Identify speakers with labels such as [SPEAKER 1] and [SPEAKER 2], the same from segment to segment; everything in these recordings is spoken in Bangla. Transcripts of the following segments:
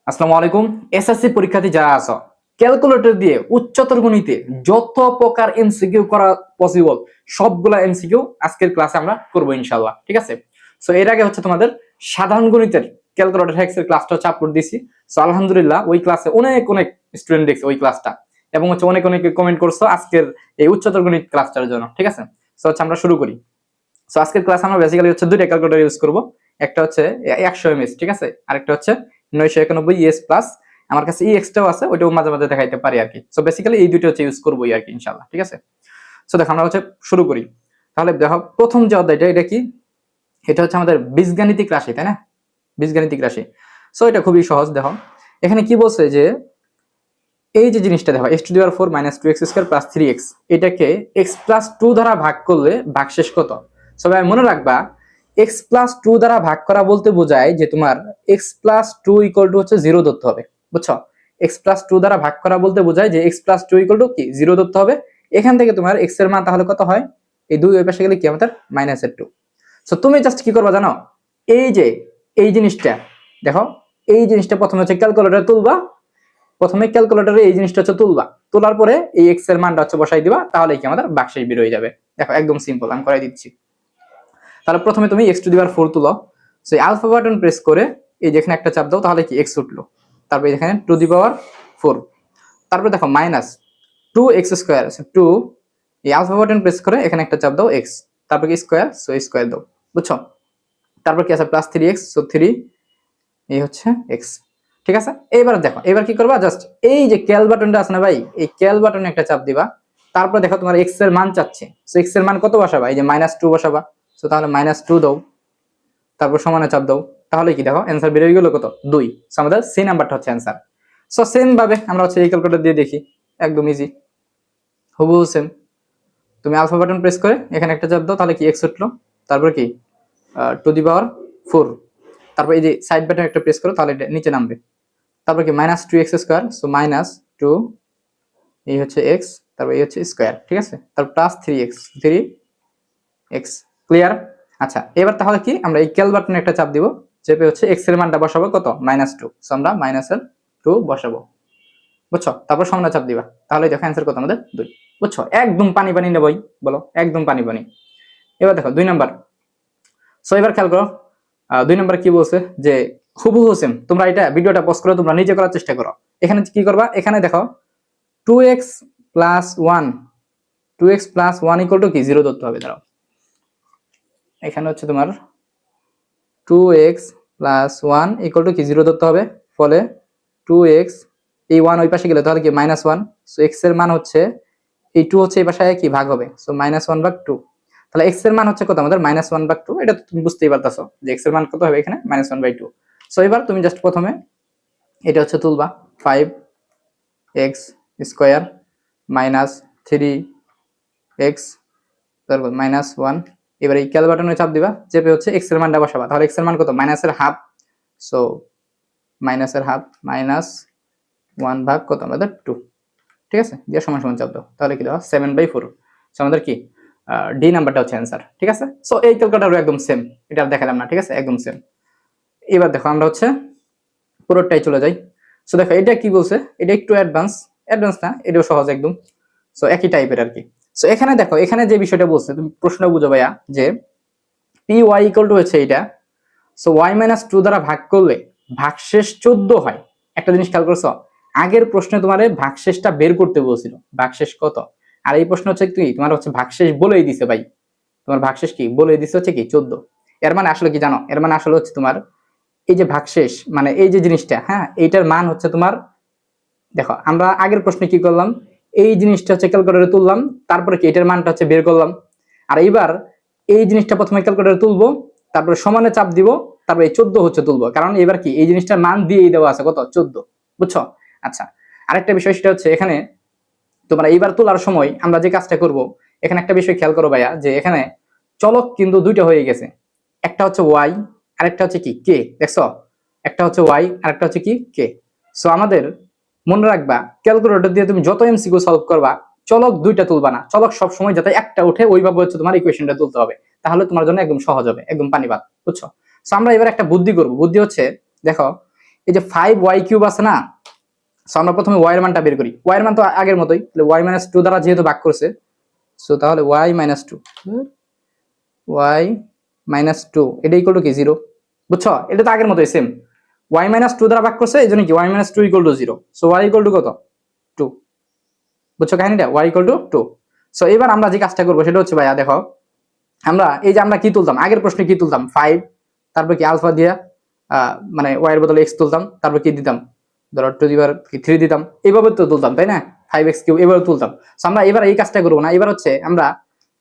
[SPEAKER 1] আসসালামু আলাইকুম। এসএসসি পরীক্ষার্থী যারা আছো, ক্যালকুলেটর দিয়ে উচ্চতর গণিতে যত প্রকার এমসিকিউ করা পসিবল সবগুলা এমসিকিউ আজকের ক্লাসে আমরা করব ইনশাআল্লাহ। ঠিক আছে? সো এর আগে হচ্ছে তোমাদের সাধারণ গণিতের ক্যালকুলেটর হ্যাক্সের ক্লাসটা হচ্ছে আপলোড দিছি। সো আলহামদুলিল্লাহ ওই ক্লাসে অনেক অনেক স্টুডেন্ট দেখছে ওই ক্লাসটা, এবং হচ্ছে অনেক অনেক কমেন্ট করছো আজকের এই উচ্চতর গণিত ক্লাসটার জন্য। ঠিক আছে? সো হচ্ছে আমরা শুরু করি। সো আজকের ক্লাস আমরা বেসিক্যালি হচ্ছে দুইটা ক্যালকুলেটর ইউজ করব। একটা হচ্ছে 100 এমএস, ঠিক আছে, আরেকটা হচ্ছে 991 ইএস প্লাস। আমার কাছে ইএক্সটাও আছে, ওইটাও মাঝে মাঝে দেখাইতে পারি আর কি। সো বেসিক্যালি এই দুটো হচ্ছে ইউজ করবই আর কি ইনশাআল্লাহ। ঠিক আছে? সো দেখো আমরা হচ্ছে শুরু করি। তাহলে দেখো প্রথম যে অধ্যায়টা এটা কি, এটা হচ্ছে আমাদের বীজগাণিতিক রাশি, তাই না? বীজগাণিতিক রাশি। সো এটা খুবই সহজ। দেখো এখানে কি বলছে যে এই যে জিনিসটা দেখো x⁴ - 2x² + 3x, এটাকে x+2 দ্বারা ভাগ করলে ভাগশেষ কত? সবাই মনে রাখবা x+2 দ্বারা ভাগ করা বলতে বোঝায় যে তোমার x+2 = হচ্ছে 0 ধরতে হবে। বুঝছো? x+2 দ্বারা ভাগ করা বলতে বোঝায় যে x+2 = কি 0 ধরতে হবে। এখান থেকে তোমার x এর মান তাহলে কত হয়? এই 2 ওই পাশে গেলে কি আমাদের -2। সো তুমি জাস্ট কি করবা জানো? এই যে এই জিনিসটা দেখো, এই জিনিসটা প্রথমে হচ্ছে ক্যালকুলেটরে তুলবা। প্রথমে ক্যালকুলেটরে এই জিনিসটা হচ্ছে তুলবা, তোলার পরে এই এক্স এর মানটা হচ্ছে বসাই দিবা, তাহলে কি আমাদের ভাগশেষ বের হয়ে যাবে। দেখো একদম সিম্পল, আমি করাই দিচ্ছি। তাহলে প্রথমে তুমি x⁴ তুলো। সো এই আলফা বাটন প্রেস করে এই যেখানে একটা চাপ দাও, তাহলে কি x উঠলো। তারপর এখানে 2⁴, তারপর দেখো -2x², 2 এই আলফা বাটন প্রেস করে এখানে একটা চাপ দাও x, তারপর কি স্কয়ার, সো স্কয়ার দাও। বুঝছো? তারপর কি আছে +3x, সো 3 এই হচ্ছে x। ঠিক আছে? এবার দেখো এবার কি করবা, জাস্ট এই যে ক্যাল বাটনটা আছে না ভাই, এই ক্যাল বাটনে একটা চাপ দিবা। তারপর দেখো তোমার x এর মান চাচ্ছে, সো x এর মান কত বসাবা? এই যে -2 বসাবা। সো তাহলে -2 দাও, তারপর সমানে চাপ দাও। তাহলে কি দেখো অ্যানসার বের হয়ে গেল কত? 2। সো আমাদের সি নাম্বারটা হচ্ছে অ্যানসার। সো সেম ভাবে আমরা হচ্ছে এই ক্যালকুলেটর দিয়ে দেখি, একদম ইজি, হুবহু সেম। তুমি আলফা বাটন প্রেস করে এখানে একটা চাপ দাও, তাহলে কি x উঠলো। তারপর কি 2⁴, তারপর এই যে সাইড বাটন একটা প্রেস করো, তাহলে এটা নিচে নামবে। তারপর কি -2x², সো -2 এই হচ্ছে x, তারপর এই হচ্ছে স্কয়ার। ঠিক আছে? তারপর +3x, 3x। ক্লিয়ার? আচ্ছা এবার তাহলে কি আমরা এই ক্যাল বাটনে একটা চাপ দিব, চেপে হচ্ছে x এর মানটা বসাবো কত? -2। সো আমরা -2 বসাবো। বুঝছো? তারপর সমান চাপ দিবা, তাহলে দেখো অ্যানসার কত আমাদের 2। বুঝছো? একদম পানি পানি নেবই, বলো একদম পানি পানি। এবার দেখো 2 নাম্বার। সো এবার খেয়াল করো 2 নাম্বার কি বলছে যে হুবহু সেম। তোমরা এটা ভিডিওটা পজ করে তোমরা নিজে করার চেষ্টা করো। এখানে কি করবা, এখানে দেখো 2x + 1, 2x + 1 = কি 0 ধরতে হবে। দাঁড়াও, এখানে হচ্ছে তোমার 2x + 1 = কি 0 ধরতে হবে। ফলে 2x, এই 1 ওই পাশে গেলে তাহলে কি -1। সো x এর মান হচ্ছে এই 2 হচ্ছে এই পাশে কি ভাগ হবে, সো -1/2। তাহলে x এর মান হচ্ছে কত আমাদের? -1/2। এটা তো তুমি বুঝতেই পারতাছো যে x এর মান কত হবে এখানে, -1/2। সো এবার তুমি জাস্ট প্রথমে এটা হচ্ছে তুলবা, 5x² - 3x, তারপর -1। এবার এই ক্যাল বাটনে চাপ দিবা, চেপে হচ্ছে x এর মানটা বসাবা। তাহলে x এর মান কত? -1/2। সো -1/2 -1 ভাগ কত আমাদের 2। ঠিক আছে? দিয়ে সমান সমান চাপ দাও, তাহলে কি দাও 7/4। সো আমাদের কি ডি নাম্বারটা হচ্ছে অ্যানসার। ঠিক আছে? সো এই ক্যালকুলেটরও একদম সেম, এটা আর দেখালাম না। ঠিক আছে? একদম সেম। এবার দেখো আমরা হচ্ছে পুরোটাই চলে যাই। সো দেখো এটা কি বলছে, এটা একটু অ্যাডভান্স, অ্যাডভান্স না, এটাও সহজ একদম। সো একই টাইপের আর কি। সো এখানে দেখো এখানে যে বিষয়টা বলছে, তুমি প্রশ্ন বুঝো ভাইয়া, যে পি ওয়াই ইকুয়াল টু হচ্ছে এইটা। সো y-2 দ্বারা ভাগ করলে ভাগশেষ 14 হয়। একটা জিনিস খেয়াল করছো, আগের প্রশ্নে তোমারে ভাগশেষটা বের করতে বলছিল, ভাগশেষ কত। আর এই প্রশ্ন হচ্ছে কি তোমার হচ্ছে ভাগশেষ বলেই দিছে ভাই, তোমার ভাগশেষ কি বলেই দিছে হচ্ছে কি 14। এর মানে আসলে কি জানো? এর মানে আসলে হচ্ছে তোমার এই যে ভাগশেষ মানে এই যে জিনিসটা, হ্যাঁ, এইটার মান হচ্ছে তোমার, দেখো আমরা আগের প্রশ্নে কি করলাম, এই জিনিসটা হচ্ছে ক্যালকুলেটরে তুললাম, তারপরে কি এটার মানটা হচ্ছে বের করলাম। আর এইবার এই জিনিসটা প্রথমে ক্যালকুলেটরে তুলবো, তারপরে সমানে চাপ দিব, তারপরে এই 14 হচ্ছে তুলবো, কারণ এবার কি এই জিনিসটার মান দিয়েই দেওয়া আছে কত? 14। বুঝছো? আচ্ছা আরেকটা বিষয় সেটা হচ্ছে এখানে তোমরা এইবার তোলার সময় আমরা যে কাজটা করব, এখানে একটা বিষয় খেয়াল করো ভাইয়া, যে এখানে চলক কিন্তু দুইটা হয়ে গেছে, একটা হচ্ছে ওয়াই, আরেকটা হচ্ছে কি কে। দেখছো? একটা হচ্ছে ওয়াই, আরেকটা হচ্ছে কি কে। সো আমাদের মনে রাখবা ক্যালকুলেটর দিয়ে তুমি যত এমসিকিউ সলভ করবা, চলক দুইটা তুলবা না, চলক সব সময় যাতে একটা উঠে ওইভাবে হচ্ছে তোমার ইকুয়েশনটা তুলতে হবে, তাহলে তোমার জন্য একদম সহজ হবে, একদম পানিবাদ। বুঝছো? সো আমরা এবার একটা বুদ্ধি করব। বুদ্ধি হচ্ছে দেখো এই যে 5y³ আছে না, সো আমরা প্রথমে y এর মানটা বের করি। y এর মান তো আগের মতোই, তাহলে y-2 দ্বারা যেহেতু ভাগ করছে, সো তাহলে y-2 y-2 এটা ইকুয়াল টু কি 0, বুঝছো? এটা তো আগের মতোই সেম, y-2 দ্বারা ভাগ করছে, এইজন্য কি y-2 equal to 0, so y equal to কত 2, বুঝছো কাহিনীটা, y ইকুয়াল টু 2। সো এবার আমরা যে কাজটা করবো সেটা হচ্ছে ভাইয়া দেখো, আমরা এই যে আমরা কি তুলতাম আগের প্রশ্নে, কি তুলতাম 5, তারপর কি আলফা দিয়া মানে y এর বদলে x তুলতাম, তারপর কি দিতাম ধরো টু দি পাওয়ার 3 দিতাম, এইভাবে তো তুলতাম তাই না, 5x³ এভাবে তুলতাম। সো আমরা এবার এই কাজটা করবো না, এবার হচ্ছে আমরা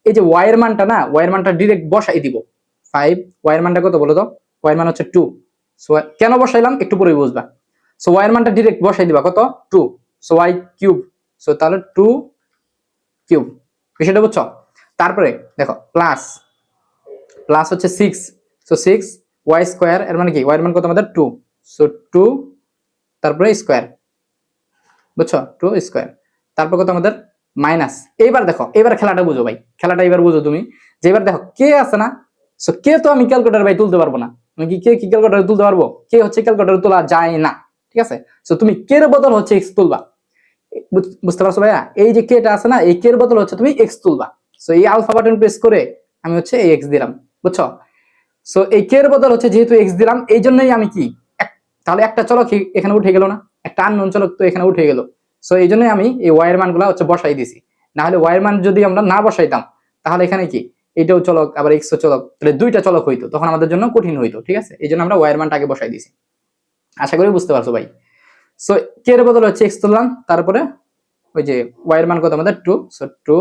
[SPEAKER 1] এই যে y এর মানটা না, y এর মানটা ডাইরেক্ট বসাই দিব। 5, y এর মানটা কত বলো তো, y এর মান হচ্ছে 2। সো কেন বসাইলাম একটু পরেই বুঝবা। সো y এর মানটা ডাইরেক্ট বসাই দিবা কত 2, সো y³, সো তাহলে 2³ বিষয়টা বুঝছো। তারপরে দেখো প্লাস প্লাস হচ্ছে 6, সো 6y² এর মানে কি y এর মান কত আমাদের 2, সো 2 তারপরে স্কয়ার, বুঝছো 2 স্কয়ার, তারপর কত আমাদের মাইনাস। এইবার দেখো এবার খেলাটা বুঝো ভাই, খেলাটা এবার বুঝো তুমি, যে এবার দেখো কে আছে না, সো কে তো আমি ক্যালকুলেটর ভাই তুলতে পারবো না, আমি কি কে কি ক্যালকুলেটর তুলতে পারবো, কে হচ্ছে ক্যালকুলেটর তোলা যায় না, ঠিক আছে। সো তুমি কে এর বদল হচ্ছে x তুলবা, বুঝতে পারছো ভাইয়া, এই যে কেটা আছে না, এই কে এর বদল হচ্ছে তুমি x তুলবা। সো এই আলফা বাটন প্রেস করে আমি হচ্ছে এই x দিলাম, বুঝছো। সো এই কে এর বদল হচ্ছে যেহেতু x দিলাম, এই জন্যই আমি কি তাহলে একটা চলক এখানে উঠে গেল না, একটা আননোন চলক তো এখানে উঠে গেল। সো এই জন্যই আমি এই y এর মানগুলো হচ্ছে বসাই দিছি, না হলে y এর মান যদি আমরা না বসাইতাম তাহলে এখানে কি এটাও চলক আবার x ও চলক, তাহলে দুইটা চলক হইতো, তখন আমাদের জন্য কঠিন হইতো, ঠিক আছে। এই জন্য আমরা y এর মানটা আগে বসাই দিছি, আশা করি বুঝতে পারছো ভাই। সো কে এর বদল হচ্ছে x তুললাম, তারপরে ওই যে y এর মান কত আমাদের 2, সো 2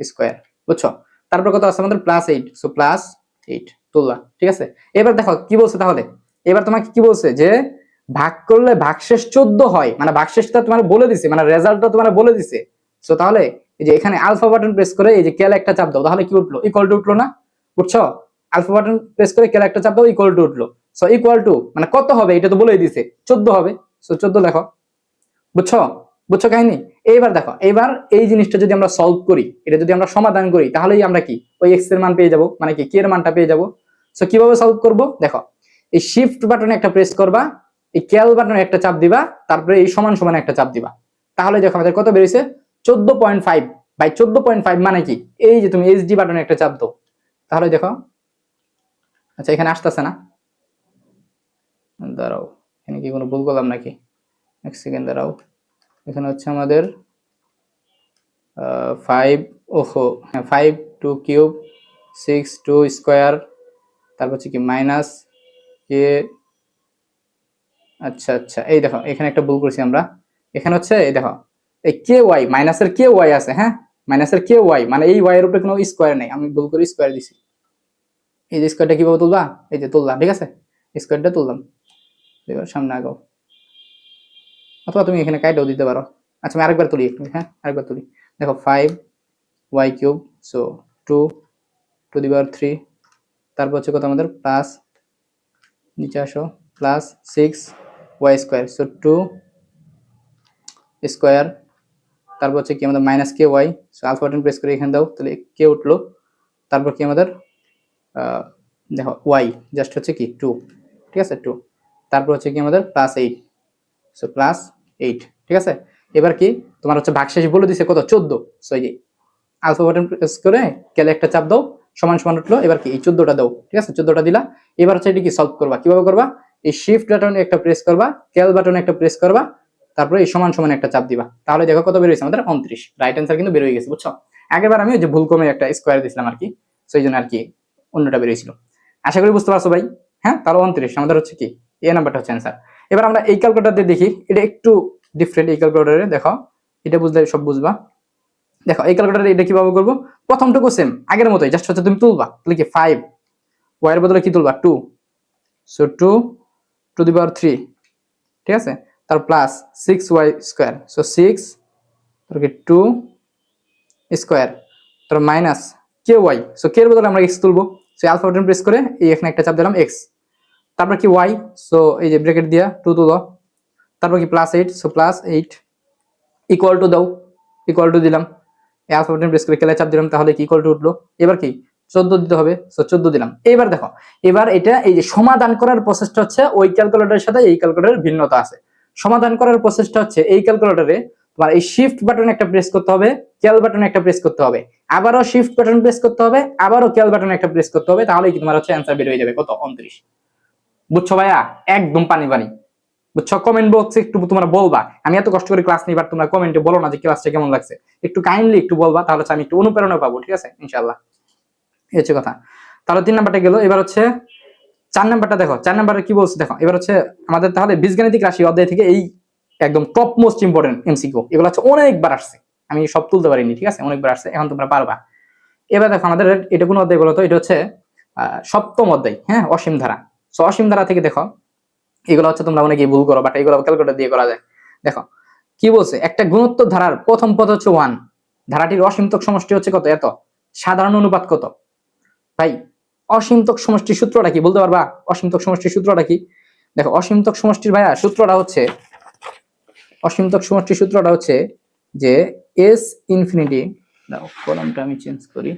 [SPEAKER 1] স্কয়ার, বুঝছো। তারপর কত আছে আমাদের +8, সো +8 তুললাম, ঠিক আছে। এবার দেখো কি বলছে, তাহলে এবার তোমাকে কি বলছে যে ভাগ করলে ভাগশেষ 14 হয়, মানে ভাগশেষটা তোমার বলে দিছে, মানে রেজাল্টটা তোমার বলে দিছে। সো তাহলে এই যে এখানে আলফা বাটন প্রেস করে এই যে ক্যাল একটা চাপ দাও, তাহলে কি উঠলো ইকুয়াল টু উঠলো না, বুঝছো। আলফা বাটন প্রেস করে ক্যাল একটা চাপ দাও, ইকুয়াল টু উঠলো। সো ইকুয়াল টু মানে কত হবে এটা তো বলেই দিছে, 14 হবে। সো 14 লেখো, বুঝছো, বুঝছো কাহিনী। এইবার দেখো এইবার এই জিনিসটা যদি আমরা সলভ করি, এটা যদি আমরা সমাধান করি, তাহলেই আমরা কি ওই x এর মান পেয়ে যাব, মানে কি কে এর মানটা পেয়ে যাব। সো কিভাবে সলভ করব দেখো, এই শিফট বাটনে একটা প্রেস করবা, এই ক্যাল বাটনে একটা চাপ দিবা, তারপরে এই সমান সমান একটা চাপ দিবা, তাহলে দেখো আমাদের কত বেরিয়েছে 14.5 বাই 14.5, মানে কি এই যে তুমি এইচডি বাটনে একটা চাপ দাও, তাহলে দেখো আচ্ছা এখানে আসতেছে না, দাঁড়াও এখানে কি কোনো ভুল করলাম নাকি, এক সেকেন্ড দাঁড়াও, এখানে হচ্ছে আমাদের 5, ওহো হ্যাঁ 5 2³ 6 2 স্কোয়ার, তারপর হচ্ছে কি মাইনাস কে, আচ্ছা আচ্ছা এই দেখো এখানে একটা ভুল করছি আমরা, এখানে হচ্ছে এই দেখো এই কে ওয়াই মাইনাসের কে ওয়াই আছে, হ্যাঁ মাইনাসের কে ওয়াই মানে এই ওয়াই এর উপরে কোনো স্কোয়ার নেই, আমি ভুল করে স্কোয়ার দিছি। এই যে স্কোয়ারটা কিভাবে তুলবা, এই যে তুললাম, ঠিক আছে স্কোয়ারটা তুললাম, এবার সামনে আগাও, অথবা তুমি এখানে কাইটাও দিতে পারো। আচ্ছা আমি আরেকবার তুলি একটু, হ্যাঁ আরেকবার তুলি, দেখো 5y³ সো 2 টু দি পাওয়ার 3, তারপর হচ্ছে কত আমাদের প্লাস, নিচে আসো প্লাস 6y², সো 2 স্কোয়ার, তারপর হচ্ছে কি আমাদের minus K Y, so alpha button press করে এখানে দাও, তাহলে কে উঠলো, তারপর কি আমাদের দেখো ওয়াই জাস্ট হচ্ছে কি 2, ঠিক আছে 2, তারপর হচ্ছে কি আমাদের +8, সো +8, ঠিক আছে। এবার কি তোমার হচ্ছে ভাগশেষ বলে দিছে কত 14, সো এই যে আলফা বাটন প্রেস করে ক্যালে একটা চাপ দাও, সমান সমান উঠলো, এবার কি এই 14টা দাও, ঠিক আছে 14টা দিলা। এবার হচ্ছে এটি কি সলভ করবা, কিভাবে করবা, এই শিফট বাটনে একটা প্রেস করবা, ক্যাল বাটনে একটা প্রেস করবা, তারপরে এই সমান সমান একটা চাপ দিবা, তাহলে দেখো কত বের হয়েছে আমাদের 29, রাইট অ্যান্সার কিন্তু বের হয়ে গেছে, বুঝছো। আগেরবার আমি ওই যে ভুল কমে একটা স্কোয়ার দিছিলাম আর কি, সেই জন্য আর কি অন্যটা বের হয়েছিল। আশা করি বুঝতে পারছো ভাই, হ্যাঁ তাহলে 29 আমাদের হচ্ছে কি এ নাম্বারটা হচ্ছে অ্যান্সার। এবার আমরা এই ক্যালকুলেটর দিয়ে দেখি, এটা একটু ডিফারেন্ট এই ক্যালকুলেটরে, দেখো এটা বুঝলে সব বুঝবা। দেখো এই ক্যালকুলেটরে এটা কিভাবে করবো, প্রথমটুকু সেম আগের মতোই, জাস্ট হচ্ছে তুমি তুলবা, তাহলে কি 5 y এর বদলে কি তুলবা 2, সো 2 টু দি পাওয়ার 3, ঠিক আছে, তার প্লাস 6y², সো 6 তার কি 2 স্কোয়ার, তার মাইনাস কে ওয়াই, সো কে এর বদলে আমরা x তুলবো, সো আলফা বাটন প্রেস করে এই এখানে একটা চাপ দিলাম x, তারপর কি y, সো এই যে ব্র্যাকেট দিয়া 2 তুলো, তারপর কি +8, সো +8 ইকুয়াল টু দাও, ইকুয়াল টু দিলাম, এই আলফা বাটন প্রেস করে ক্যালে চাপ দিলাম, তাহলে কি ইকুয়াল টু উঠলো। এবার কি 14 দিতে হবে, সো 14 দিলাম। এবার দেখো, এবার এটা এই যে সমাধান করার প্রসেসটা হচ্ছে ওই ক্যালকুলেটরের সাথে এই ক্যালকুলেটরের ভিন্নতা আছে। সমাধান করার প্রসেসটা হচ্ছে এই ক্যালকুলেটরে তোমার এই শিফট বাটন একটা প্রেস করতে হবে, ক্যাল বাটন একটা প্রেস করতে হবে, আবারও শিফট বাটন প্রেস করতে হবে, আবারও ক্যাল বাটন একটা প্রেস করতে হবে, তাহলেই কি তোমার হচ্ছে অ্যান্সার বের হয়ে যাবে কত 29। বুঝছো ভাইয়া? একদম পানি পানি। বুঝছো? কমেন্ট বক্সে একটু তোমরা বলবা, আমি এত কষ্ট করে ক্লাস নিবার তোমরা কমেন্টে বলো না যে ক্লাসটা কেমন লাগছে, একটু কাইন্ডলি একটু বলবা, তাহলে আমি একটু অনুপ্রেরণা পাবো। ঠিক আছে, ইনশাআল্লাহ। এই হচ্ছে কথা। তাহলে 3 নাম্বারটা গেল। এবার হচ্ছে 4 নাম্বারটা দেখো। 4 নাম্বারে কি বলছে দেখো। এবার হচ্ছে আমাদের তাহলে বীজগাণিতিক রাশি অধ্যায় থেকে এই একদম টপ মোস্ট ইম্পর্টেন্ট এমসিকিউ এগুলো হচ্ছে অনেকবার আসছে, আমি সব তুলতে পারিনি। ঠিক আছে, অনেকবার আসছে, এখন তোমরা পারবা। এবার দেখো আমাদের এটা কোন অধ্যায় বলতো, এটা হচ্ছে 7ম অধ্যায়, হ্যাঁ, অসীম ধারা। সো অসীম ধারা থেকে দেখো, এগুলো হচ্ছে তোমরা অনেকেই ভুল করো, বাট এগুলো ক্যালকুলেটর দিয়ে করা যায়। দেখো কি বলছে, একটা গুণোত্তর ধারার প্রথম পদ হচ্ছে 1, ধারাটির অসীমতক সমষ্টি হচ্ছে কত, এত, সাধারণ অনুপাত কত। ভাই অসীমতক সমষ্টির সূত্রটা কি বলতে পারবা? অসীমতক সমষ্টির সূত্রটা কি? দেখো অসীমতক সমষ্টির ভাইয়া সূত্রটা হচ্ছে, অসীমতক সমষ্টির সূত্রটা হচ্ছে যে এস ইনফিনিটি, দাও কলমটা আমি চেঞ্জ করি,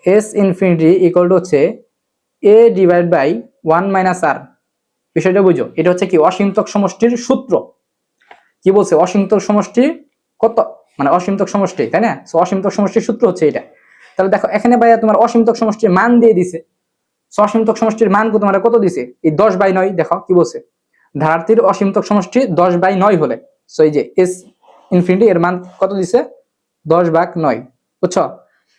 [SPEAKER 1] এস ইনফিনিটি ইকুয়াল টু হচ্ছে এ ডিভাইড বাই 1 মাইনাস আর। বিষয়টা বুঝো, এটা হচ্ছে কি অসীমতক সমষ্টির সূত্র। কি বলছে, অসীমতক সমষ্টি কত, মানে অসীমতক সমষ্টি, তাই না? সো অসীমতক সমষ্টির সূত্র হচ্ছে এটা। তাহলে দেখো এখানে ভাইয়া তোমার অসীমতক সমষ্টির মান দিয়ে দিছে। সো অসীমতক সমষ্টির মান তোমার কত দিছে, এই 10/9। দেখো কি বলছে, ধারাটির অসীমতক সমষ্টি 10/9 হলে, সো এই যে এস ইনফিনিটি এর মান কত দিছে, 10/9। বুঝছো?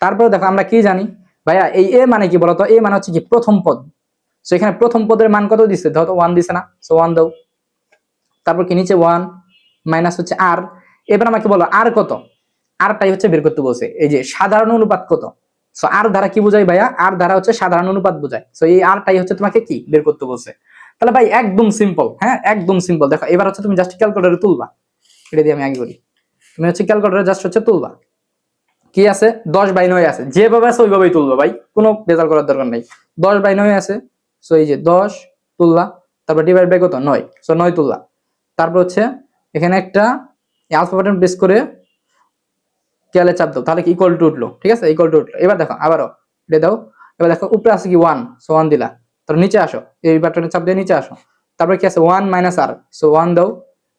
[SPEAKER 1] তারপরে দেখো আমরা কি জানি ভাইয়া, এই এ মানে কি বলতো, এ মানে হচ্ছে কি প্রথম পদ। সো এখানে প্রথম পদের মান কত দিছে, ধরো 1 দিছে না, সো 1 দাও। তারপর কি নিচে 1 মাইনাস হচ্ছে আর। এবার আমাকে বলো আর কত, আরটাই হচ্ছে বের করতে বলছে, এই যে সাধারণ অনুপাত কত। সো আর দ্বারা কি বোঝায় ভাইয়া, আর দ্বারা হচ্ছে সাধারণ অনুপাত বোঝায়। সো এই আরটাই হচ্ছে তোমাকে কি বের করতে বলছে। তাহলে ভাই একদম সিম্পল, হ্যাঁ একদম সিম্পল। দেখো এবার হচ্ছে তুমি জাস্ট ক্যালকুলেটরে তুলবা, এটা দিয়ে আমি আগে করি। তুমি হচ্ছে ক্যালকুলেটরে জাস্ট হচ্ছে তুলবা, কি আছে 10/9 আছে, যেভাবে আছে ওইভাবেই তুলবা ভাই, কোনো বেজাল করার দরকার নাই। 10/9 আছে, সো এই যে 10 তুললা, তারপর ডিভাইড বাই কত 9, সো 9 তুললা। তারপর হচ্ছে এখানে একটা আলফা বাটন প্রেস করে ক্যালে চাপ দাও, তাহলে কি ইকুয়াল টু উঠলো। ঠিক আছে, ইকুয়াল টু উঠলো। এবার দেখো আবারও এটা দাও। এবার দেখো উপরে আছে কি 1, সো 1 দিলা। তারপর নিচে আসো, এই বাটনে চাপ দিয়ে নিচে আসো। তারপর কি আছে 1 মাইনাস আর, সো 1 দাও,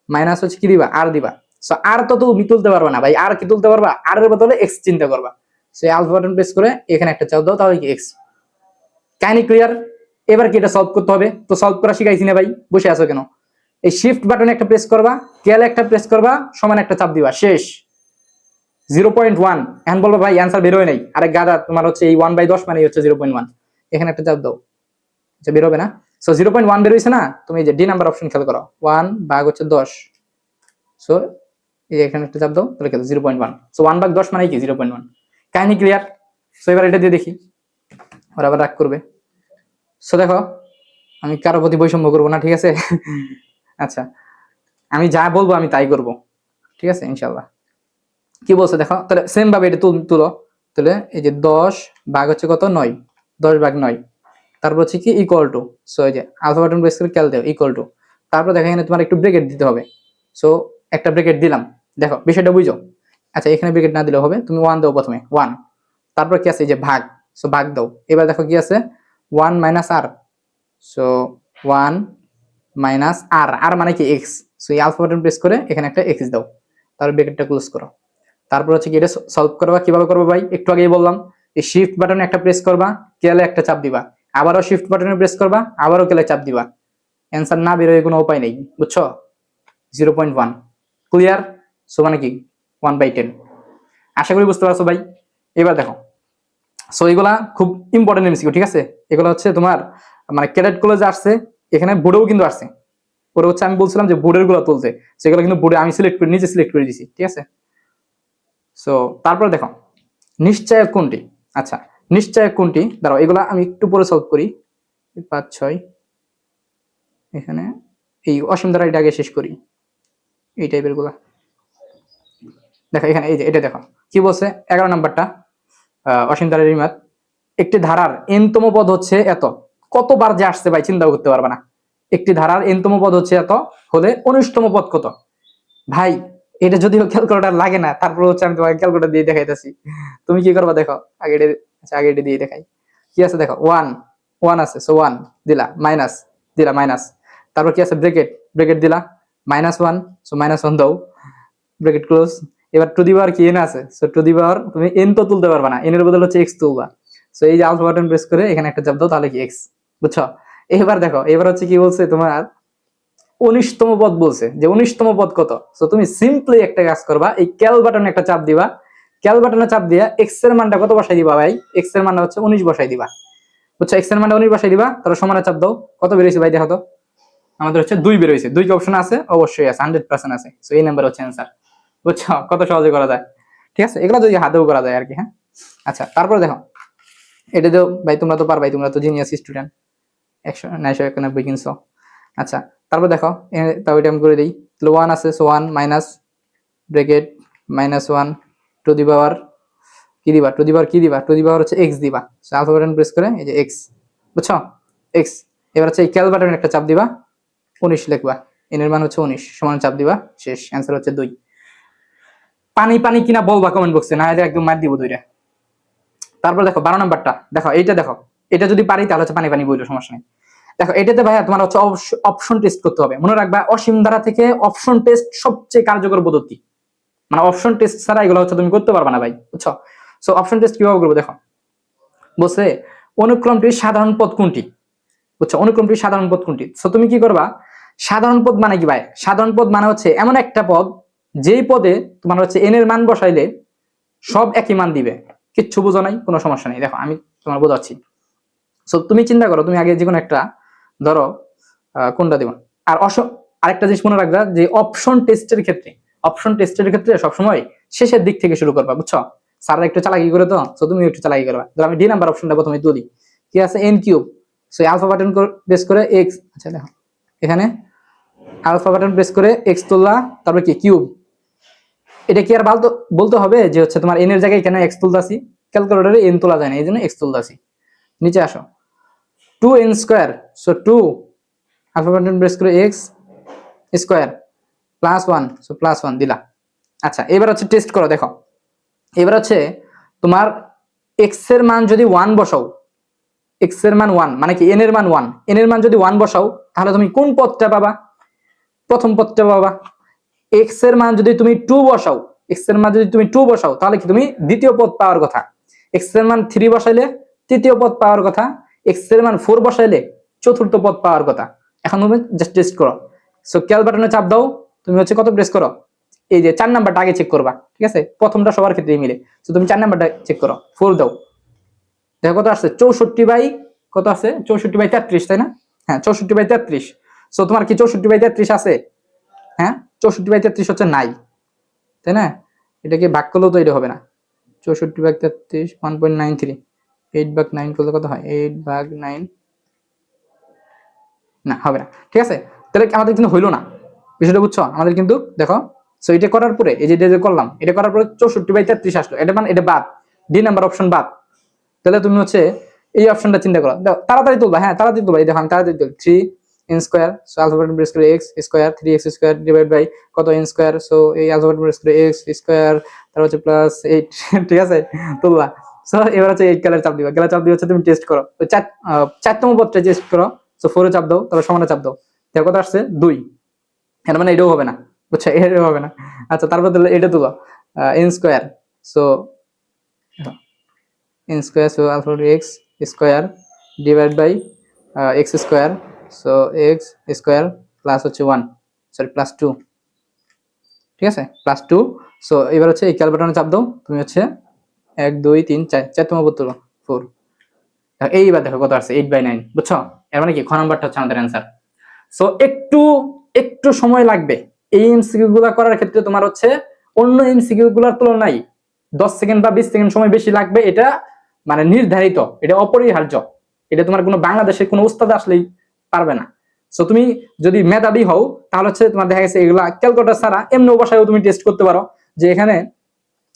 [SPEAKER 1] মাইনাস হচ্ছে কি দিবা, আর দিবা। সো আর তো তুমি তুলতে পারবা না ভাই, আর কি তুলতে পারবা, আর এর বদলে এক্স চিন্তা করবা। সো আলফা বাটন প্রেস করে এখানে একটা চাপ দাও, তাহলে কি এক্স। কাহিনী ক্লিয়ার? এবার কি এটা সলভ করতে হবে, তো সলভ করা শিখাইছি না ভাই, বসে আছো কেন? এই শিফট বাটনে একটা প্রেস করবা, ক্যালে একটা প্রেস করবা, সমান একটা চাপ দিবা, শেষ। 0.1। এখন বলবো ভাই অ্যান্সার বেরোয় নাই, আরে গাদা, তোমার হচ্ছে এই 1/10 মানে হচ্ছে 0.1। এখানে একটা চাপ দাও, আচ্ছা বেরোবে না। সো 0.1 বেরোইছে না, তুমি এই যে ডি নাম্বার অপশন খেয়াল করো, 1 ভাগ হচ্ছে 10। সো এই যে এখানে একটা চাপ দাও, তাহলে খেলো 0.1। সো 1/10 মানে কি 0.1। কাহিনী ক্লিয়ার? সো এবার এটা দিয়ে দেখি, ওরা আবার রাগ করবে। সো দেখো আমি কারো প্রতি বৈষম্য করবো না, ঠিক আছে? আচ্ছা, আমি যা বলবো আমি তাই করবো, ঠিক আছে ইনশাল্লাহ। কি বলছে দেখো, তাহলে সেম ভাবে এটা তুলো। তাহলে এই যে 10 ভাগ হচ্ছে কত 9, 10/9। তারপর হচ্ছে কি ইকুয়াল টু, সো এই যে আলফা বাটন প্রেস করে ক্যাল দাও, ইকুয়াল টু। তারপর দেখো এখানে তোমার একটু ব্রেকেট দিতে হবে, সো একটা ব্রেকেট দিলাম। দেখো বিষয়টা বুঝো। আচ্ছা এখানে ব্রেকেট না দিলেও হবে, তুমি 1 দাও প্রথমে, 1। তারপর কি আছে এই যে ভাগ, সো ভাগ দাও। এবার দেখো কি আছে 1 মাইনাস আর, সো 1 মাইনাস আর, আর মানে কি এক্স। সো এই আলফা বাটন প্রেস করে এখানে একটা এক্স দাও, তারপর ব্রেকেটটা ক্লোজ করো। তারপর হচ্ছে কি এটা সলভ করবা, কিভাবে করবো ভাই একটু আগেই বললাম, এই শিফট বাটনে একটা প্রেস করবা, কেলে একটা চাপ দিবা, আবারও শিফট বাটনে প্রেস করবা, আবারও কেলে চাপ দিবা। অ্যান্সার না বেরোয় কোনো উপায় নেই, বুঝছো? 0.1 ক্লিয়ার? সো মানে কি 1/10। আশা করি বুঝতে পারছো ভাই। এবার দেখো, সো এগুলা খুব ইম্পর্টেন্ট এমসিকিউ, ঠিক আছে? এগুলো হচ্ছে তোমার মানে ক্যাডেট কলেজে আসছে, এখানে বোর্ডেও কিন্তু আসছে। পরে হচ্ছে আমি বলছিলাম যে বোর্ডের গুলো তুলতে, সেগুলো কিন্তু বোর্ডে আমি সিলেক্ট করে নিজে সিলেক্ট করে দিছি, ঠিক আছে? সো তারপরে দেখো নিশ্চয়ক কোনটি। আচ্ছা নিশ্চয়ক কোনটি, দাঁড়াও এগুলা আমি একটু পরে সলভ করি। 5 6 এখানে এই অসীম ধারা এটা আগে শেষ করি, এই টাইপের গুলা। দেখো এখানে এই যে এটা দেখো কি বলছে 11 নাম্বারটা, অসীম ধারার রিমাত, একটি ধারার এনতম পদ হচ্ছে এত। কতবার যে আসছে ভাই চিন্তাও করতে পারবে না। একটি ধারার এনতম পদ হচ্ছে এত হলে 19তম পদ কত? ভাই এটা যদিও ক্যালকুলেটর লাগে না, তারপর হচ্ছে আমি তোমাকে ক্যালকুলেটর দিয়ে দেখাইতেছি। তুমি কি করবা দেখো, আগে এটা, আচ্ছা আগে এটা দিয়ে দেখাই। কি আছে দেখো, ওয়ান, ওয়ান আছে, সো ওয়ান দিলা, মাইনাস দিলা মাইনাস, তারপর কি আছে ব্রেকেট, ব্রেকেট দিলা, minus one, so minus one দাও, ব্রেকেট ক্লোজ। এবার টু দি পাওয়ার কি এন আছে, সো টু দি পাওয়ার তুমি এন তো তুলতে পারবা না, এন এর বদলে হচ্ছে এক্স তুলবা। সো এই যে আলফা বাটন প্রেস করে এখানে একটা চাপ দাও, তাহলে কি এক্স, বুঝছো? এবার দেখো, এবার হচ্ছে কি বলছে তোমার 19তম পদ বলছে, যে 19তম পদ কত। সো তুমি সিম্পলি একটা কাজ করবা, এই ক্যাল বাটনে একটা চাপ দিবা, ক্যাল বাটনে চাপ দিয়া এক্স এর মানটা কত বসাই দিবা ভাই, এক্স এর মানটা হচ্ছে 19 বসাই দিবা, বুঝছো? এক্স এর মানটা 19 বসাই দিবা, তাহলে সমানে চাপ দাও, কত বেরিয়েছে ভাই দেখো তো, আমাদের হচ্ছে 2 বেরিয়েছে। 2 কি অপশন আছে? অবশ্যই আছে, 100% আছে। সো এই নাম্বার হচ্ছে অ্যান্সার, বুঝছো কত সহজে করা যায়। ঠিক আছে, এগুলো যদি হাতেও করা যায় আর কি। হ্যাঁ, আচ্ছা তারপরে দেখো, এটা তো ভাই তোমরা তো পারবাই, তোমরা তো জিনিয়াস স্টুডেন্ট, 991 কিনছো। আচ্ছা তারপর দেখো, তাও এটা আমি করে দিই, তাহলে ওয়ান আছে, so one minus bracket minus one to the power কি দিবা, টু দি পাওয়ার কি দিবা, টু দি পাওয়ার হচ্ছে এক্স দিবা। আলফা বাটন প্রেস করে এই যে এক্স, বুঝছো, এক্স। এবার হচ্ছে এই ক্যাল বাটনে একটা চাপ দিবা, 19 লিখবা, এন এর মান হচ্ছে 19, সমান চাপ দিবা, শেষ, অ্যান্সার হচ্ছে 2। পানি পানি কিনা বলবা কমেন্ট বক্সে, না হলে একদম মার দিব 2টা। তারপর দেখো 12 নাম্বারটা, দেখো এইটা, দেখো এটা যদি পারি তাহলে হচ্ছে পানি পানি বইলো, সমস্যা নেই। দেখো এটাতে ভাইয়া তোমার হচ্ছে অপশন টেস্ট করতে হবে, মনে রাখবা অসীম ধারা থেকে অপশন টেস্ট সবচেয়ে কার্যকর পদ্ধতি, মানে অপশন টেস্ট ছাড়া এগুলো হচ্ছে তুমি করতে পারবে না ভাই, বুঝছো? সো অপশন টেস্ট কিভাবে করবো দেখো, বলছে অনুক্রমটির সাধারণ পদ কোনটি, বুঝছো, অনুক্রমটির সাধারণ পদ কোনটি। সো তুমি কি করবা, সাধারণ পদ মানে কি ভাই, সাধারণ পদ মানে হচ্ছে এমন একটা পদ যেই পদে তোমার হচ্ছে এন এর মান বসাইলে সব একই মান দিবে, কিচ্ছু বোঝো নাই, কোনো সমস্যা নেই, দেখো আমি তোমার বোঝাচ্ছি। সো তুমি চিন্তা করো, তুমি আগে যে কোনো একটা ধরো, কোনটা দিবা। আর আরেকটা জিনিস মনে রাখবা, যে অপশন টেস্টের ক্ষেত্রে, অপশন টেস্টের ক্ষেত্রে সবসময় শেষের দিক থেকে শুরু করবা, বুঝছো? স্যাররা একটু চালাকি করে তো, সো তুমি একটু চালাকি করবা। ধরো আমি ডি নাম্বার অপশনটা প্রথমে তুলি, কি আছে, n cube, so alpha button press করে এক্স, আচ্ছা দেখো এখানে আলফা বাটন প্রেস করে এক্স তুললা, তারপর কি কিউব। এটা কি আর বলতে হবে যে হচ্ছে তোমার এন এর জায়গায় কেন এক্স তুলতাছি, ক্যালকুলেটরে এন তোলা যায় না, এই জন্য এক্স তুলতাছি। নিচে আসো, 2n square, so 2 alpha button press করে X square plus 1, so plus 1 দিলা। আচ্ছা এবার হচ্ছে টেস্ট করো, দেখো এবার হচ্ছে তোমার এক্স এর মান যদি 1 বসাও, এক্স এর মান 1 মানে কি এন এর মান 1, এন এর মান যদি 1 বসাও, তাহলে তুমি কোন পদটা পাবা, প্রথম পদটা পাবা। এক্স এর মান যদি তুমি 2 বসাও, এক্স এর মান যদি তুমি 2 বসাও, তাহলে কি তুমি দ্বিতীয় পদ পাওয়ার কথা। এক্স এর মান 3 বসাইলে তৃতীয় পদ পাওয়ার কথা, এক্স এর মান 4 বসাইলে চতুর্থ পদ পাওয়ার কথা। এখন তুমি জাস্ট টেস্ট করো, সো ক্যাল বাটনে চাপ দাও, তুমি হচ্ছে কত প্রেস করো, এই যে 4 নাম্বারটা আগে চেক করবা, ঠিক আছে, প্রথমটা সবার ক্ষেত্রেই মিলে। তো তুমি 4 নাম্বারটা চেক করো, 4 দাও, দেখো কত আসছে, 64 বাই কত আছে, 64 বাই 33, তাই না? হ্যাঁ 64 বাই 33। সো তোমার কি 64 বাই 33 আছে? হ্যাঁ 64 বাই 33 হচ্ছে নাই, তাই না? এটাকে ভাগ করলেও তো এটা হবে না, 64 ভাগ 33 1.93, 8 ভাগ 9 করলে কত হয়, 8 ভাগ 9, না হবে না, ঠিক আছে। তাহলে আমাদের কিন্তু হইলো না, বিষয়টা বুঝছো? আমাদের কিন্তু দেখো, সো এটা করার পরে এই যে করলাম, এটা করার পরে 64 বাই 33 আসলো, এটা মানে এটা বাদ, ডি নাম্বার অপশন বাদ। তাহলে তুমি হচ্ছে এই অপশনটা চিন্তা করো, তাড়াতাড়ি তুলবা, হ্যাঁ তাড়াতাড়ি তুলবা, এই দেখো আমি তাড়াতাড়ি তুলি, 3n square, so alphabet press করে x square, 3x square divide by কত n স্কয়ার, সো এই আলফাবেট প্রেস করে x স্কয়ার, তারপর হচ্ছে প্লাস 8 ঠিক আছে, তুলবা। সো এবার হচ্ছে 8 কালার চাপ দিবা, কালার চাপ দিয়ে হচ্ছে তুমি টেস্ট করো, তো চারতম পদটা টেস্ট করো, সো 4 এ চাপ দাও, তারপর সমানে চাপ দাও, দেখো কত আসছে 2, এর মানে এটাও হবে না, বুঝছো, এটাও হবে না। আচ্ছা তারপর এটা তুলো, n square, so n square, so alpha x square divide by x square, so x square plus হচ্ছে 1, সরি প্লাস 2, ঠিক আছে, প্লাস 2। সো এবার হচ্ছে এই ক্যাল বাটনে চাপ দাও, তুমি হচ্ছে 1 2 3 4 চারতম পদ তুলো, 4। এইবার দেখো কত আসছে, 8/9, বুঝছো? এর মানে কি খ নাম্বারটা হচ্ছে আমাদের অ্যান্সার। সো একটু একটু সময় লাগবে এই এমসিকিউ গুলা করার ক্ষেত্রে, তোমার হচ্ছে অন্য এমসিকিউ গুলার তুলনায় 10 সেকেন্ড বা 20 সেকেন্ড সময় বেশি লাগবে, এটা মানে নির্ধারিত, এটা অপরিহার্য, এটা তোমার কোনো বাংলাদেশের কোনো উস্তাদ আসলেই পারবে না। সো তুমি যদি মেধাবী হও, তাহলে হচ্ছে তোমার দেখা গেছে এগুলা ক্যালকুলেটর ছাড়া এমনি বসায়ও তুমি টেস্ট করতে পারো। যে এখানে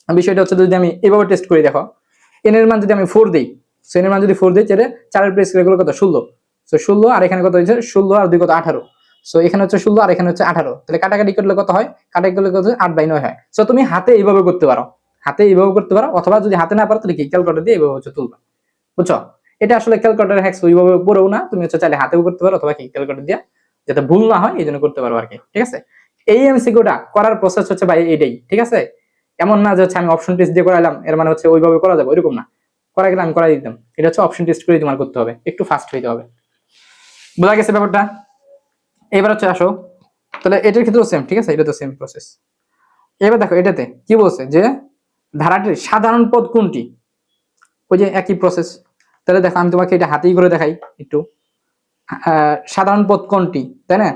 [SPEAKER 1] বিষয়টা হচ্ছে, যদি আমি এভাবে টেস্ট করি, দেখো এন এর মান যদি আমি 4 দিই, সো এন এর মান যদি 4 দিই, 4 এর প্রেস করে কত 16, সো 16 আর এখানে কত হয়েছে, 16 আর 2 কত 18, সো এখানে হচ্ছে 16 আর এখানে হচ্ছে 18, তাহলে কাটাকাটি করলে কত হয়? কাটাকাটি করলে কত? 8/9 হয়। সো তুমি হাতে এইভাবে করতে পারো, অথবা যদি হাতে না পারো তাহলে কি ক্যালকুলেটর দিয়ে এইভাবে হচ্ছে তুলবা, বুঝছো? এটা আসলে ক্যালকুলেটর হ্যাক্স ওইভাবে পড়েও না, তুমি হচ্ছে চাইলে হাতেও করতে পারো অথবা কি ক্যালকুলেটর দিয়ে, যাতে ভুল না হয় এই জন্য করতে পারো আর কি, ঠিক আছে? এই এমসিকিউটা করার প্রসেস হচ্ছে ভাই এটাই, ঠিক আছে? এমন না যে হচ্ছে আমি অপশন টেস্ট দিয়ে করাইলাম এর মানে হচ্ছে ওইভাবে করা যাবে, ওইরকম না। করা গেলে আমি করাই দিতাম, এটা হচ্ছে অপশন টেস্ট করে তোমার করতে হবে, একটু ফাস্ট হইতে হবে। বোঝা গেছে ব্যাপারটা? এবার হচ্ছে আসো, তাহলে এটার ক্ষেত্রেও সেম, ঠিক আছে? এটা তো সেম প্রসেস। এবার দেখো এটাতে কি বলছে যে ধারাটির সাধারণ পদ কোনটি, ওই যে একই প্রসেস। তাহলে দেখো আমি তোমাকে এটা হাতেই করে দেখাই একটু। সাধারণ পদ কোনটি, তাই না?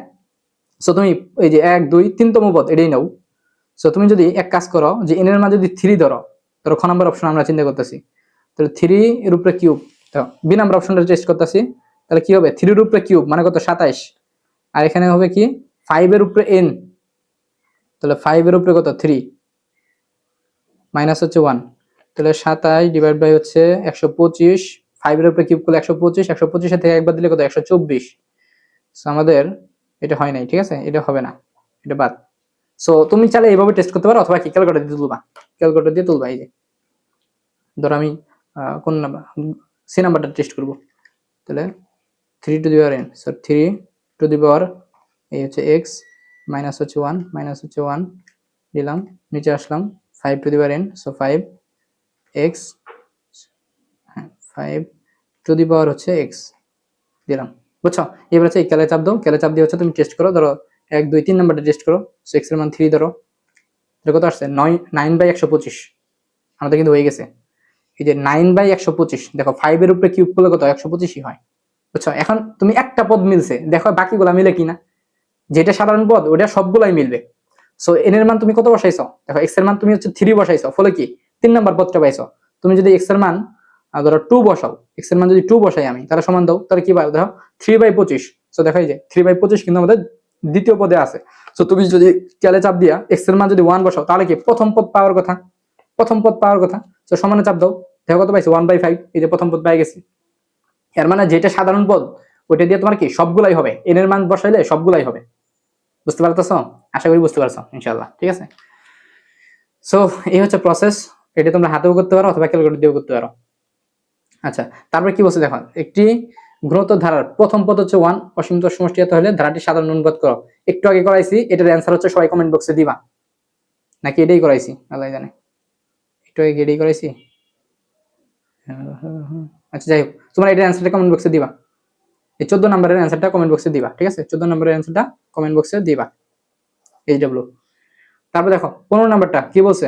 [SPEAKER 1] সো তুমি এই যে 1 2 3তম পদ এটাই নাও। সো তুমি যদি এক কাজ করো যে এন এর মান যদি 3 ধরো খ নাম্বার অপশন আমরা চিন্তা করতেছি, তাহলে 3 এর উপরে কিউব, বি নাম্বার অপশনটা টেস্ট করতেছি, তাহলে কি হবে? 3 এর উপরে কিউব মানে কত? 27। আর এখানে হবে কি 5 এর উপরে n, তাহলে 5 এর উপরে কত? 3 মাইনাস হচ্ছে 1, তাহলে 27 ডিভাইড বাই হচ্ছে 125, 5 এর উপরে কিউব করলে 125, 125 এর থেকে একবার দিলে কত? 124। সো আমাদের এটা হয় নাই, ঠিক আছে? এটা হবে না, এটা বাদ। সো তুমি চাইলে এইভাবে টেস্ট করতে পারো অথবা কি ক্যালকুলেটর দিয়ে তুলবা, এই যে ধরো আমি কোন নাম্বার, সি নাম্বারটা টেস্ট করব, তাহলে 3 to the power n, so 3 to the power এই হচ্ছে x মাইনাস হচ্ছে 1, দিলাম, নিচে আসলাম 5 to the power n, so 5x, হ্যাঁ 5 টু দি পাওয়ার হচ্ছে x দিলাম, বুঝছো? এবার হচ্ছে ক্যালে চাপ দাও, ক্যালে চাপ দিয়ে হচ্ছে তুমি টেস্ট করো, ধরো 1 2 3 নাম্বারটা টেস্ট করো। সো x এর মান 3 ধরো, এটা কত আসছে? 9/125, আমাদের কিন্তু হয়ে গেছে। এই যে 9/125, দেখো 5 এর উপরে কিউব করলে কত? 125ই হয়, বুঝছো? এখন তুমি একটা পদ মিলছে, দেখো বাকিগুলা মিলে কিনা, যেটা সাধারণ পদ ওটা সবগুলাই মিলবে। সো n এর মান তুমি কত বসাইছো? দেখো x এর মান তুমি হচ্ছে 3 বসাইছো, ফলে কি 3 নাম্বার পদটা পাইছো। তুমি যদি x এর মান ধরো 2 বসাও, x এর মান যদি 2 বসাই আমি, তাহলে সমান দাও, তাহলে কি পাবো? দেখো 3/25। সো দেখো এই যে 3/25 কিন্তু আমাদের দ্বিতীয় পদে আছে। সো তুমি যদি ক্যালে চাপ দিয়া x এর মান যদি 1 বসাও, তাহলে কি প্রথম পদ পাওয়ার কথা, সো সমানে চাপ দাও, দেখো কত পাইছো? 1/5। এই যে প্রথম পদ পেয়ে গেছি। এর মানে যেটা সাধারণ পদ ওইটা দিয়ে তোমার কি সবগুলাই হবে, n এর মান বসাইলে সবগুলাই হবে। বুঝতে পারতেছো? আশা করি বুঝতে পারছো ইনশাআল্লাহ, ঠিক আছে? সো এই হচ্ছে প্রসেস, এটা তোমরা হাতেও করতে পারো অথবা ক্যালকুলেটর দিয়েও করতে পারো। আচ্ছা, তারপরে কি বলছে দেখো, একটি গুণোত্তর ধারার প্রথম পদ হচ্ছে 1, অসীমতর সমষ্টিগত হলে ধারাটি সাধারণ অনুপাত করো। একটু আগে করাইছি, এটার অ্যান্সার হচ্ছে সবাই কমেন্ট বক্সে দিবা, নাকি এটাই করাইছি আল্লাহ জানে, একটু আগে এটাই করাইছি। আচ্ছা যাই হোক, তোমরা এটার অ্যান্সারটা কমেন্ট বক্সে দিবা, এই 14 নম্বরের অ্যান্সারটা কমেন্ট বক্সে দিবা, ঠিক আছে? 14 নম্বরের অ্যান্সারটা কমেন্ট বক্সে দিবা, এইচডব্লিউ। তারপর দেখো 15 নাম্বারটা কি বলছে,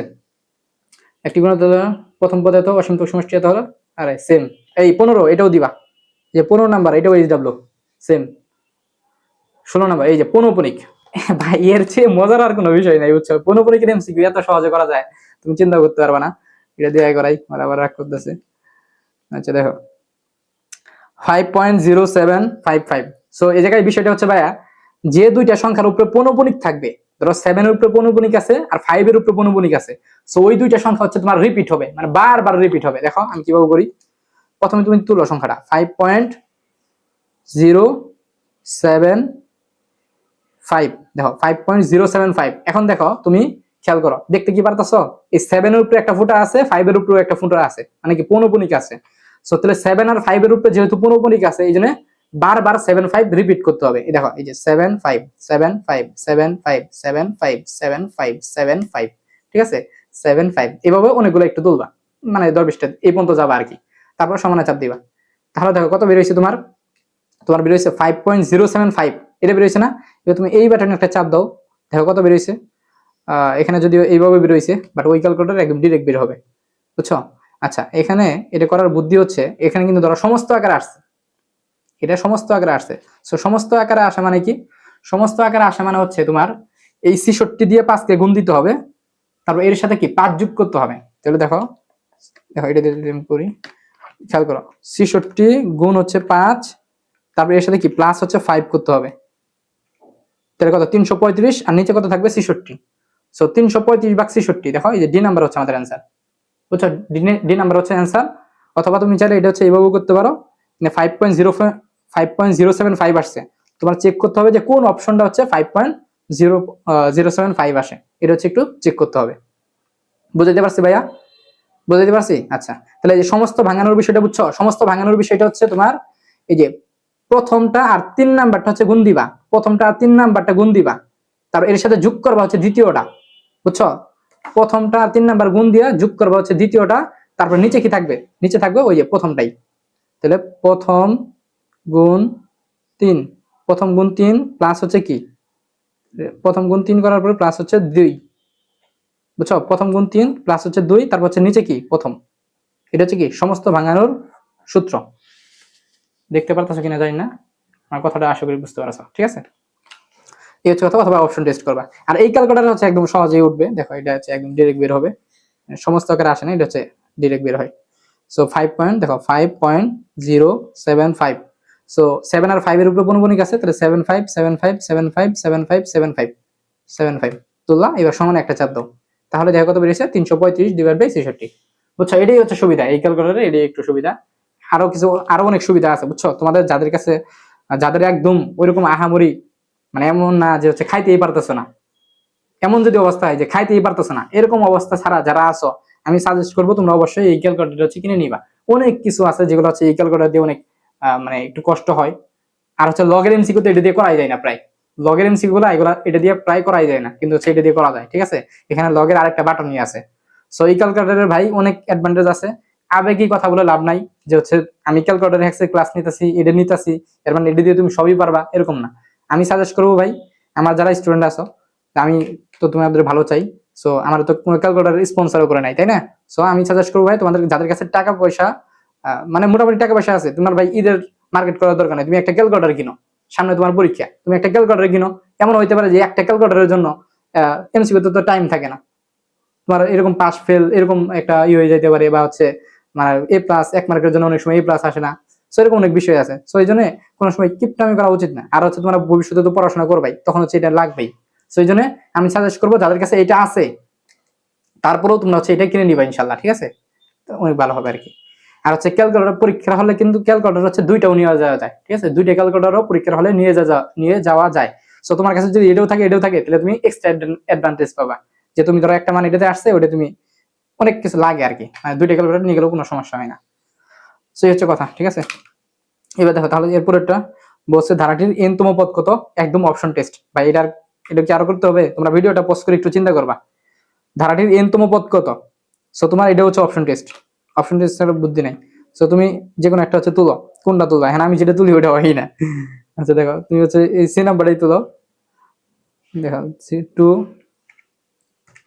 [SPEAKER 1] একটি গুণোত্তর প্রথম পদে তো অসীমতর সমষ্টিগত হলো, আরে সেম এই 15 এটাও দিবা, যে 15 নাম্বার এটাও এইচডব্লিউ সেম। 16 নাম্বার এই যে পৌনঃপুনিক, ভাই এর চেয়ে মজার আর কোনো বিষয় নাই, বুঝছো? পৌনঃপুনিকের এমসিকিউ এত সহজে করা যায় তুমি চিন্তা করতে পারবে না, এটা দিয়ে করাই আবার রাগ করতেছে। আচ্ছা দেখো 5.0755, সো এই জায়গায় বিষয়টা হচ্ছে ভাইয়া, যে দুইটা সংখ্যার উপরে পৌনঃপুনিক থাকবে, ধরো 7 এর উপরে পৌনঃপুনিক আছে আর 5 এর উপরে পৌনঃপুনিক আছে, সো ওই দুইটা সংখ্যা হচ্ছে তোমার রিপিট হবে, মানে বারবার রিপিট হবে। দেখো আমি কিভাবে করি, প্রথমে তুমি তুলো সংখ্যাটা 5.075, দেখো 5.075। এখন দেখো তুমি খেয়াল করো, দেখতে কি পারতাছো? এই 7 এর উপরে একটা ফুটা আছে, 5 এর উপরে একটা ফুটা আছে, মানে কি পৌনঃপুনিক আছে। সো তাহলে 7 আর 5 এর উপরে যেহেতু পৌনঃপুনিক আছে, এই জন্য বারবার 7 5 রিপিট করতে হবে। এই দেখো এই যে 7 5 7 5 7 5 7 5 7 5 7 5, ঠিক আছে? 7 5 এভাবে অনেকগুলো একটু তুলবা, মানে 10-20টা এই পর্যন্ত যাবা আর কি। তারপর সমানে চাপ দিবা, তাহলে দেখো কত বের হয়েছে তোমার, বের হয়েছে 5.075, এটা বের হয়েছে না? এবার তুমি এই বাটনে একটা চাপ দাও, দেখো কত বের হয়েছে। এখানে যদিও এইভাবে বের হয়েছে, বাট ওই ক্যালকুলেটর একদম ডিরেক্ট বের হবে, বুঝছো? আচ্ছা, এখানে এটা করার বুদ্ধি হচ্ছে, এখানে কিন্তু ধরো সমস্ত আকারে আসছে, এটা সমস্ত আকারে আসছে। সো সমস্ত আকারে আসা মানে কি? সমস্ত আকারে আসা মানে হচ্ছে তোমার এই 66 দিয়ে 5 কে গুণ দিতে হবে, তারপর এর সাথে কি 5 যোগ করতে হবে। তাহলে দেখো দেখো এটা দিয়ে করি, খেয়াল করো 66 গুণ হচ্ছে 5, তারপর এর সাথে কি প্লাস হচ্ছে 5 করতে হবে, তাহলে কত 335, আর নিচে কত থাকবে 66। সো 335/66, দেখো এই যে ডি নাম্বার হচ্ছে আমাদের অ্যান্সার, বুঝছো? ডি নাম্বার হচ্ছে অ্যান্সার। অথবা তুমি চাইলে এটা হচ্ছে এইভাবে করতে পারো, মানে 5.075 আসছে, তোমার চেক করতে হবে যে কোন অপশনটা হচ্ছে 5.075 আসে, এটা হচ্ছে একটু চেক করতে হবে। বুঝাইতে পারছি ভাইয়া? বুঝাইতে পারছি? আচ্ছা, তাহলে এই যে সমস্ত ভাঙানোর বিষয়টা বুঝছো? সমস্ত ভাঙানোর বিষয়টা হচ্ছে তোমার এই যে প্রথমটা আর 3 নাম্বারটা হচ্ছে গুণ দিবা, প্রথমটা আর 3 নাম্বারটা গুণ দিবা, তারপর এর সাথে যোগ করবা হচ্ছে দ্বিতীয়টা, বুঝছো? প্রথমটা আর 3 নাম্বার গুণ দিয়া যোগ করবা হচ্ছে দ্বিতীয়টা, তারপর নিচে কি থাকবে? নিচে থাকবে ওই যে প্রথমটাই। তাহলে প্রথম গুণ 3, প্রথম গুণ 3 প্লাস হচ্ছে কি, প্রথম গুণ 3 করার পরে প্লাস হচ্ছে 2, বুঝছো? প্রথম গুণ 3 প্লাস হচ্ছে 2, তারপর হচ্ছে নিচে কি প্রথম। এটা হচ্ছে কি সমস্ত ভাঙানোর সূত্র। দেখতে পারতেছো কিনা জানি না, আমার কথাটা আশা করি বুঝতে পারছো, ঠিক আছে? এই হচ্ছে কথা, অথবা অপশন টেস্ট করবা। আর এই ক্যালকুলেটর হচ্ছে একদম সহজেই উঠবে, দেখো এটা হচ্ছে একদম ডিরেক্ট বের হবে, সমস্ত আকারে আসে না, এটা হচ্ছে ডিরেক্ট বের হয়। সো 5 পয়েন্ট, দেখো 5.075, সো 7 আর 5 এর উপরে পৌনঃপুনিক আছে, তাহলে 75 তুললা, এবার সমান একটা চাপ দাও, তাহলে দেখো কত বেরিয়েছে 335/63। বুঝছো? এটাই হচ্ছে সুবিধা এই ক্যালকুলেটরে, এটাই একটু সুবিধা। আরো কিছু, আরো অনেক সুবিধা আছে, বুঝছো? তোমাদের যাদের কাছে, যাদের একদম ওইরকম আহামরি, মানে এমন না যে হচ্ছে খাইতেই পারতেছো না, এমন যদি অবস্থা হয় যে খাইতেই পারতেছো না, এরকম অবস্থা ছাড়া যারা আছো, আমি সাজেস্ট করবো তোমরা অবশ্যই এই ক্যালকুলেটর হচ্ছে কিনে নিবা। অনেক কিছু আছে যেগুলো হচ্ছে এই ক্যালকুলেটর দিয়ে অনেক মানে একটু কষ্ট হয়। আর হচ্ছে লগের এমসিকিউ তো এটা দিয়ে করাই যায় না প্রায়, লগের এমসিকিউ গুলো এগুলা এটা দিয়ে প্রায় করাই যায় না, কিন্তু হচ্ছে এটা দিয়ে করা যায়, ঠিক আছে? এখানে লগের আরেকটা বাটন নিয়ে আছে। সো এই ক্যালকুলেটরের ভাই অনেক অ্যাডভান্টেজ আছে। আবেগী কথা বলে লাভ নাই যে হচ্ছে আমি ক্যালকুলেটর হ্যাক্সে ক্লাস নিতেছি, এটা নিতেছি, এর মানে এটা দিয়ে তুমি সবই পারবা, এরকম না। আমি সাজেস্ট করবো ভাই, আমার যারা স্টুডেন্ট আছো, আমি তো তোমাদের ভালো চাই, সো আমার তো কোনো ক্যালকুলেটর স্পন্সরও করে নাই, তাই না? সো আমি সাজেস্ট করবো ভাই তোমাদের যাদের কাছে টাকা পয়সা, মানে মোটামুটি টাকা পয়সা আছে, তোমার ভাই ঈদের মার্কেট করার দরকার নেই, তুমি একটা ক্যালকুলেটর কিনো, সামনে তোমার পরীক্ষা, তুমি একটা ক্যালকুলেটর কিনো। এমন হইতে পারে যে একটা ক্যালকুলেটরের জন্য এমসিকিউ তো টাইম থাকে না, তোমার এরকম পাস ফেল এরকম একটা হয়ে যেতে পারে, বা হচ্ছে মানে এ প্লাস এক মার্কের জন্য অনেক সময় এ প্লাস আসে না। সো এরকম অনেক বিষয় আছে, সো এই জন্য কোনো সময় কিপটামি করা উচিত না। আর হচ্ছে তোমার ভবিষ্যতে তো পড়াশোনা করবাই, তখন হচ্ছে এটা লাগবেই। সো এই জন্য আমি সাজেস্ট করবো যাদের কাছে এটা আছে, তারপরেও তোমরা হচ্ছে এটা কিনে নিবা ইনশাল্লাহ, ঠিক আছে? তো অনেক ভালো হবে আর কি। আর হচ্ছে ক্যালকুলেটর পরীক্ষার হলে কিন্তু ক্যালকুলেটর হচ্ছে দুইটাও নিয়ে যাওয়া যায়, ঠিক আছে? দুইটা ক্যালকুলেটরও পরীক্ষার হলে নিয়ে যাওয়া যায়। সো তোমার কাছে যদি এটাও থাকে এটাও থাকে, তাহলে তুমি এক্সট্রা অ্যাডভান্টেজ পাবা, যে তুমি ধরো একটা মান এটাতে আসছে, ওটা তুমি অনেক কিছু লাগে আর কি, মানে দুইটা ক্যালকুলেটর নিয়ে গেলেও কোনো সমস্যা হয় না। সেই হচ্ছে কথা, ঠিক আছে? এবার দেখো তাহলে এরপরেরটা বলছে ধারাটির এন তম পদ কত, একদম অপশন টেস্ট ভাই। এটা কি আরো করতে হবে? তোমরা ভিডিওটা পজ করে একটু চিন্তা করবা, ধারাটির এন তম পদ কত। সো তোমার এটা হচ্ছে অপশন টেস্ট, অপশন টেস্ট ছাড়া বুদ্ধি নাই। সো তুমি যে কোনো একটা হচ্ছে তুলো, কোনটা তুলবা? হ্যাঁ আমি যেটা তুলি ওটা হয় না। আচ্ছা দেখো তুমি হচ্ছে এই সি নাম্বারটাই তুলো, দেখো টু,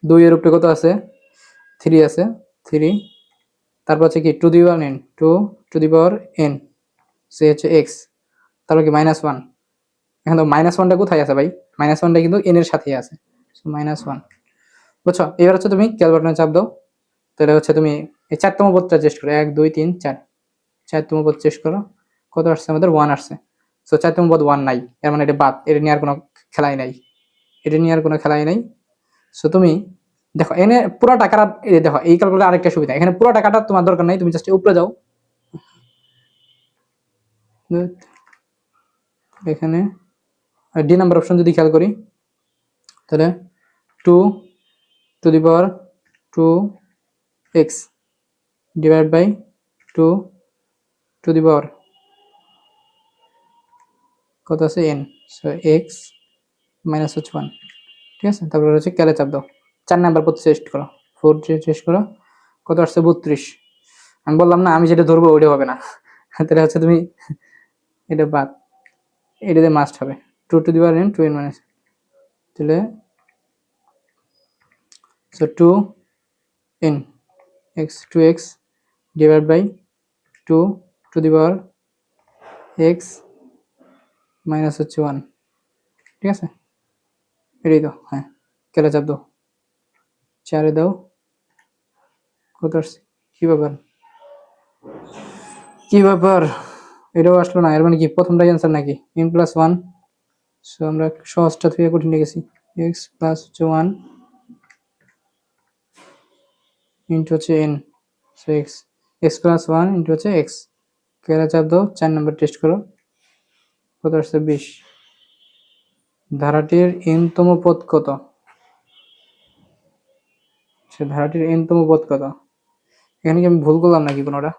[SPEAKER 1] 2 এর উপরে কত আছে? 3 আছে, 3, তারপর হচ্ছে কি to the power n, to the power n, সে হচ্ছে এক্স, তারপর কি -1। এখন তো -1টা কোথায় আছে ভাই? -1টা কিন্তু এন এর সাথেই আছে, -1, বুঝছো? এবার হচ্ছে তুমি ক্যালকুলেটরে চাপ দাও, তাহলে হচ্ছে তুমি এই 4তম পদটা চেষ্টা করো, 1 2 3 4, 4তম পদ চেষ্টা করো, কত আসছে আমাদের? 1 আসছে। সো 4তম পদ 1 নাই, এর মানে এটা বাদ, এটা নিয়ে আর কোনো খেলাই নাই, এটা নিয়ে আর কোনো খেলাই নাই। সো তুমি দেখো এনে পুরো টাকাটা, দেখো এই ক্যালকুলেটর আরেকটা সুবিধা, এখানে পুরো টাকাটা তোমার দরকার নাই, তুমি জাস্ট উপরে যাও, এখানে ডি নাম্বার অপশন যদি খেয়াল করি, তাহলে 2 to the power 2x divide by 2 to the power কত আছে? n, সো x মাইনাস হচ্ছে 1, ঠিক আছে? তারপর হচ্ছে ক্যালে চাপ দাও, 4 নাম্বার পথ চেষ্ট করো, 4 চেষ্ট করো, কত আসছে? 32। আমি বললাম না আমি যেটা ধরবো ওইটা হবে না। তাহলে হচ্ছে তুমি এটা বাদ, এটাতে মাস্ট হবে 2 to the power n, 2n minus, তাহলে so 2n x 2x divide by 2 to the power x minus হচ্ছে 1, ঠিক আছে? এটাই তো, হ্যাঁ কেটে চাপ দাও, 4 দাও, কত আসছে? কি ব্যাপার, কি ব্যাপার, এটাও আসলো না, এর মানে কি প্রথমটাই অ্যান্সার নাকি? n+1, সো আমরা সহজটা থেকে কঠিন গেছি, x প্লাস হচ্ছে 1 ইন্টু হচ্ছে n, so x plus 1 into হচ্ছে x, কেটে চাপ দাও, 4 নাম্বার টেস্ট করো, কত আসছে? 20। ধারাটির n তম পদ কত? সে ধারাটির n তম পদ কত? এখানে কি আমি ভুল করলাম নাকি কোনোটা?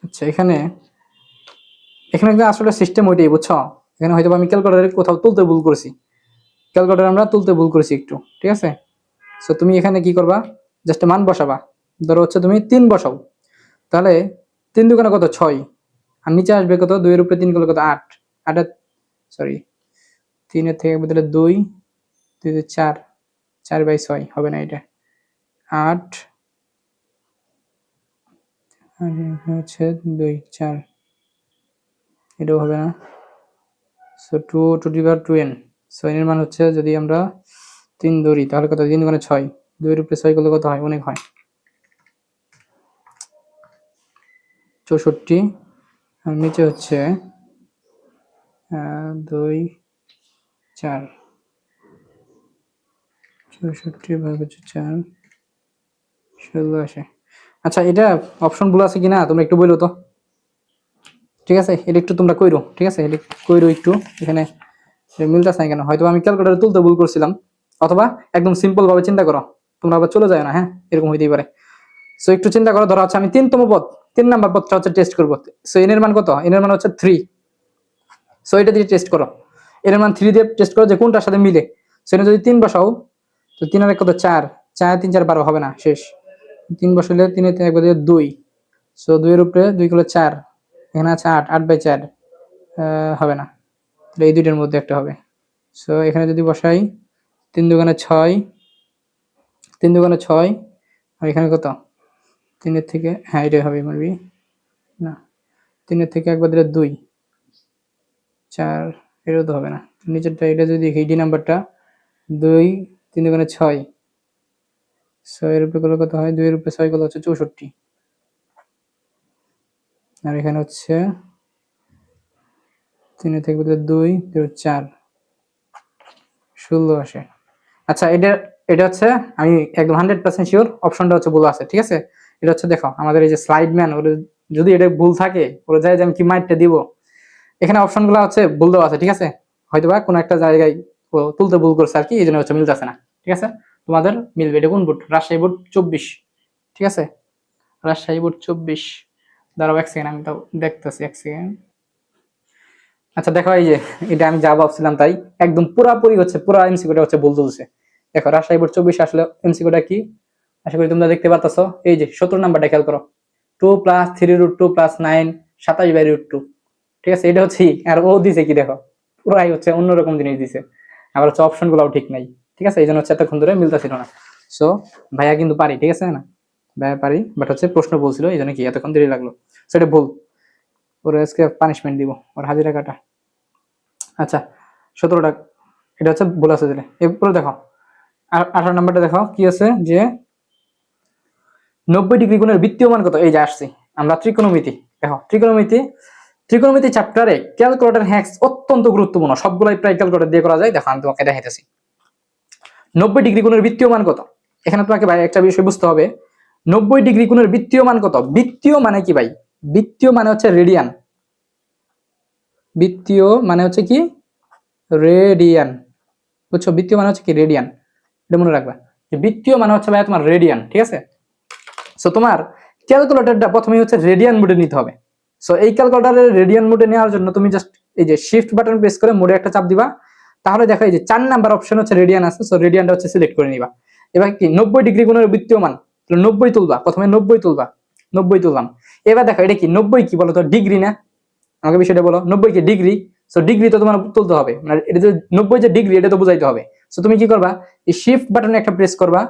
[SPEAKER 1] আচ্ছা, এখানে এখানে কিন্তু আসলে সিস্টেম ওইটাই, বুঝছো? এখানে হয়তো আমি ক্যালকুলেটরে কোথাও তুলতে ভুল করেছি, ক্যালকুলেটর আমরা তুলতে ভুল করেছি একটু, ঠিক আছে? সো তুমি এখানে কি করবা, জাস্ট মান বসাবা। ধরো হচ্ছে তুমি 3 বসাও, তাহলে 3 দুগুণে কত? 6। আর নিচে আসবে কত? 2 এর উপরে 3 করলে কত? 8। 8 সরি, 3 এর থেকে বদলে 2, 2 তে 4, 4/6 হবে না এটা। 8 আর এখানে হচ্ছে 2, 4, এটাও হবে না। So 2 to the power 2n। So n এর মান হচ্ছে, যদি আমরা 3 ধরি তাহলে কত? 3 গুণে 6, 2 এর উপরে 6 করলে কত হয়? অনেক হয়, 64। আর নিচে হচ্ছে 2, 4, 64 ভাগ হচ্ছে 4, 16 আসে। আচ্ছা, এটা অপশন গুলো আছে কিনা তোমরা একটু বলো তো, ঠিক আছে? এটা একটু তোমরা কইরো, ঠিক আছে? এটা কইরো একটু, এখানে মিলতেছে না কেন? হয়তো আমি ক্যালকুলেটরে তুলতে ভুল করছিলাম, অথবা একদম সিম্পল ভাবে চিন্তা করো, তোমরা আবার চলে যায় না, হ্যাঁ, এরকম হইতেই পারে। সো একটু চিন্তা করো, ধরো হচ্ছে আমি 3তম পদ, 3 নাম্বার পদটা হচ্ছে টেস্ট করবো। সো এন এর মান কত? এন এর মান হচ্ছে 3। সো এটা দিয়ে টেস্ট করো, এর মান 3 দিয়ে টেস্ট করো যে কোনটার সাথে মিলে। সো এটা যদি 3 বসাও, তো 3 আর 1 কত? 4, 4 3 4 12 হবে না, শেষ। 3 বসালে 3 এর 1 দিয়ে 2, সো 2 এর উপরে 2 করলে 4, এখানে আছে 8, 8/4 হবে না, তাহলে এই দুইটার মধ্যে একটা হবে। সো এখানে যদি বসাই 3 দুগুণে 6, 3 দুগুণে 6, আর এখানে কত? 3 এর থেকে, হ্যাঁ এটাই হবে মেবি, না 3 এর থেকে একবার দিলে 2, 4, এটাও তো হবে না। নিচেরটা এটা যদি দেখি, ডি নাম্বারটা 2, 3 দুগুণে 6, 6 এর উপরে করলে কত হয়? 2 এর উপরে 6 করলে হচ্ছে 64। আর এখানে হচ্ছে 3 এর থেকে বদলে 2, 4, 16 আসে। আচ্ছা, এটা এটা হচ্ছে, আমি একদম 100% শিওর অপশনটা হচ্ছে ভুল আছে, ঠিক আছে? এটা হচ্ছে, দেখো আমাদের এই যে স্লাইড ম্যান, ওর যদি এটা ভুল থাকে, ওরা যায় যে আমি কি মাইরটা দিব। এখানে অপশনগুলো হচ্ছে ভুল দেওয়া আছে, ঠিক আছে? হয়তোবা কোনো একটা জায়গায় ও তুলতে ভুল করছে আর কি, এই জন্য হচ্ছে মিলতেছে না, ঠিক আছে? তোমাদের মিলবে। এটা কোন বোর্ড? রাজশাহী বোর্ড 24, ঠিক আছে? রাজশাহী বোর্ড 24। দাঁড়াও 1 সেকেন্ড, আমি তো দেখতেছি, 1 সেকেন্ড। আচ্ছা দেখো, এই যে এটা আমি যা ভাবছিলাম তাই, একদম পুরাপুরি হচ্ছে, পুরা এমসিকিউটা হচ্ছে ভুল তুলছে। দেখো রাজশাহী বোর্ড 24 আসলে এমসিকিউটা কি, আশা করি তোমরা দেখতে পাচ্ছ। এই যে 17 নাম্বারটা খেয়াল করো, 2 + 3√2 + 9, 27/√2, ঠিক আছে? এটা হচ্ছে, আর ও দিছে কি দেখো, পুরাই হচ্ছে অন্যরকম জিনিস দিছে। আবার হচ্ছে অপশন গুলাও ঠিক নাই, ঠিক আছে? এই জন্য হচ্ছে এতক্ষণ ধরে মিলতেছিল না। সো ভাইয়া কিন্তু পারি, ঠিক আছে না? ভাইয়া পারি, বাট হচ্ছে প্রশ্ন বলছিল, এই জন্য কি এতক্ষণ দেরি লাগলো। সেটা ভুল, ওর আজকে পানিশমেন্ট দিব, ওর হাজিরা কাটা। আচ্ছা, 17টা, এটা হচ্ছে ভুল আছে দিলে। এরপরে দেখো 18 নাম্বারটা দেখো কি আছে, যে 90 ডিগ্রি কোণের বৃত্তীয় মান কত? এই যে আসছি আমরা ত্রিকোণমিতি। দেখো ত্রিকোণমিতি চ্যাপ্টারে ক্যালকুলেটর হ্যাক্স অত্যন্ত গুরুত্বপূর্ণ, সবগুলাই প্রায় ক্যালকুলেটর দিয়ে করা যায়। দেখো আমি তোমাকে দেখাইতেছি। 90 ডিগ্রি কোণের বৃত্তীয় মান কত? এখানে তোমাকে ভাই একটা বিষয় বুঝতে হবে, 90 ডিগ্রি কোণের বৃত্তীয় মান কত? বৃত্তীয় মানে কি ভাই? বৃত্তীয় মানে হচ্ছে রেডিয়ান। বৃত্তীয় মানে হচ্ছে কি? রেডিয়ান, বুঝছো? বৃত্তীয় মানে হচ্ছে কি? রেডিয়ান। এটা মনে রাখবা, যে বৃত্তীয় মানে হচ্ছে ভাই তোমার রেডিয়ান, ঠিক আছে? সো তোমার ক্যালকুলেটরটা প্রথমেই হচ্ছে রেডিয়ান মোডে নিতে হবে। সো এই ক্যালকুলেটরের রেডিয়ান মোডে নেওয়ার জন্য তুমি জাস্ট এই যে শিফট বাটন প্রেস করে মোডে একটা চাপ দিবা, তাহলে দেখো এই যে 4 নাম্বার অপশন হচ্ছে রেডিয়ান আছে। সো রেডিয়ানটা হচ্ছে সিলেক্ট করে নিবা। এবার কি 90 ডিগ্রি কোণের বৃত্তীয় মান, 90 তুলবা, প্রথমে 90 তুলবা, 90 তুললাম। এবার দেখো এটা কি 90 কি বলো তো? ডিগ্রি না? আমাকে বিষয়টা বলো, 90 কি ডিগ্রি? সো ডিগ্রি তো তোমার তুলতে হবে, মানে এটা যে 90 যে ডিগ্রি, এটা তো বুঝাইতে হবে। সো তুমি কি করবা, এই শিফট বাটনে একটা প্রেস করবা,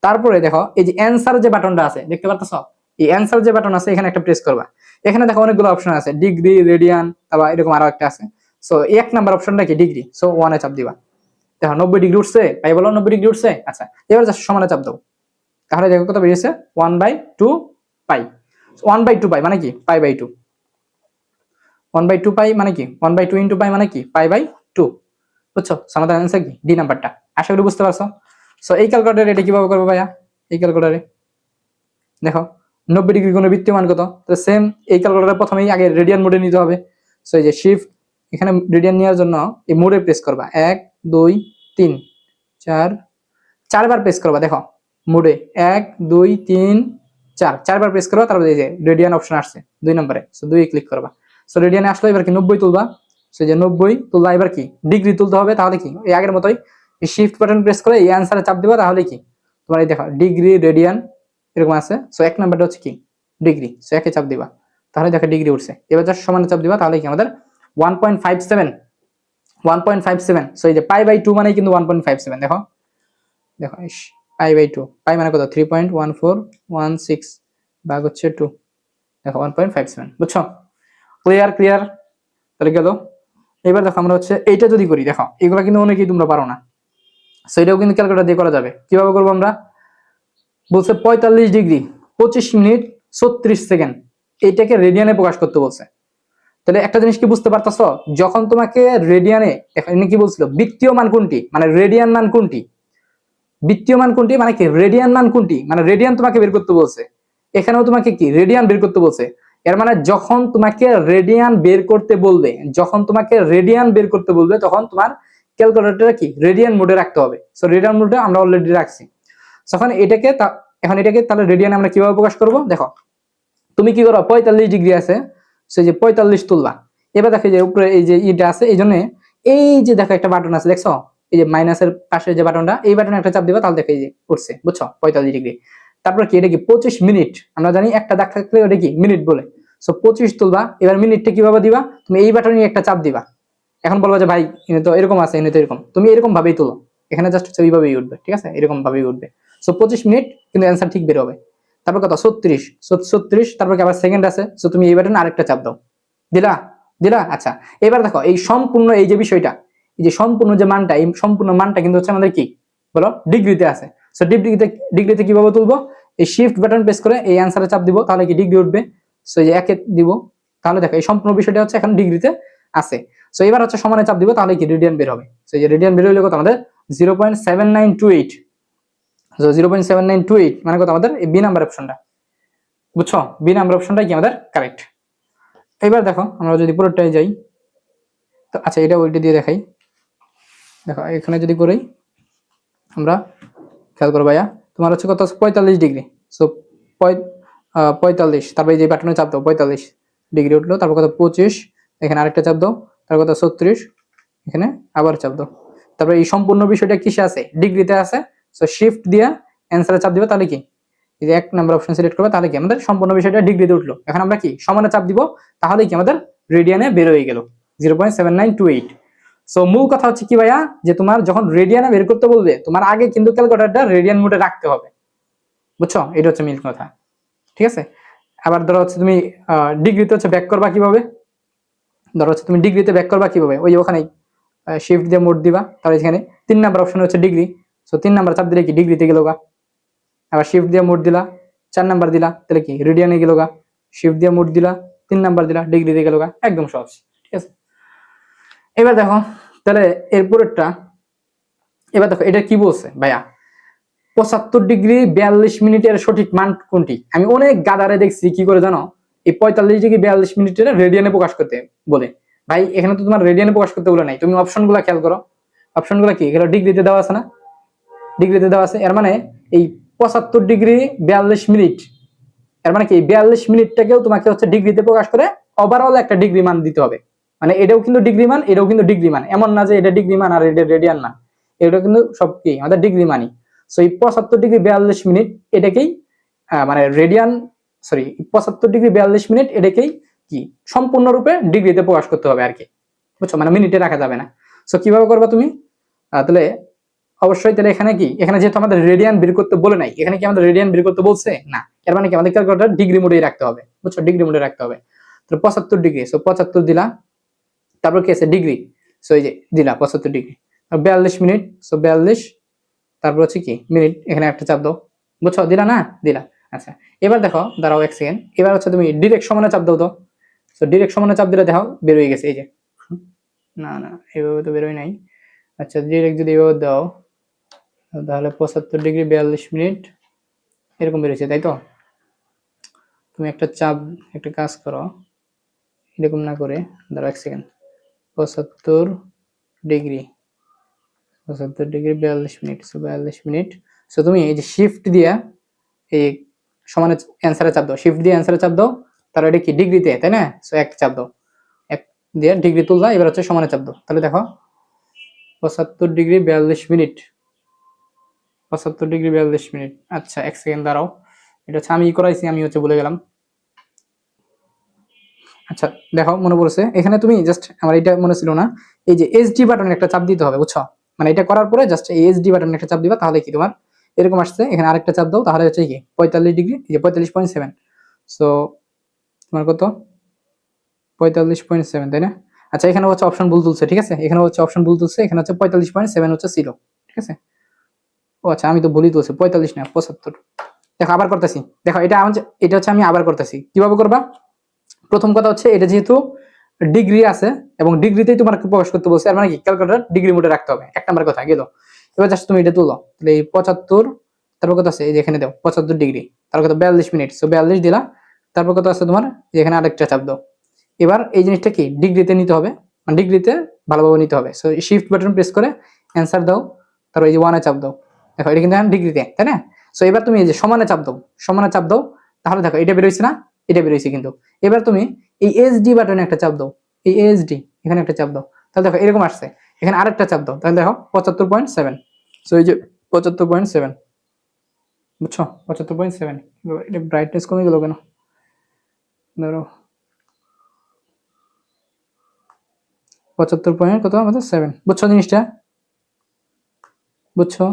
[SPEAKER 1] তারপরে দেখো এই যে অ্যানসার যে বাটনটা আছে, দেখতে পাচ্ছ? এই অ্যানসার যে বাটন আছে, এখানে একটা প্রেস করবা। এখানে দেখো অনেকগুলো অপশন আছে, ডিগ্রি, রেডিয়ান, তারপর এরকম আরো একটা আছে। সো 1 নাম্বার অপশনটা কি? ডিগ্রি। সো 1 এ চাপ দিবা। দেখো 90 ডিগ্রি উঠছে, তাই বলো 90 ডিগ্রি উঠছে। আচ্ছা, এবার জাস্ট সমানে চাপ দাও, তাহলে দেখো কত বেরিয়েছে? 1/2 পাই। 1/2 পাই মানে কি? পাই/2। 1/2 পাই মানে কি? 1/2 ইন্টু পাই মানে কি? পাই/2, বুঝছো? আমাদের অ্যান্সার কি? ডি নাম্বারটা। আশা করি বুঝতে পারছো। সো এই ক্যালকুলেটরে এটা কিভাবে করবো ভাইয়া? এই ক্যালকুলেটরে দেখো 90 ডিগ্রি কোণের বৃত্তীয় মান কত, তো সেম এই ক্যালকুলেটরে প্রথমেই আগে রেডিয়ান মোডে নিতে হবে। সো এই যে শিফট এখানে রেডিয়ান নেওয়ার জন্য এই মোডে প্রেস করবা 1 2 3 4 চারবার প্রেস করবা। দেখো মোডে 1 2 3 4 চারবার প্রেস করবা, তারপর এই যে রেডিয়ান অপশন আসছে 2 নম্বরে, সো 2 ক্লিক করবা। সো রেডিয়ানে আসলো, এবার কি 90 তুলবা। সো যে 90 তুলবা, এবার কি ডিগ্রি তুলতে হবে। তাহলে কি এই আগের মতোই এই শিফট বাটন প্রেস করে এই অ্যানসারে চাপ দিবা, তাহলে কি তোমার এই দেখো ডিগ্রি রেডিয়ান এরকম আছে। সো এক নাম্বারটা হচ্ছে কি ডিগ্রি, সো একে চাপ দিবা, তাহলে দেখো ডিগ্রি উঠছে। এবার জাস্ট সমানে চাপ দিবা, তাহলে কি আমাদের 1.57 1.57। সো এই যে π/2 মানে কিন্তু 1.57। দেখো দেখো π/2, পাই মানে কত 3.1416 ভাগ হচ্ছে 2, দেখো 1.57। বুঝছো? ক্লিয়ার। তাহলে গেল। এবার দেখো আমরা হচ্ছে এইটা যদি করি, দেখো এগুলো কিন্তু অনেকেই তোমরা পারো না, সো এটাও কিন্তু ক্যালকুলেটর দিয়ে করা যাবে। কিভাবে করবো আমরা? বলছে 45 ডিগ্রি 25 মিনিট 36 সেকেন্ড, এইটাকে রেডিয়ানে প্রকাশ করতে বলছে। তাহলে একটা জিনিস কি বুঝতে পারতেছো, যখন তোমাকে রেডিয়ানে, এখানে কি বলছিল বৃত্তীয় মান কোনটি, মানে রেডিয়ান মান কোনটি, বৃত্তীয় মান কোনটি মানে কি রেডিয়ান মান কোনটি, মানে রেডিয়ান তোমাকে বের করতে বলছে। এখানেও তোমাকে কি রেডিয়ান বের করতে বলছে। এর মানে যখন তোমাকে রেডিয়ান বের করতে বলবে, তখন তোমার ক্যালকুলেটরে কি রেডিয়ান মোডে রাখতে হবে। সো রেডিয়ান মোডে আমরা অলরেডি রাখছি। যখন এখন এটাকে তাহলে রেডিয়ানে আমরা কিভাবে প্রকাশ করব? দেখো তুমি কি করো, 45 ডিগ্রি আছে, সেই যে 45 তুলবা। এবার দেখো যে উপরে এই যে ইটা আছে, এই জন্য এই যে দেখো একটা বাটন আছে, দেখছো এই যে মাইনাসের পাশে যে বাটনটা, এই বাটনে একটা চাপ দিবা, তাহলে দেখো এই যে উঠছে। বুঝছো? 45 ডিগ্রি। তারপর কি এটা কি 25 মিনিট, আমরা জানি একটা দাগ থাকলে ওটা কি মিনিট বলে। সো 25 তুলবা। এবার মিনিটটা কিভাবে দিবা? তুমি এই বাটনে একটা চাপ দিবা। এখন বলবা যে ভাই এনে তো এরকম আছে, এনে তো এরকম, তুমি এরকম ভাবেই তুলো, এখানে জাস্ট ওইভাবেই উঠবে। ঠিক আছে, এরকম ভাবেই উঠবে। সো 25 মিনিট কিন্তু অ্যান্সার ঠিক বের হবে। তারপর কত 36, তারপর কি আবার সেকেন্ড আছে। সো তুমি এই বাটনে আরেকটা চাপ দাও, দিলা দিলা আচ্ছা। এবার দেখো এই সম্পূর্ণ এই যে বিষয়টা, এই যে সম্পূর্ণ যে মানটা, এই সম্পূর্ণ মানটা কিন্তু হচ্ছে আমাদের কি বলো ডিগ্রিতে আছে। সো ডিগ্রিতে কিভাবে তুলবো? এই শিফট বাটন প্রেস করে এই অ্যান্সারে চাপ দিব, তাহলে কি ডিগ্রি উঠবে। সো এই যে একে দিব, তাহলে দেখো এই সম্পূর্ণ বিষয়টা হচ্ছে এখন ডিগ্রিতে আছে। সো এবার হচ্ছে সমানে চাপ দিব, তাহলে কি রেডিয়ান বের হবে। সো এই যে রেডিয়ান বের হইলে কত আমাদের 0.7928। সো 0.7928 মানে কত আমাদের এই বি নাম্বার অপশনটা। বুঝছো? বি নাম্বার অপশনটাই কি আমাদের কারেক্ট। এবার দেখো আমরা যদি পুরোটাই যাই, তো আচ্ছা এটা ওইটা দিয়ে দেখাই। দেখো এখানে যদি করি আমরা, খেয়াল করো ভাইয়া, তোমার হচ্ছে কত 45 ডিগ্রি। সো 45, তারপরে যে বাটনে চাপ দাও 45 ডিগ্রি উঠলো। তারপর কত 25, এখানে আরেকটা চাপ দাও। তারপর কত 36, এখানে আবার চাপ দাও। তারপরে এই সম্পূর্ণ বিষয়টা কিসে আছে? ডিগ্রিতে আছে। সো শিফট দিয়ে অ্যান্সারে চাপ দিবে, তাহলে কি এই যে এক নাম্বার অপশন সিলেক্ট করবে, তাহলে কি আমাদের সম্পূর্ণ বিষয়টা ডিগ্রিতে উঠলো। এখন আমরা কি সমানে চাপ দিব, তাহলে কি আমাদের রেডিয়ানে বের হয়ে গেল 0.7928। সো মূল কথা হচ্ছে কি ভাইয়া, যে তোমার যখন রেডিয়ানে বের করতে বলবে, তোমার আগে কিন্তু ক্যালকুলেটরটা রেডিয়ান মোডে রাখতে হবে। বুঝছো? এটা হচ্ছে মূল কথা। ঠিক আছে। আবার ধরো হচ্ছে তুমি ডিগ্রিতে হচ্ছে ব্যাক করবা কিভাবে? ধরো হচ্ছে তুমি ডিগ্রিতে ব্যাক করবা কিভাবে, ওই ওখানে শিফট দিয়ে মোড দিবা, তাহলে এখানে 3 নাম্বার অপশন হচ্ছে ডিগ্রি। সো 3 নাম্বার চাপ দিলে কি ডিগ্রিতে গেল গা। আবার শিফট দিয়ে মোড দিলা, 4 নাম্বার দিলা, তাহলে কি রেডিয়ানে গেল গা। শিফট দিয়ে মোড দিলা, 3 নাম্বার দিলা, ডিগ্রিতে গেল গা। একদম সহজ। ঠিক আছে। এবার দেখো তাহলে এরপরেরটা, এবার দেখো এটা কি বলছে ভাইয়া, 75 ডিগ্রি 42 মিনিটের সঠিক মান কোনটি? আমি অনেক গাদারে দেখছি কি করে জানো, এই 45 ডিগ্রি 42 মিনিটের রেডিয়ানে প্রকাশ করতে বলে। ভাই এখানে তো তোমার রেডিয়ানে প্রকাশ করতে বলে নাই, তুমি অপশনগুলো খেয়াল করো। অপশনগুলো কি, এগুলো ডিগ্রিতে দেওয়া আছে না? ডিগ্রিতে দেওয়া আছে। এর মানে এই 75 ডিগ্রি 42 মিনিট, এর মানে কি 42 মিনিটটাকেও তোমাকে হচ্ছে ডিগ্রিতে প্রকাশ করে ওভারঅল একটা ডিগ্রি মান দিতে হবে। মানে এটাও কিন্তু ডিগ্রি মান, এটাও কিন্তু ডিগ্রি মান, এমন না যে এটা ডিগ্রি মান আর এটা রেডিয়ান মান। এটা কিন্তু সব কি আমাদের ডিগ্রি মানই। সো এই 75 ডিগ্রি 42 মিনিট এটাকেই মানে রেডিয়ান, সরি 75 ডিগ্রি 42 মিনিট এটাকেই কি সম্পূর্ণরূপে ডিগ্রিতে প্রকাশ করতে হবে আর কি। বুঝছো? মানে মিনিটে রাখা যাবে না। সো কিভাবে করবা তুমি? তাহলে অবশ্যই তাহলে এখানে কি, এখানে যেহেতু আমাদের রেডিয়ান বের করতে বলে নাই, এখানে কি আমাদের রেডিয়ান বের করতে বলছে না, এর মানে কি আমাদের ক্যালকুলেটর ডিগ্রি মোডেই রাখতে হবে। বুঝছো? ডিগ্রি মোডে রাখতে হবে। তো 75 ডিগ্রি, সো 75 দিলা, তারপর কি আছে ডিগ্রি, সো এই যে দিলা 75 ডিগ্রি। 42 মিনিট, সো 42, তারপর হচ্ছে কি মিনিট, এখানে একটা চাপ দাও। বুঝছো? দিলা না? দিলা। আচ্ছা এবার দেখো, দাঁড়াও এক সেকেন্ড, এবার হচ্ছে তুমি ডিরেক্ট সমানে চাপ দাও তো। সো ডিরেক্ট সমানে চাপ দিলে দেখো বের হয়ে গেছে এই যে। না না এইভাবে তো বেরোয় নাই। আচ্ছা ডিরেক্ট যদি এভাবে দাও, তাহলে 75 ডিগ্রি 42 মিনিট এরকম বেরিয়েছে, তাই তো? তুমি একটা কাজ করো, এরকম না করে, দাঁড়াও এক second, 75 degree, 75 degree 42 minute. So 42 minute. So তুমি এই যে শিফট দিয়া এই সমানে অ্যান্সারে চাপ দাও, শিফট দিয়ে অ্যান্সারে চাপ দাও, তাহলে এটা কি ডিগ্রিতে, তাই না? সো এক চাপ দাও, এক দিয়ে ডিগ্রি তুললা, এবার হচ্ছে সমানে চাপ দাও, তাহলে দেখো 75 ডিগ্রি 42 মিনিট, 75 ডিগ্রি 42 মিনিট। আচ্ছা এক সেকেন্ড দাঁড়াও, এটা হচ্ছে আমি করাইছি, আমি হচ্ছে ভুলে গেলাম। আচ্ছা দেখো মনে পড়ছে, এখানে তুমি জাস্ট, আমার এটা মনে ছিল না, এই যে এসডি বাটনে একটা চাপ দিতে হবে, বুঝছো? মানে এটা করার পরে জাস্ট এই এসডি বাটনে একটা চাপ দিবা, তাহলে কি তোমার এরকম আসছে, এখানে আরেকটা চাপ দাও, তাহলে হচ্ছে কি 45 ডিগ্রি, এই যে 45.7। সো তোমার কত 45.7, তাই না? আচ্ছা এখানে হচ্ছে অপশন ভুল তুলছে, ঠিক আছে, এখানে হচ্ছে অপশন ভুল তুলছে, এখানে হচ্ছে 45.7 হচ্ছে ছিল, ঠিক আছে। ও আচ্ছা আমি তো ভুলই তুলছি, 45 না 75। দেখো আবার করতেছি, দেখো এটা হচ্ছে আমি আবার করতেছি, কিভাবে করবা? প্রথম কথা হচ্ছে এটা যেহেতু ডিগ্রি আছে এবং ডিগ্রিতেই তোমার প্রকাশ করতে বলছে, আর মানে কি ক্যালকুলেটর ডিগ্রি মোডে রাখতে হবে, এক নাম্বার কথা গেল। এবার জাস্ট তুমি এটা তুলো, তাহলে এই 75, তারপর কত আছে এই যে এখানে দাও 75 ডিগ্রি, তারপর কত 42 মিনিট, সো 42 দিলা, তারপর কত আছে তোমার এখানে আরেকটা চাপ দাও। এবার এই জিনিসটা কি ডিগ্রিতে নিতে হবে, মানে ডিগ্রিতে ভালোভাবে নিতে হবে। সো শিফট বাটন প্রেস করে অ্যান্সার দাও, তারপর এই যে ওয়ানে চাপ দাও, দেখো এটা কিন্তু ডিগ্রিতে, তাই না? সো এবার তুমি এই যে সমানে চাপ দাও, সমানে চাপ দাও, তাহলে দেখো এটা বেরোইছে না, এটা বেরোইছে কিন্তু। এবার তুমি এই এসডি বাটনে একটা চাপ দাও, এই এসডি এখানে একটা চাপ দাও, তাহলে দেখো এরকম আসছে, এখানে আরেকটা চাপ দাও, তাহলে দেখো 75.7। সো এই যে 75.7, বুঝছো? 75.7। এটা ব্রাইটনেস কমে গেল কেন, ধরো 75 পয়েন্ট কত আমাদের 7, বুঝছো জিনিসটা? বুঝছো?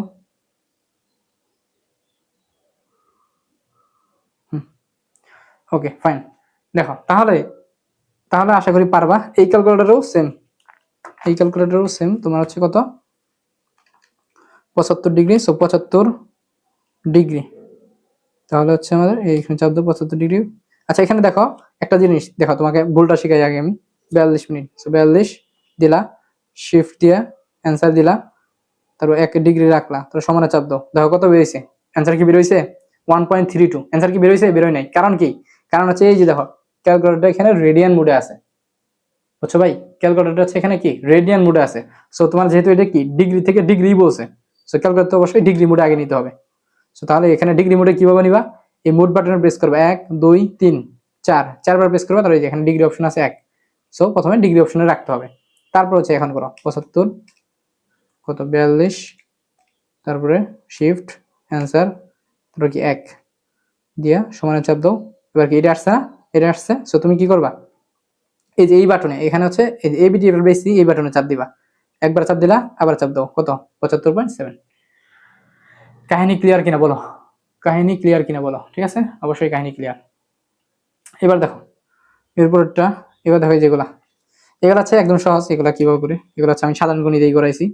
[SPEAKER 1] Okay fine. দেখো তাহলে, তাহলে আশা করি পারবা। এই ক্যালকুলেটরও সেম, এই ক্যালকুলেটরও সেম, তোমার হচ্ছে কত 75 ডিগ্রি, সো 75 ডিগ্রি, তাহলে হচ্ছে আমাদের এইখানে চাপ দাও 75 ডিগ্রি। আচ্ছা এখানে দেখো একটা জিনিস, দেখো তোমাকে ভুলটা শিখাই আগে আমি। 42 মিনিট, সো 42 দিলা, শিফট দিয়া অ্যান্সার দিলা, তারপর 1 ডিগ্রি রাখলা, তারপর সমানে চাপ দাও, দেখো কত বেরিয়েছে, অ্যান্সার কি বেরিয়েছে 1.32। অ্যান্সার কি বেরিয়েছে? বেরোয় নাই, কারণ কি? কারণ হচ্ছে এই যে দেখো ক্যালকুলেটর এখানে রেডিয়ান মোডে আছে, বুঝছো ভাই? ক্যালকুলেটর হচ্ছে এখানে কি রেডিয়ান মোডে আছে। সো তোমার যেহেতু এটা কি ডিগ্রি থেকে ডিগ্রি বলছে, সো ক্যালকুলেটর অবশ্যই ডিগ্রি মোডে আগে নিতে হবে। সো তাহলে এখানে ডিগ্রি মোডে কিভাবে নিবা? এই মোড বাটনে প্রেস করবে 1 2 3 4, চারবার প্রেস করবে, তারপর এখানে ডিগ্রি অপশন আছে 1। সো প্রথমে ডিগ্রি অপশনে রাখতে হবে, তারপর হচ্ছে এখন করো 75 কত 42, তারপরে শিফট অ্যান্সার, তারপর কি 1 দিয়া সমানে চাপ দাও। এবার কি এটা আসছে না? এটা আসছে। সো তুমি কি করবা? এই যে এই বাটনে এখানে হচ্ছে এই যে এবিটি বেসি, এই বাটনে চাপ দিবা, একবার চাপ দিলা আবার চাপ দাও, কত 75.7। কাহিনী ক্লিয়ার কিনা বলো, কাহিনী ক্লিয়ার কিনা বলো? ঠিক আছে, অবশ্যই কাহিনী ক্লিয়ার। এবার দেখো এরপরটা, এবার দেখো যেগুলা, এগুলো হচ্ছে একদম সহজ, এগুলা কিভাবে করে, এগুলো হচ্ছে আমি সাধারণ গণিতেই করাইছি।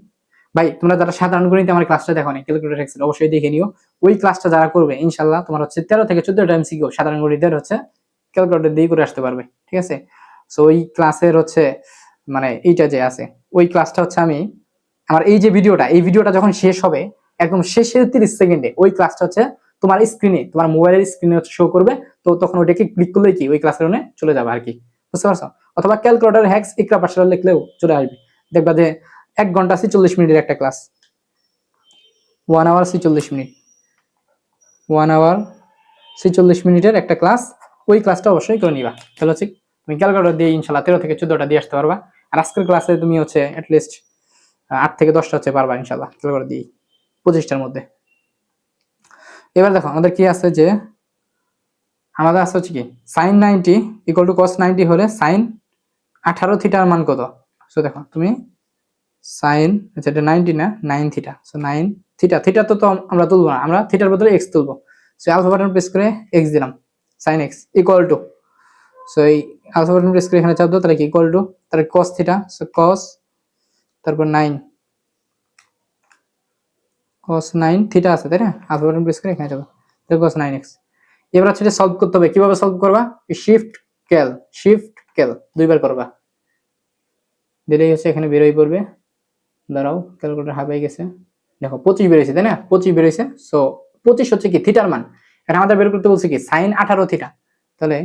[SPEAKER 1] ভাই তোমরা যারা সাধারণ গণিতে আমার ক্লাসটা দেখো না, ক্যালকুলেটর এক্সেল অবশ্যই দেখে নিও। ওই ক্লাসটা যারা করবে ইনশাল্লাহ তোমার হচ্ছে 13 থেকে 14টা এমসিকিউ সাধারণ গণিতের হচ্ছে ক্যালকুলেটর দিয়ে করে আসতে পারবে, ঠিক আছে? সো ওই ক্লাসের হচ্ছে মানে এইটা যে আছে, ওই ক্লাসটা হচ্ছে আমি আমার এই যে ভিডিওটা, এই ভিডিওটা যখন শেষ হবে একদম শেষের 30 সেকেন্ডে ওই ক্লাসটা হচ্ছে তোমার স্ক্রিনে, তোমার মোবাইলের স্ক্রিনে শো করবে। তো তখন ওইটাকে ক্লিক করলে কি ওই ক্লাসের ওখানে চলে যাবে আর কি, বুঝতে পারছো? অথবা ক্যালকুলেটর হ্যাক্স ইকরা পাঠশালা লিখলেও চলে আসবে, দেখবা যে 1 ঘন্টা 46 মিনিটের একটা ক্লাস, 1 আওয়ার 46 মিনিট, 1 আওয়ার 46 মিনিটের একটা ক্লাস। ওই ক্লাসটা অবশ্যই করে নিবা, তাহলে হচ্ছে তুমি ক্যালকুলেটর দিয়ে ইনশাল্লাহ 13 থেকে 14টা দিয়ে আসতে পারবা। আর আজকের ক্লাসে তুমি হচ্ছে অ্যাটলিস্ট 8 থেকে 10টা হচ্ছে পারবা ইনশাল্লাহ ক্যালকুলেটর দিয়ে 25টার মধ্যে। এবার দেখো আমাদের কি আছে, যে আমাদের আছে হচ্ছে কি সাইন 90 ইকুয়াল টু কস 90 হলে সাইন 18 থিটার মান কত? সো দেখো তুমি সাইন, আচ্ছা এটা 90 না 9 থিটা, সো 9 থিটা, থিটা তো আমরা তুলবো না, আমরা থিটার বদলে এক্স তুলবো। সো আলফা বাটন প্রেস করে এক্স দিলাম, sine x equal to, so এই আলফা বাটন প্রেস করে এখানে চাপ দাও, তাহলে কি ইকুয়াল টু, তাহলে কস থিটা, সো কস তারপর 9, কস 9 থিটা আছে তাই না, আলফা বাটন প্রেস করে এখানে যাবে, তাহলে কস 9x। এবার হচ্ছে এটা সলভ করতে হবে, কিভাবে সলভ করবা? শিফট ক্যাল, শিফট ক্যাল দুইবার করবা, দিলেই হচ্ছে এখানে বেরোই পড়বে। দাঁড়াও ক্যালকুলেটর হাবাই গেছে, দেখো 25 বেরোইছে তাই না, 25 বেরোইছে। সো 25 হচ্ছে কি থিটার মান, এটা আমাদের বের করতে বলছে কি সাইন 18 থিটা, তাহলে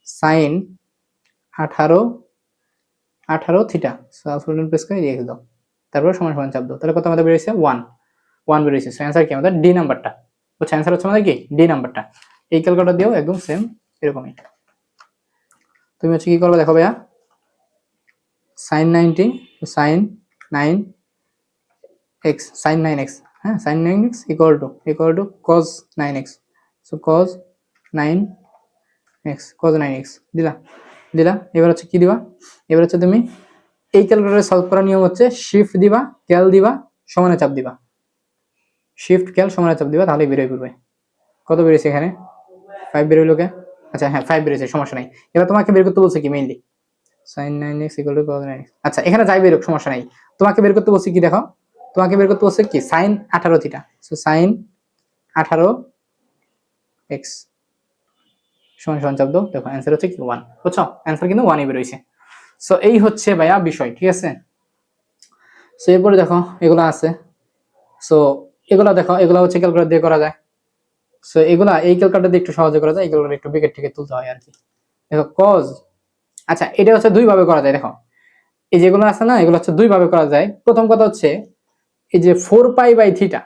[SPEAKER 1] সাইন 18 18 থিটা, ফুলটন প্রেস করে রেখে দাও, তারপর সমান সমান চাপ দাও, তাহলে কত আমাদের বেরিয়েছে 1 বেরিয়েছে। সো অ্যান্সার কি আমাদের ডি নাম্বারটা, বুঝছো? অ্যান্সার হচ্ছে আমাদের কি ডি নাম্বারটা। এই ক্যালকুলেটর দিয়েও একদম সেম এরকমই। তুমি হচ্ছে কি করবে দেখো ভাইয়া, sin 90 sin 9x sin 9x, হ্যাঁ sin 9x equal to cos 9x, so cos 9x দিলা দিলা। এবার হচ্ছে কি দিবা, এবার হচ্ছে তুমি এই ক্যালকুলেটরে সলভ করার নিয়ম হচ্ছে শিফট দিবা, ক্যাল দিবা, সমানে চাপ দিবা, শিফট ক্যাল সমানে চাপ দিবা, তাহলে বেরোয় পড়বে। কত বেরিয়েছে এখানে 5 বেরোলো কে, আচ্ছা হ্যাঁ 5 বেরিয়েছে, সমস্যা নাই। এবার তোমাকে বের করতে বলছে কি mainly sin 9x equal to cos 9x, আচ্ছা এখানে যাই বেরোক সমস্যা নাই, তোমাকে বের করতে বলছে কি দেখো, তোমাকে বের করতে বলছে কি sin 18 theta, so sin 18x সমান সমান চাপ দাও, দেখো অ্যান্সার হচ্ছে কি 1, বুঝছো? অ্যান্সার কিন্তু 1 বেরোইছে। সো এই হচ্ছে ভাইয়া বিষয়, ঠিক আছে? সো এরপরে দেখো এগুলো আছে, সো এগুলা দেখো, এগুলা হচ্ছে ক্যালকুলেটর দিয়ে করা যায়। সো এগুলা এই ক্যালকুলেটর দিয়ে একটু সহজে করা যায়, এগুলো একটু বিকেট থেকে তুলতে হয় আর কি। দেখো cos, আচ্ছা এটা হচ্ছে দুই ভাবে করা যায়। দেখো এই যেগুলো আছে না, এগুলো হচ্ছে দুই ভাবে করা যায়। প্রথম কথা হচ্ছে এই যে 4 pi by theta,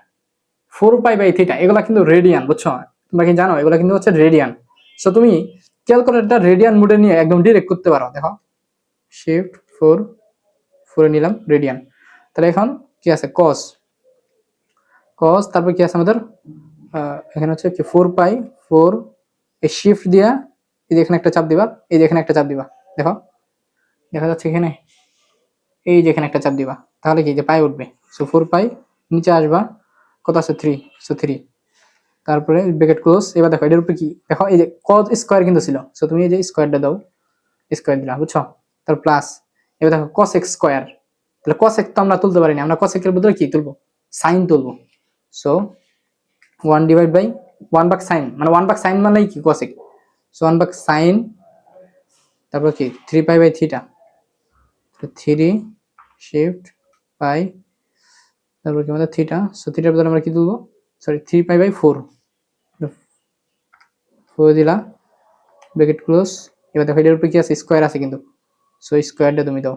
[SPEAKER 1] 4 pi by theta এগুলা কিন্তু রেডিয়ান, বুঝছো? তোমরা কি জানো এগুলা কিন্তু হচ্ছে রেডিয়ান। সো তুমি ক্যালকুলেটরটা রেডিয়ান মোডে নিয়ে একদম ডিরেক্ট করতে পারো। দেখো শিফট 4 নিলাম রেডিয়ান, তাহলে এখন কি আছে cos, তারপর কি আছে আমাদের এখানে হচ্ছে কি 4 এই শিফট দিয়া এই যে এখানে একটা চাপ দিবা, এই যে এখানে একটা চাপ দিবা, দেখো দেখা যাচ্ছে এখানে, এই যে এখানে একটা চাপ দিবা, তাহলে কি যে পাই উঠবে। সো 4 পাই নিচে আসবা, কত আছে 3, সো 3, তারপরে ব্র্যাকেট ক্লোজ। এবার দেখো এটার উপরে কি দেখো, এই যে cos স্কয়ার কিন্তু ছিল, সো তুমি এই যে স্কয়ারটা দাও, স্কয়ার দিলা, বুঝছো? তার প্লাস, এবার দেখো cos x স্কয়ার, তাহলে cos x তো আমরা তুলতে পারিনি, আমরা cos x এর বদলে কি তুলবো, sin তুলবো। সো 1 ডিভাইড বাই 1 ভাগ sin, মানে 1 ভাগ sin মানে কি cos x, সো 1 ভাগ sin, তারপর কি 3 পাই বাই থিটা, 3 শিফট পাই, তারপর কি আমাদের থিটা, সো থিটার বদলে আমরা কি তুলবো, সরি 3 পাই বাই 4 দিলা, ব্র্যাকেট ক্লোজ। এবার দেখো এটার উপরে কি আছে, স্কয়ার আছে কিন্তু, সো স্কয়ারটা তুমি দাও,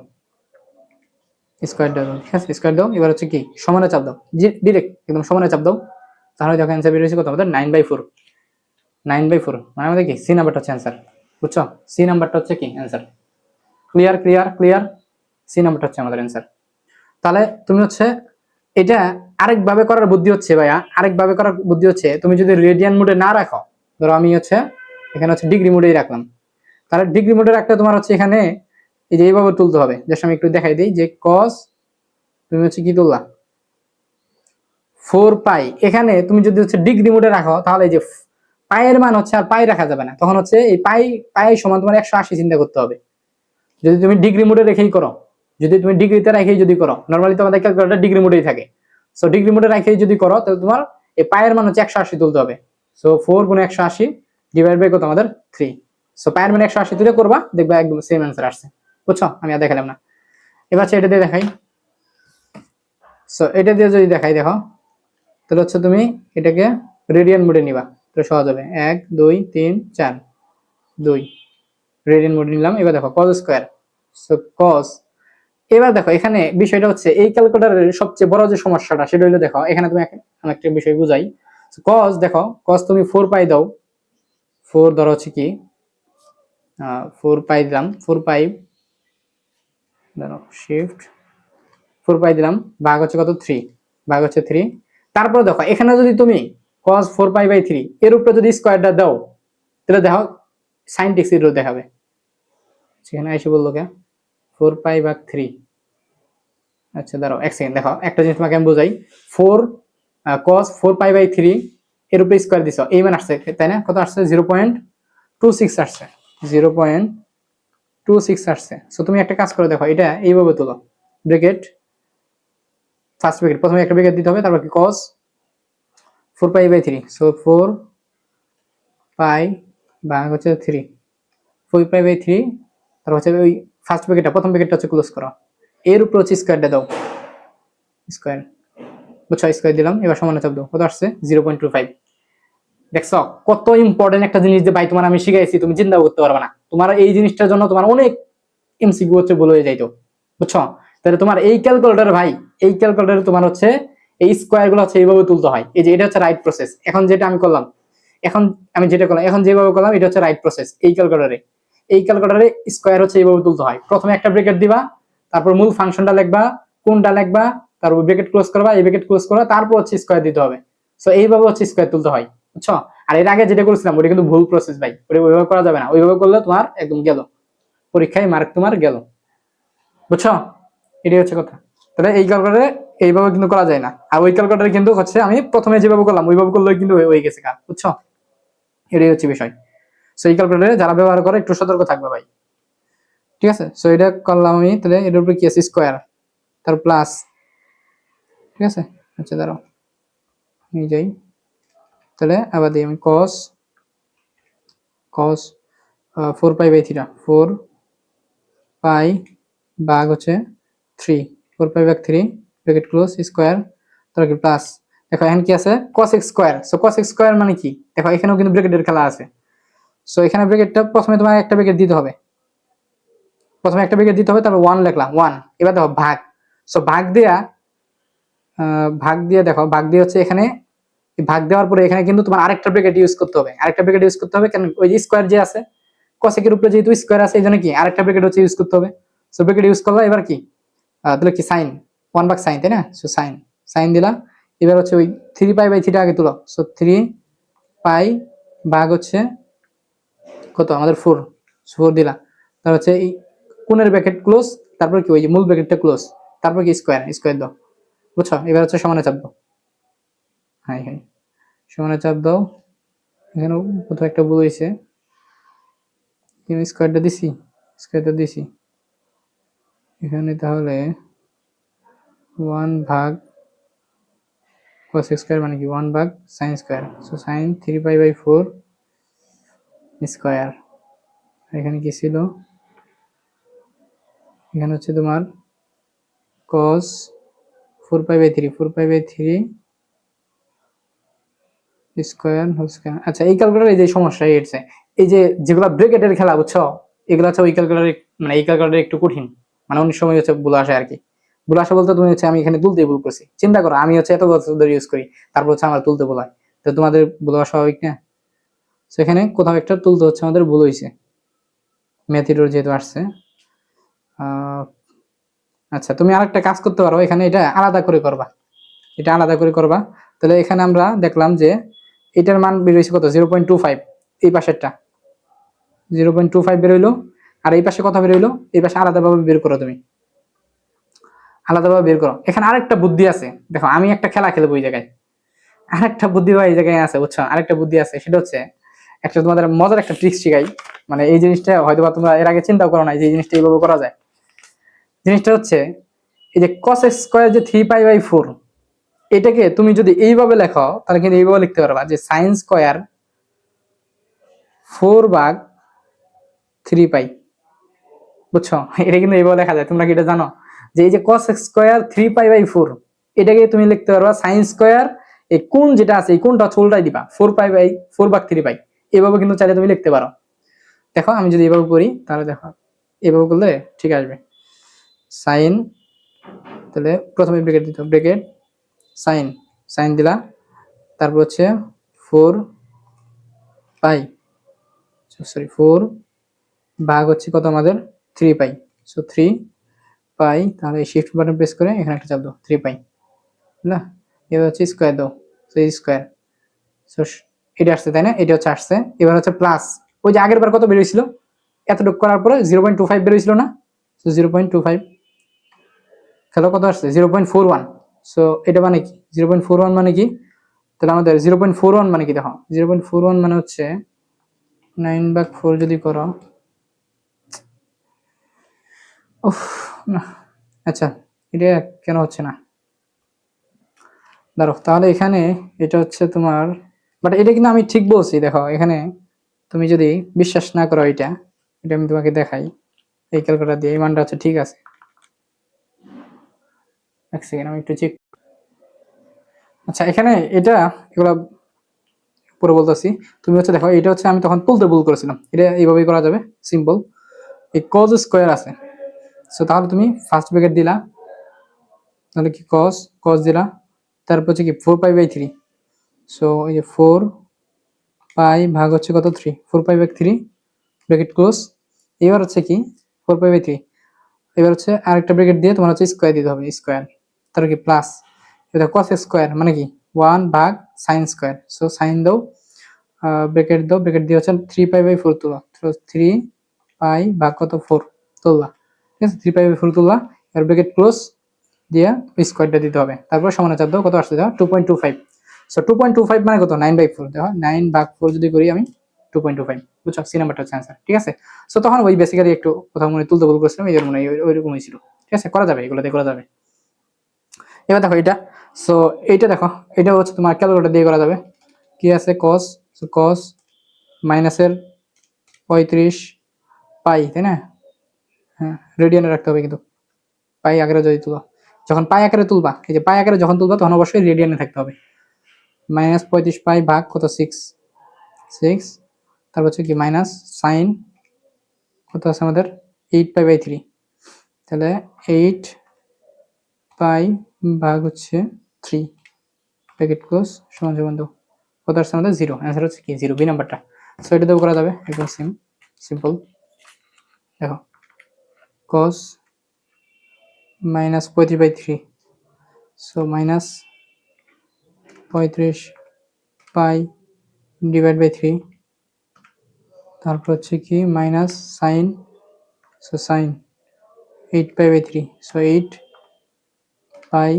[SPEAKER 1] স্কয়ারটা দাও, ঠিক আছে স্কয়ার দাও। এবার হচ্ছে কি সমানে চাপ দাও, ডিরেক্ট একদম সমানে চাপ দাও, তাহলে দেখো অ্যান্সার বের হয়েছে কত আমাদের 9/4, 9/4 মানে আমাদের কি সি নাম্বারটা হচ্ছে অ্যান্সার, বুঝছো? সি নাম্বারটা হচ্ছে কি answer. Clear clear clear, C নাম্বারটা হচ্ছে আমাদের অ্যান্সার। তাহলে তুমি হচ্ছে এটা আরেকভাবে করার বুদ্ধি হচ্ছে ভাইয়া, আরেকভাবে করার বুদ্ধি হচ্ছে তুমি যদি রেডিয়ান মোডে না রাখো, ধরো আমি হচ্ছে এখানে হচ্ছে ডিগ্রি মোডেই রাখলাম, তাহলে ডিগ্রি মোডে রাখলে তোমার হচ্ছে এখানে এই যে এইভাবে তুলতে হবে। জাস্ট আমি একটু দেখাই দিই যে cos, তুমি হচ্ছে কি তুললা 4 পাই, এখানে তুমি যদি হচ্ছে ডিগ্রি মোডে রাখো তাহলে এই যে পায়ের মান হচ্ছে আর পাই রাখা যাবে না, তখন হচ্ছে এই পাই সমান তোমার 180 চিন্তা করতে হবে। যদি তুমি ডিগ্রি মোডে রেখেই করো, যদি তুমি ডিগ্রিতে রেখেই যদি করো, নরমালি তোমাদের ক্যালকুলেটর ডিগ্রি মোডেই থাকে, সো ডিগ্রি মোডে রেখেই যদি করো তাহলে তোমার এই পায়ের মান হচ্ছে 180 তুলতে হবে। সো 4 গুণ 180 ডিভাইড বাই কত আমাদের 3, সো পায়ের মান 180 তুলে করবা, দেখবা একদম সেম অ্যান্সার আসছে, বুঝছো? আমি আর দেখালাম না। এবার এটা দিয়ে দেখাই, সো এটা দিয়ে যদি দেখাই দেখো, তাহলে হচ্ছে তুমি এটাকে রেডিয়ান মোডে নিবা, তাহলে সহজ হবে 1 2 3 4 2 রেডিয়ান মোডে নিলাম। এবার দেখো cos স্কয়ার, সো cos, এবার দেখো এখানে বিষয়টা হচ্ছে এই ক্যালকুলেটরের সবচেয়ে বড় যে সমস্যাটা সেটা হলো, দেখো এখানে তুমি একটা বিষয় বুঝাই। cos দেখো, cos তুমি 4 পাই দাও, 4 ধরো হচ্ছে কি 4 পাই দিলাম, 4 পাই ধরো শিফট 4 পাই দিলাম, ভাগ হচ্ছে কত 3, ভাগ হচ্ছে 3। তারপর দেখো এখানে যদি তুমি cos 4 পাই বাই 3 এর উপরে যদি স্কয়ারটা দাও, তাহলে দেখো sin x এর দেখাবে। সেখানে এসে বললো কে 4 পাই ভাগ 3, আচ্ছা দাঁড়াও এক সেকেন্ড, দেখো একটা জিনিস তোমাকে আমি বোঝাই। 4 cos 4 পাই বাই 3 এর উপরে স্কয়ার দিছো, এই মান আসছে তাই না, কত আসছে 0.26 আসছে, 0.26 আসছে। সো তুমি একটা কাজ করে দেখো, এটা এইভাবে তোলো, ব্র্যাকেট ফার্স্ট ব্র্যাকেট প্রথমে একটা ব্র্যাকেট দিতে হবে, তারপর কি cos 4 পাই বাই 3, সো 4 পাই ভাগ হচ্ছে 3, 4 পাই বাই 3, তারপর হচ্ছে ওই ফার্স্ট ব্র্যাকেটটা প্রথম ব্র্যাকেটটা হচ্ছে ক্লোজ করো, এর উপর হচ্ছে স্কয়ারটা দাও, স্কয়ার, বুঝছো? স্কয়ার দিলাম, এবার সমান চাপ দাও, কত আসছে 0.25। দেখছো কত ইম্পর্টেন্ট একটা জিনিস যে ভাই তোমার আমি শিখাইছি, তুমি চিন্তা করতে পারবে না, তোমার এই জিনিসটার জন্য তোমার অনেক এমসিকিউ হচ্ছে ভুল হয়ে যাইতো, বুঝছো? তাহলে তোমার এই ক্যালকুলেটর ভাই, এই ক্যালকুলেটরে তোমার হচ্ছে এই স্কোয়ার গুলো হচ্ছে এইভাবে তুলতে হয়। এই যে এটা হচ্ছে রাইট প্রসেস। এখন যেটা আমি করলাম, এখন আমি যেটা করলাম, এখন যেভাবে করলাম এটা হচ্ছে রাইট প্রসেস। এই ক্যালকুলেটরে, এই ক্যালকুলেটরে স্কোয়ার হচ্ছে এইভাবে তুলতে হয়। প্রথমে একটা ব্র্যাকেট দিবা, তারপর মূল ফাংশনটা লিখবা, কোনটা লিখবা, তারপর ব্র্যাকেট ক্লোজ করবা, এই ব্র্যাকেট ক্লোজ করবা, তারপর হচ্ছে স্কোয়ার দিতে হবে। সো এইভাবে হচ্ছে স্কোয়ার তুলতে হয়, বুঝছো? আর এর আগে যেটা করেছিলাম ওটা কিন্তু ভুল প্রসেস ভাই, ওটা ওইভাবে করা যাবে না। ওইভাবে করলে তোমার একদম গেল, পরীক্ষায় মার্ক তোমার গেল, বুঝছো? এটাই হচ্ছে কথা। তাহলে এই ক্যালকুলেটরে এইভাবে কিন্তু করা যায় না। আর ওই ক্যালকুলেটরে কিন্তু হচ্ছে আমি প্রথমে যেভাবে করলাম ওইভাবে করলে কিন্তু হয়ে গেছে কাজ, বুঝছো? এটাই হচ্ছে বিষয়। সো এই ক্যালকুলেটরে যারা ব্যবহার করে একটু সতর্ক থাকবে ভাই, ঠিক আছে? সো এটা করলাম আমি। তাহলে এটার উপরে কি আছে, স্কোয়ার, তার প্লাস, ঠিক আছে? আচ্ছা দাঁড়াও, আমি যাই, তাহলে আবার দিই আমি কস, কস 4 পাই/থিটা, 4 পাই ভাগ হচ্ছে 3, 4 পাই/3 ব্র্যাকেট ক্লোজ স্কোয়ার, তারপর প্লাস। দেখো এখানে কি আছে, cos x square. So cos x square মানে কি, দেখো এখানেও কিন্তু ব্র্যাকেটের খেলা আছে। সো এখানে ব্র্যাকেটটা প্রথমে তোমার একটা ব্র্যাকেট দিতে হবে, প্রথমে একটা ব্র্যাকেট দিতে হবে, তারপর 1 লিখলাম 1। এবার দেখো ভাগ, সো ভাগ দেয়া, ভাগ দিয়ে দেখো, ভাগ দিয়ে হচ্ছে এখানে ভাগ দেওয়ার পরে এখানে কিন্তু তোমার আরেকটা ব্র্যাকেট ইউজ করতে হবে, আরেকটা ব্র্যাকেট ইউজ করতে হবে। কেন, ওই যে স্কোয়ার যে আছে, কসেকের উপরে যেহেতু স্কোয়ার আছে এই জন্য কি আরেকটা ব্র্যাকেট হচ্ছে ইউজ করতে হবে। সো ব্র্যাকেট ইউজ করলা, এবার কি তাহলে কি সাইন, 1/sin, তাই না? সো সাইন, সাইন দিলা। এবার হচ্ছে ওই 3 পাই/থিটা আগে তুলো। সো 3 পাই ভাগ হচ্ছে কত আমাদের 4, 4 দিলা। তারপর হচ্ছে এই কোণের ব্র্যাকেট ক্লোজ, তারপর কি ওই যে মূল ব্র্যাকেটটা ক্লোজ, তারপর কি স্কোয়ার, স্কোয়ার দাও, বুঝছো? এবার হচ্ছে সমানে চাপ দাও, হ্যাঁ হ্যাঁ সমানে চাপ দাও। এখানেও কোথাও একটা ভুল হয়েছে, স্কোয়ারটা দিছি, স্কোয়ারটা দিছি এখানে। তাহলে 1 ভাগ cos স্কোয়ার মানে কি 1/sin স্কোয়ার। সো সাইন 3 পাই/4 স্কোয়ার। এখানে কি ছিল, এখানে হচ্ছে তোমার cos 4 পাই/3, 4 পাই/3 স্কোয়ার হোল স্কোয়ার। আচ্ছা এই ক্যালকুলেটর এই যে সমস্যা এসেছে, এই যে যেগুলো ব্র্যাকেটের খেলা, বুঝছো? এগুলো হচ্ছে ওই ক্যালকুলেটর, মানে এই ক্যালকুলেটর একটু কঠিন, মানে অনেক সময় হচ্ছে ভুল আসে আর কি। ভুল আসে বলতে তুমি হচ্ছে আমি এখানে তুলতে ভুল করছি, চিন্তা করো আমি হচ্ছে এত বছর ধরে ইউজ করি, তারপর হচ্ছে আমার তুলতে ভুল হয়। তো তোমাদের ভুল হওয়া স্বাভাবিক না? সেখানে কোথাও একটা তুলতে হচ্ছে আমাদের ভুল হয়েছে, ম্যাথিডোর যেহেতু আসছে। আচ্ছা তুমি আরেকটা কাজ করতে পারো, এখানে এটা আলাদা করে করবা, এটা আলাদা করে করবা। তাহলে এখানে আমরা দেখলাম যে এটার মান বের হয়েছে কত, 0.25, এই পাশেরটা 0.25 বের হইলো। আর এই পাশে কথা বের হইলো, এই পাশে আলাদাভাবে বের করো, তুমি আলাদাভাবে বের করো। এখানে আরেকটা বুদ্ধি আছে, দেখো আমি একটা খেলা খেলবো এই জায়গায়, আরেকটা বুদ্ধি ভাই এই জায়গায় আছে, বুঝছো? আরেকটা বুদ্ধি আছে, সেটা হচ্ছে একটা তোমাদের মজার একটা ট্রিক্স শিখাই। মানে এই জিনিসটা হয়তো তোমরা এর আগে চিন্তা করো না যে এই জিনিসটা এইভাবে করা যায়। জিনিসটা হচ্ছে এই যে cos স্কোয়ার যে 3 পাই/4, এটাকে তুমি যদি এইভাবে লেখো তাহলে কিন্তু এইভাবে লিখতে পারবা যে সাইন স্কোয়ার 4/3 পাই, বুঝছো? এটা কিন্তু এইভাবে লেখা যায়, তোমরা কি এটা জানো? যে এই যে cos স্কোয়ার 3 পাই/4, এটাকে তুমি লিখতে পারবা সাইন স্কোয়ার, এই কোণ যেটা আছে এই কোণটা উল্টাই দিবা 4 পাই/4/3 পাই, এভাবে কিন্তু চাইলে তুমি লিখতে পারো। দেখো আমি যদি এভাবে করি তাহলে দেখো এভাবে করলে ঠিক আসবে। সাইন, তাহলে প্রথমে ব্র্যাকেট দিতে হবে, ব্র্যাকেট সাইন, সাইন দিলা, তারপর হচ্ছে 4 পাই, সরি 4 ভাগ হচ্ছে কত আমাদের 3 পাই। সো 3 পাই, তাহলে শিফট বাটন প্রেস করে এখানে একটা চাপ দাও, 3 পাই, না? এবার হচ্ছে স্কোয়ার দাও, সো স্কোয়ার। সো এটা আসছে তাই না, এটা হচ্ছে আসছে। এবার হচ্ছে প্লাস, ওই যে আগের বার কত বেরিয়েছিল, এতটুকু করার পরে 0.25 বেরিয়েছিল না? সো 0.25, খেলো কত আসছে 0.41। সো এটা মানে কি 0.41 মানে কি, তাহলে আমাদের 0.41 মানে কি, দেখো 0.41 মানে হচ্ছে 9/4 যদি করো, উফ না, আচ্ছা এটা কেন হচ্ছে না, দেখো তাহলে এখানে এটা হচ্ছে তোমার, বাট এটা কিন্তু আমি ঠিক বলছি। দেখো এখানে তুমি যদি বিশ্বাস না করো, এটা এটা আমি তোমাকে দেখাই, এই ক্যালকুলেটর দিয়ে এই মানটা হচ্ছে ঠিক আছে। এক সেকেন্ড আমি একটু চেক। আচ্ছা এখানে এটা এগুলা পরে বলতেছি, তুমি হচ্ছে দেখো এটা হচ্ছে আমি তখন তুলতে ভুল করেছিলাম, এটা এইভাবেই করা যাবে সিম্পল। এই কজ স্কোয়ার আছে, সো তাহলে তুমি ফার্স্ট ব্র্যাকেট দিলা, তাহলে কি কস কস দিলা, তারপর হচ্ছে কি 4 পাই/3। সো এই যে 4 পাই ভাগ হচ্ছে কত 3, 4 পাই/3 ব্র্যাকেট ক্লোজ। এবার হচ্ছে কি 4 পাই/3, এবার হচ্ছে আরেকটা ব্র্যাকেট দিয়ে তোমার হচ্ছে স্কোয়ার দিতে হবে, স্কোয়ার, তারপর কি প্লাস, এটা কস স্কোয়ার মানে কি 1 ভাগ সাইন স্কোয়ার। সো সাইন দাও, ব্র্যাকেট দাও, ব্র্যাকেট দিয়ে হচ্ছে 3 পাই/4 তুলো, 3 পাই ভাগ কত 4 তুললা, ঠিক আছে, 3 পাই/4 তুললা। এবার ব্র্যাকেট ক্লোজ দিয়ে স্কোয়ারটা দিতে হবে, তারপর সমানে চাপ দাও, কত আসছে দেখো 2.25। সো 2.25 মানে কত 9/4, দেখো 9/4 যদি করি আমি 2.25, বুঝছো, সি নাম্বারটা হচ্ছে অ্যান্সার, ঠিক আছে। সো তখন ওই বেসিক্যালি একটু কোথাও মনে তুলতে ভুল করছিলাম, এই জন্য মনে হয় ওইরকম হয়েছিল, ঠিক আছে, করা যাবে, এগুলো দিয়ে করা যাবে। এবার দেখো এটা, সো এইটা দেখো, এটা হচ্ছে তোমার ক্যালকুলেটর দিয়ে করা যাবে। কি আছে কস, সো কস মাইনাসের 35 পাই, তাই না, হ্যাঁ রেডিয়ানে রাখতে হবে কিন্তু, পাই আকারে যদি তুলো, যখন পাই আকারে তুলবা, এই যে পাই আকারে যখন তুলবা তখন অবশ্যই রেডিয়ানে থাকতে হবে। -35 পাই ভাগ কত 6, তারপর হচ্ছে কি মাইনাস সাইন কত আছে আমাদের 8 পাই/3, তাহলে 8 পাই ভাগ হচ্ছে 3 ব্র্যাকেট ক্লোজ সমান সমান দাও, কত আসছে আমাদের 0, অ্যান্সার হচ্ছে কি 0, বি নাম্বারটা। সো এটা দেও করা যাবে একদম সিম্পল। দেখো cos -35/3, so -35 pi divide by 3, তারপর হচ্ছে কি মাইনাস সাইন, সো সাইন 8 পাই/3, সো 8 পাই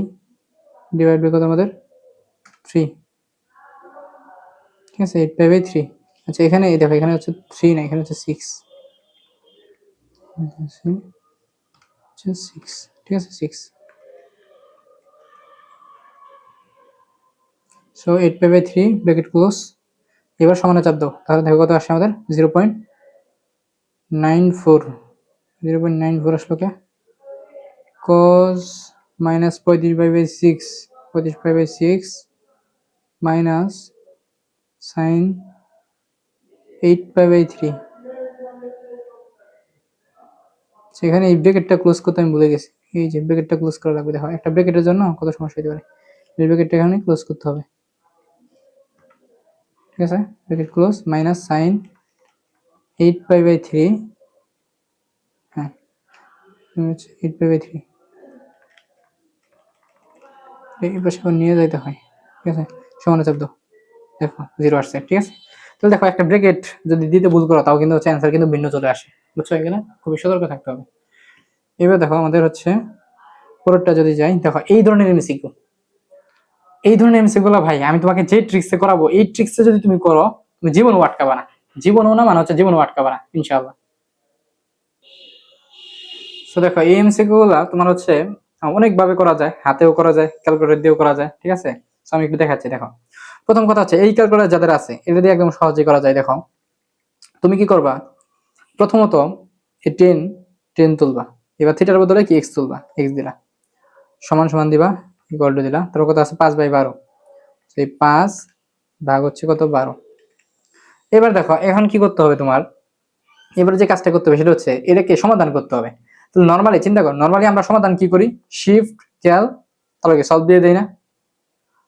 [SPEAKER 1] ডিভাইড বাই কত আমাদের 3, ঠিক আছে, 8 পাই/3। আচ্ছা এখানে দেখো, এখানে হচ্ছে 3 না, এখানে হচ্ছে 6, ঠিক আছে 6। সো 8 পাই/3 ব্র্যাকেট ক্লোজ, এবার সমানে চাপ দাও, তাহলে দেখো কত আসছে আমাদের 0.94, 0.94 আসলো কে, cos -35/6, 35/6 মাইনাস সাইন 8 পাই/3। সেখানে এই ব্র্যাকেটটা ক্লোজ করতে আমি ভুলে গেছি, এই যে ব্র্যাকেটটা ক্লোজ করা লাগবে, দেখো একটা ব্র্যাকেটের জন্য কত সমস্যা হতে পারে, এই ব্র্যাকেটটা এখানে ক্লোজ করতে হবে, ঠিক আছে, ব্র্যাকেট ক্লোজ মাইনাস সাইন 8 পাই/3, হ্যাঁ 8 পাই/3, এই পাশে নিয়ে যাইতে হয়, ঠিক আছে, সমানে চাপ দাও, দেখো 0 আসছে, ঠিক আছে। তাহলে দেখো একটা ব্র্যাকেট যদি দিতে ভুল করো তাও কিন্তু হচ্ছে অ্যান্সার কিন্তু ভিন্ন চলে আসে, বুঝছো, এখানে খুবই সতর্ক থাকতে হবে। এবার দেখো আমাদের হচ্ছে পরেরটা যদি যাই, দেখো এই ধরনের এমসিকিউ, এই ধরনের এমসিকিউ গুলো ভাই আমি তোমাকে যে ট্রিক্সে করাবো, এই ট্রিক্সে যদি তুমি করো তুমি জীবনও আটকাবা না, জীবনও না মানে হচ্ছে জীবনও আটকাবা না ইনশাআল্লাহ। তো দেখো এই এমসিকিউ গুলা তোমার হচ্ছে অনেক ভাবে করা যায়, হাতেও করা যায়, ক্যালকুলেটর দিয়েও করা যায়, ঠিক আছে। তো আমি একটু দেখাচ্ছি, দেখো প্রথম কথা হচ্ছে এই ক্যালকুলেটর যাদের আছে এটা দিয়ে একদম সহজেই করা যায়। দেখো তুমি কি করবা, প্রথমত এই 10 তুলবা, এবার থিটার বদলে কি এক্স তুলবা, এক্স দিলা, সমান সমান দিবা, ইকুয়াল টু দিলা, তারপর কত আছে 5/12, সেই 5 ভাগ হচ্ছে কত 12। এবার দেখো এখন কি করতে হবে তোমার, এবার যে কাজটা করতে হবে সেটা হচ্ছে এটাকে সমাধান করতে হবে। তো নরমালি চিন্তা করো, নরমালি আমরা সমাধান কি করি, শিফট ক্যাল তাহলে সলভ দিয়ে দেই না,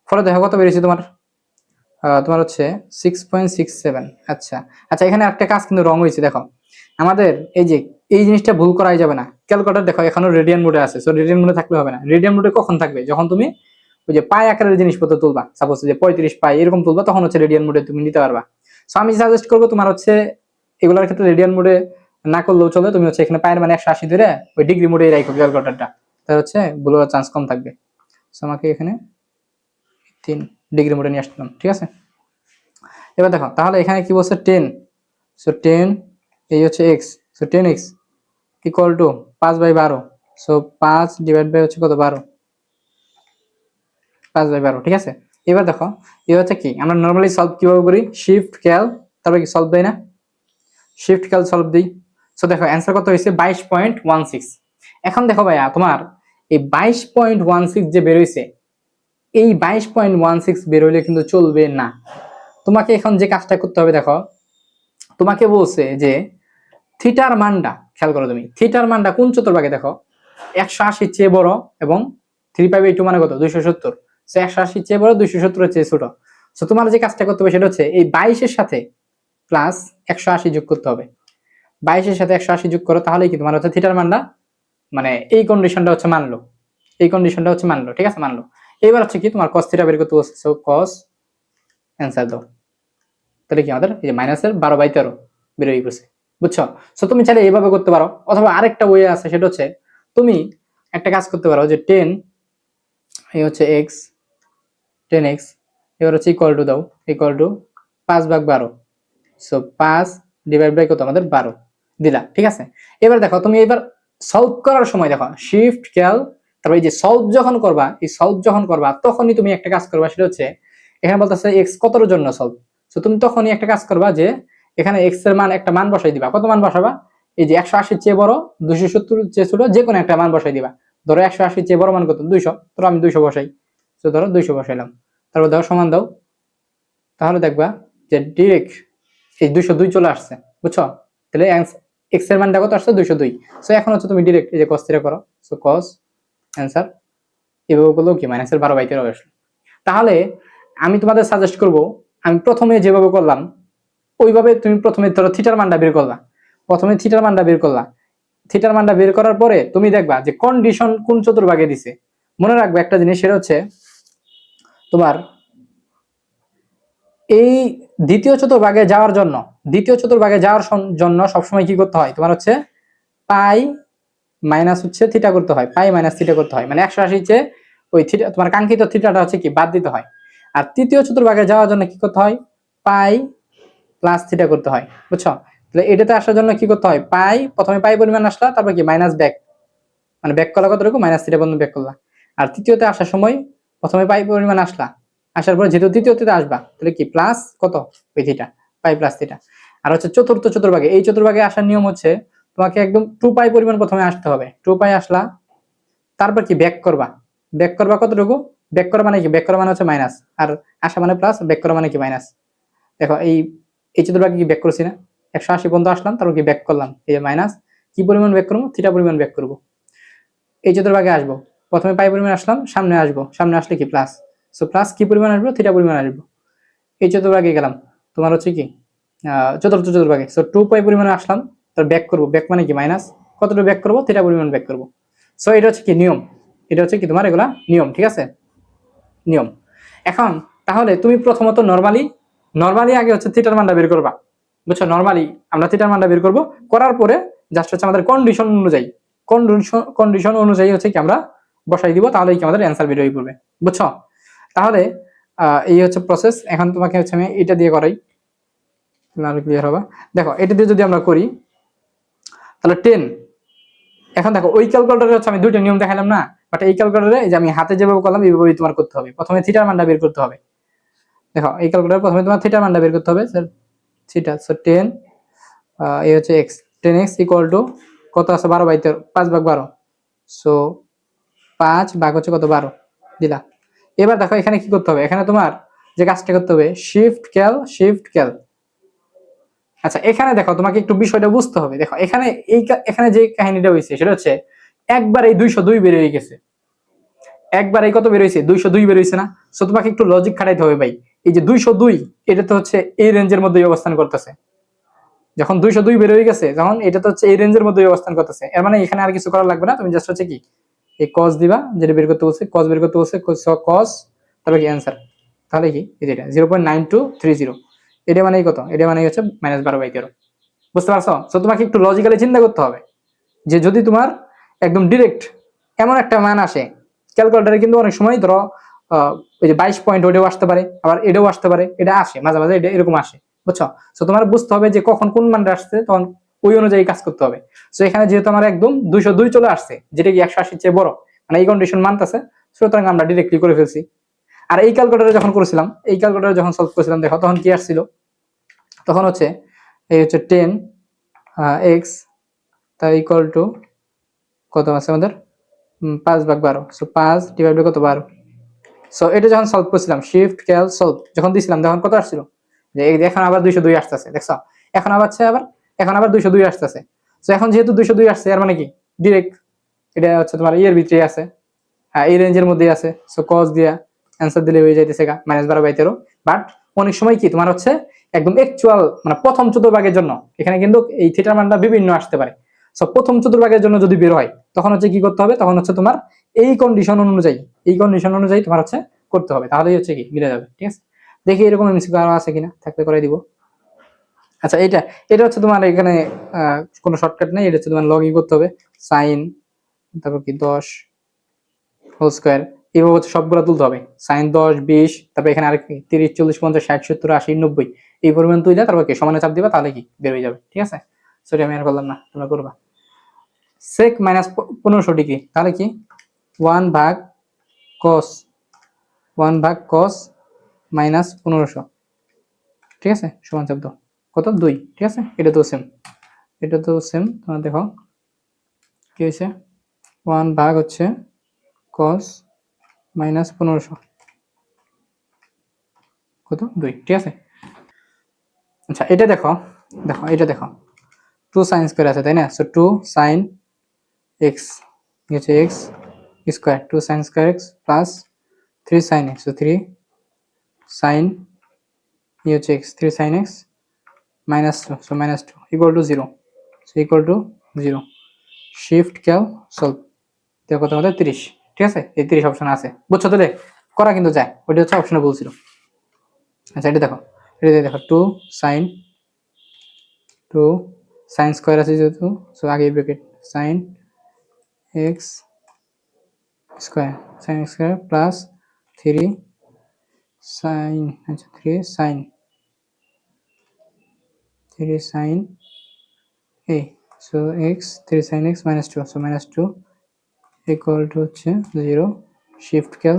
[SPEAKER 1] ফলে দেখো কত বেরিয়েছে তোমার, তোমার হচ্ছে 6.67। আচ্ছা আচ্ছা, এখানে একটা কাজ কিন্তু রং হয়েছে, দেখো আমাদের এই যে এই জিনিসটা ভুল করাই যাবে না, ক্যালকুলেটর দেখো এখনো রেডিয়ান মোডে আছে, সো রেডিয়ান মোডে থাকলে হবে না, রেডিয়ান মোডে কখন থাকবে, যখন তুমি ওই যে পাই আকারের জিনিসপত্র তুলবা, সাপোজ যে 35 পাই এরকম তুলবা, তখন হচ্ছে রেডিয়ান মোডে তুমি নিতে পারবা। সো আমি সাজেস্ট করবো তোমার হচ্ছে এগুলোর ক্ষেত্রে রেডিয়ান মোডে না করলেও চলে, তুমি হচ্ছে এখানে পায়ের মানে 180 ধরে ওই ডিগ্রি মোডে রাখো ক্যালকুলেটরটা, তাহলে হচ্ছে ভুল হওয়ার চান্স কম থাকবে। সো আমাকে এখানে 3 ডিগ্রি মোডে নিয়ে আসলাম, ঠিক আছে। এবার দেখো তাহলে এখানে কি বলছে 10, সো 10 এই হচ্ছে x, so 10x equal to 5/12, so 5 divide by হচ্ছে কত 12, 5/12, ঠিক আছে। এবার দেখো এবার হচ্ছে কি আমরা নর্মালি সলভ কিভাবে করি, শিফট ক্যাল তারপরে কি সলভ দেই না, শিফট ক্যাল সলভ দিই। সো দেখো অ্যান্সার কত হয়েছে 22.16। এখন দেখো ভাইয়া তোমার এই 22.16 যে বেরোইছে, এই 22.16 বেরোইলে কিন্তু চলবে না, তোমাকে এখন যে কাজটা করতে হবে, দেখো তোমাকে বলছে যে থিটার মানটা খেয়াল করো তুমি, থিটার মানটা কোন চতুর্ভাগে দেখো 180 চেয়ে বড় এবং 3π/2 মানে কত 270। সো 180 চেয়ে বড় 270 চেয়ে ছোট। সো তোমার যে কাজটা করতে হবে সেটা হচ্ছে এই 22 সাথে প্লাস 180 যোগ করতে হবে। 22 সাথে 180 যোগ করো, তাহলেই কি তোমার হচ্ছে থিটার মানটা মানে এই কন্ডিশনটা হচ্ছে মানলো, এই কন্ডিশনটা হচ্ছে মানলো, ঠিক আছে মানলো। এবার হচ্ছে কি তোমার cos থিটা বের করতে বলছে, সো cos অ্যান্সার দাও। তাহলে কি আমাদের এই যে মাইনাসের 12/13 বের হয়ে গেছে, বুঝছো? সো তুমি চাইলে এইভাবে করতে পারো, অথবা আরেকটা ওয়ে আছে, সেটা হচ্ছে তুমি একটা কাজ করতে পারো যে 10 এই হচ্ছে x 10x এবার হচ্ছে ইকুয়াল টু দাও, equal to 5/12। So 5 divide by কত আমাদের 12 দিলা, ঠিক আছে। এবার দেখো তুমি এবার সলভ করার সময় দেখো শিফট ক্যাল, তারপর এই যে সলভ যখন করবা, এই সলভ যখন করবা তখনই তুমি একটা কাজ করবা, সেটা হচ্ছে এখানে বলতেছে x কতর জন্য সলভ। সো তুমি তখনই একটা কাজ করবা যে এখানে x এর মান একটা মান বসাই দিবা। কত মান বসাবা? এই যে 180 চেয়ে বড় 270 চেয়ে ছোট যে কোনো একটা মান বসাই দিবা। ধরো 180 চেয়ে বড় মান কত 200, ধরো আমি 200 বসাই। তো ধরো 200 বসাইলাম, তারপর দাও সমান দাও, তাহলে দেখবা যে ডিরেক্ট এই 202 চলে আসছে, বুঝছো? তাহলে x এর মানটা কত আসছে 202। সো এখন হচ্ছে তুমি ডিরেক্ট এই যে cos থিটা করো, সো cos অ্যান্সার এভাবে করলেও কি মাইনাসের 12/13 আসলো। তাহলে আমি তোমাদের সাজেস্ট করব, আমি প্রথমে যেভাবে করলাম ওইভাবে তুমি প্রথমে ধরো থিটার মানটা বের করলা, প্রথমে থিটার মানটা বের করলা, থিটার মানটা বের করার পরে তুমি দেখবা যে কন্ডিশন কোন চতুর্ভাগে দিছে। মনে রাখবে একটা জিনিস, সেটা হচ্ছে তোমার এই দ্বিতীয় চতুর্ভাগে যাওয়ার জন্য, দ্বিতীয় চতুর্ভাগে যাওয়ার জন্য সবসময় কি করতে হয় তোমার হচ্ছে পাই মাইনাস হচ্ছে থিটা করতে হয়, পাই মাইনাস থিটা করতে হয়, মানে 180 চেয়ে ওই থিটা তোমার কাঙ্ক্ষিত থিটাটা হচ্ছে কি বাদ দিতে হয়। আর তৃতীয় চতুর্ভাগে যাওয়ার জন্য কি করতে হয় পাই প্লাস থিটা করতে হয়, বুঝছো? তাহলে এটাতে আসার জন্য কি করতে হয় পাই, প্রথমে পাই পরিমাণ আসলা, তারপর কি মাইনাস ব্যাক, মানে ব্যাক করা কতটুকু মাইনাস থিটা পর্যন্ত ব্যাক করলা। আর তৃতীয়তে আসার সময় প্রথমে পাই পরিমাণ আসলা, আসার পরে যেহেতু তৃতীয়তে আসবা তাহলে কি প্লাস কত ওই থিটা, পাই প্লাস থিটা। আর হচ্ছে চতুর্থ চতুর্ভাগে, এই চতুর্ভাগে আসার নিয়ম হচ্ছে তোমাকে একদম 2π পরিমাণ প্রথমে আসতে হবে, 2π আসলা, তারপর কি ব্যাক করবা, ব্যাক করবা কতটুকু, ব্যাক করা মানে কি, ব্যাক করা মানে হচ্ছে মাইনাস, আর আসা মানে প্লাস, ব্যাক করা মানে কি মাইনাস। দেখো এই এই চতুর্ভাগে কি ব্যাক করছি না, 180 পর্যন্ত আসলাম, তারপর কি ব্যাক করলাম, এই যে মাইনাস কি পরিমাণ ব্যাক করবো থিটা পরিমাণ ব্যাক করবো। এই চতুর্ভাগে আসবো, প্রথমে পাই পরিমাণ আসলাম, সামনে আসবো, সামনে আসলে কি প্লাস, সো প্লাস কি পরিমাণ আসবো থিটা পরিমাণ আসবো। এই চতুর্ভাগে গেলাম, তোমার হচ্ছে কি চতুর্থ চতুর্ভাগে, সো 2π পরিমাণে আসলাম, তার ব্যাক করবো, ব্যাক মানে কি মাইনাস, কতটুকু ব্যাক করবো থিটা পরিমাণ ব্যাক করবো। সো এটা হচ্ছে কি নিয়ম, এটা হচ্ছে কি তোমার এগুলা নিয়ম, ঠিক আছে নিয়ম। এখন তাহলে তুমি প্রথমত নরমালি নরমালি আগে হচ্ছে থিটার মানটা বের করবা, বুঝছো? নরমালি আমরা থিটার মানটা বের করবো, করার পরে জাস্ট হচ্ছে আমাদের কন্ডিশন অনুযায়ী, কন্ডিশন অনুযায়ী হচ্ছে কি আমরা বসাই দিব, তাহলে কি আমাদের অ্যান্সার বের হয়ে পড়বে, বুঝছো? তাহলে এই হচ্ছে প্রসেস। এখন তোমাকে হচ্ছে আমি এটা দিয়ে করাই, তাহলে ক্লিয়ার হবে। দেখো এটা দিয়ে যদি আমরা করি তাহলে 10, এখন দেখো ওই ক্যালকুলেটরে হচ্ছে আমি দুইটা নিয়ম দেখালাম না, বাট এই ক্যালকুলেটরে এই যে আমি হাতে যেভাবে করলাম এইভাবেই তোমার করতে হবে। প্রথমে থিটার মানটা বের করতে হবে, দেখো এই ক্যালকুলেটরে প্রথমে তোমার থিটার মানটা বের করতে হবে, স্যার থিটা, সো 10 এই হচ্ছে x, 10x ইকুয়াল টু কত আছে 12/13, 5/12, সো 5 ভাগ হচ্ছে কত 12 দিলা। এবার দেখো এখানে কি করতে হবে, এখানে তোমার যে কাজটা করতে হবে শিফট ক্যাল, শিফট ক্যাল। আচ্ছা এখানে দেখো তোমাকে একটু বিষয়টা বুঝতে হবে, দেখো এখানে এখানে যে কাহিনীটা হয়েছে সেটা হচ্ছে একবার এই 202 বের হয়ে গেছে, একবার এই কত বের হয়েছে 202 বের হয়েছে না। সো তোমাকে একটু লজিক খাটাইতে হবে ভাই, এই যে 202 এটা তো হচ্ছে এই রেঞ্জের মধ্যেই অবস্থান করতেছে, যখন 202 বের হয়ে গেছে যখন এটা তো হচ্ছে এই রেঞ্জের মধ্যেই অবস্থান করতেছে, এর মানে এখানে আর কিছু করা লাগবে না, তুমি জাস্ট হচ্ছে কি এই cos দিবা, যেটা বের করতে বলছে cos বের করতে বলছে, cos তাহলে কি অ্যান্সার, তাহলে কি এই যেটা 0.9230, এটা মানে কত, এটা মানে হচ্ছে -12/13, বুঝতে পারছো? সো তোমাকে একটু লজিক্যালি চিন্তা করতে হবে যে যদি তোমার একদম ডিরেক্ট এমন একটা মান আসে, ক্যালকুলেটরে কিন্তু অনেক সময় ধরো ওই যে 22 পয়েন্ট ওটাও আসতে পারে, আবার এটাও আসতে পারে, এটা আসে মাঝে মাঝে, এটা এরকম আসে, বুঝছো? সো তোমার বুঝতে হবে যে কখন কোন মানটা আসছে, তখন ওই অনুযায়ী কাজ করতে হবে। সো এখানে যেহেতু আমার একদম 202 চলে আসছে, যেটা কি 180 চেয়ে বড়, মানে এই কন্ডিশন মানতেছে, সুতরাং আমরা ডিরেক্টলি করে ফেলছি। আর এই ক্যালকুলেটরে যখন করেছিলাম, এই ক্যালকুলেটরে যখন সলভ করেছিলাম দেখো তখন কি আসছিল, তখন হচ্ছে এই হচ্ছে 10 x তাই ইকুয়াল টু কত আছে আমাদের 5/12, সো 5 ডিভাইড বাই কত 12। সো এটা যখন সলভ করছিলাম শিফট ক্যাল সলভ যখন দিছিলাম তখন কত আসছিল, যে এখন আবার 202 আসতেছে, দেখছো? এখন আবার হচ্ছে আবার এখন আবার 202 আসতেছে। তো এখন যেহেতু 202 আসছে এর মানে কি ডিরেক্ট এটা হচ্ছে তোমার ইয়ের ভিতরে আছে, হ্যাঁ এই রেঞ্জের মধ্যেই আছে। সো cos দিয়া অ্যান্সার দিলে হয়ে যাইতেছে গা -12/13। বাট অনেক সময় কি তোমার হচ্ছে একদম অ্যাকচুয়াল মানে প্রথম চতুর্ভাগের জন্য এখানে কিন্তু এই থিটার মানটা বিভিন্ন আসতে পারে। সো প্রথম চতুর্ভাগের জন্য যদি বের হয় তখন হচ্ছে কি করতে হবে, তখন হচ্ছে তোমার এই কন্ডিশন অনুযায়ী তোমার হচ্ছে করতে হবে, তাহলেই হচ্ছে কি মিলে যাবে। ঠিক আছে, দেখি এরকম এমসিকিউ আরো আছে কিনা, থাকলে করে দিব। আচ্ছা এটা এটা হচ্ছে তোমার এখানে কোনো শর্টকাট নেই, এটা হচ্ছে তোমার লগ ইন করতে হবে। সাইন, তারপর কি 10 হোল স্কয়ার, এইভাবে হচ্ছে সবগুলো তুলতে হবে। সাইন 10 20, তারপর এখানে আর কি 30 40 50 60 70 80 90 এই পরিমাণ তুইলা তারপর কি সমানে চাপ দিবা, তাহলে কি বের হয়ে যাবে। ঠিক আছে, সরি আমি আর করলাম না, তোমরা করবা। সেক মাইনাস 1500 ডিগ্রি, তাহলে কি 1 ভাগ cos 1 ভাগ cos মাইনাস 1500, ঠিক আছে, সমান চাপ দাও কত 2। ঠিক আছে, এটা তো সেম, এটা তো সেম। তোমরা দেখো কি হয়েছে, 1 ভাগ হচ্ছে cos মাইনাস 1500 কত 2। ঠিক আছে, আচ্ছা এটা দেখো, দেখো এটা দেখো 2 সাইন স্কয়ার আছে তাই না। সো 2 সাইন এক্স হচ্ছে x square, 2 sine square x plus 3 sine x, so 3 sine হচ্ছে x, 3 sine x minus 2, so minus 2 equal to 0, so equal to 0। Shift calc solve, দেখো কত আমাদের 30। ঠিক আছে, এই 30 অপশন আছে, বুঝছো তো? করা কিন্তু যায়, ওইটা হচ্ছে অপশনে বলছিল। আচ্ছা এটা দেখো, এটা দেখো 2 সাইন 2 সাইন স্কয়ার আছে যেহেতু, সো আগে bracket sine x square, sine x square plus 3 sine, আচ্ছা 3 সাইন এ, so x 3 sine x minus 2, so minus 2 equal to হচ্ছে 0। শিফট ক্যাল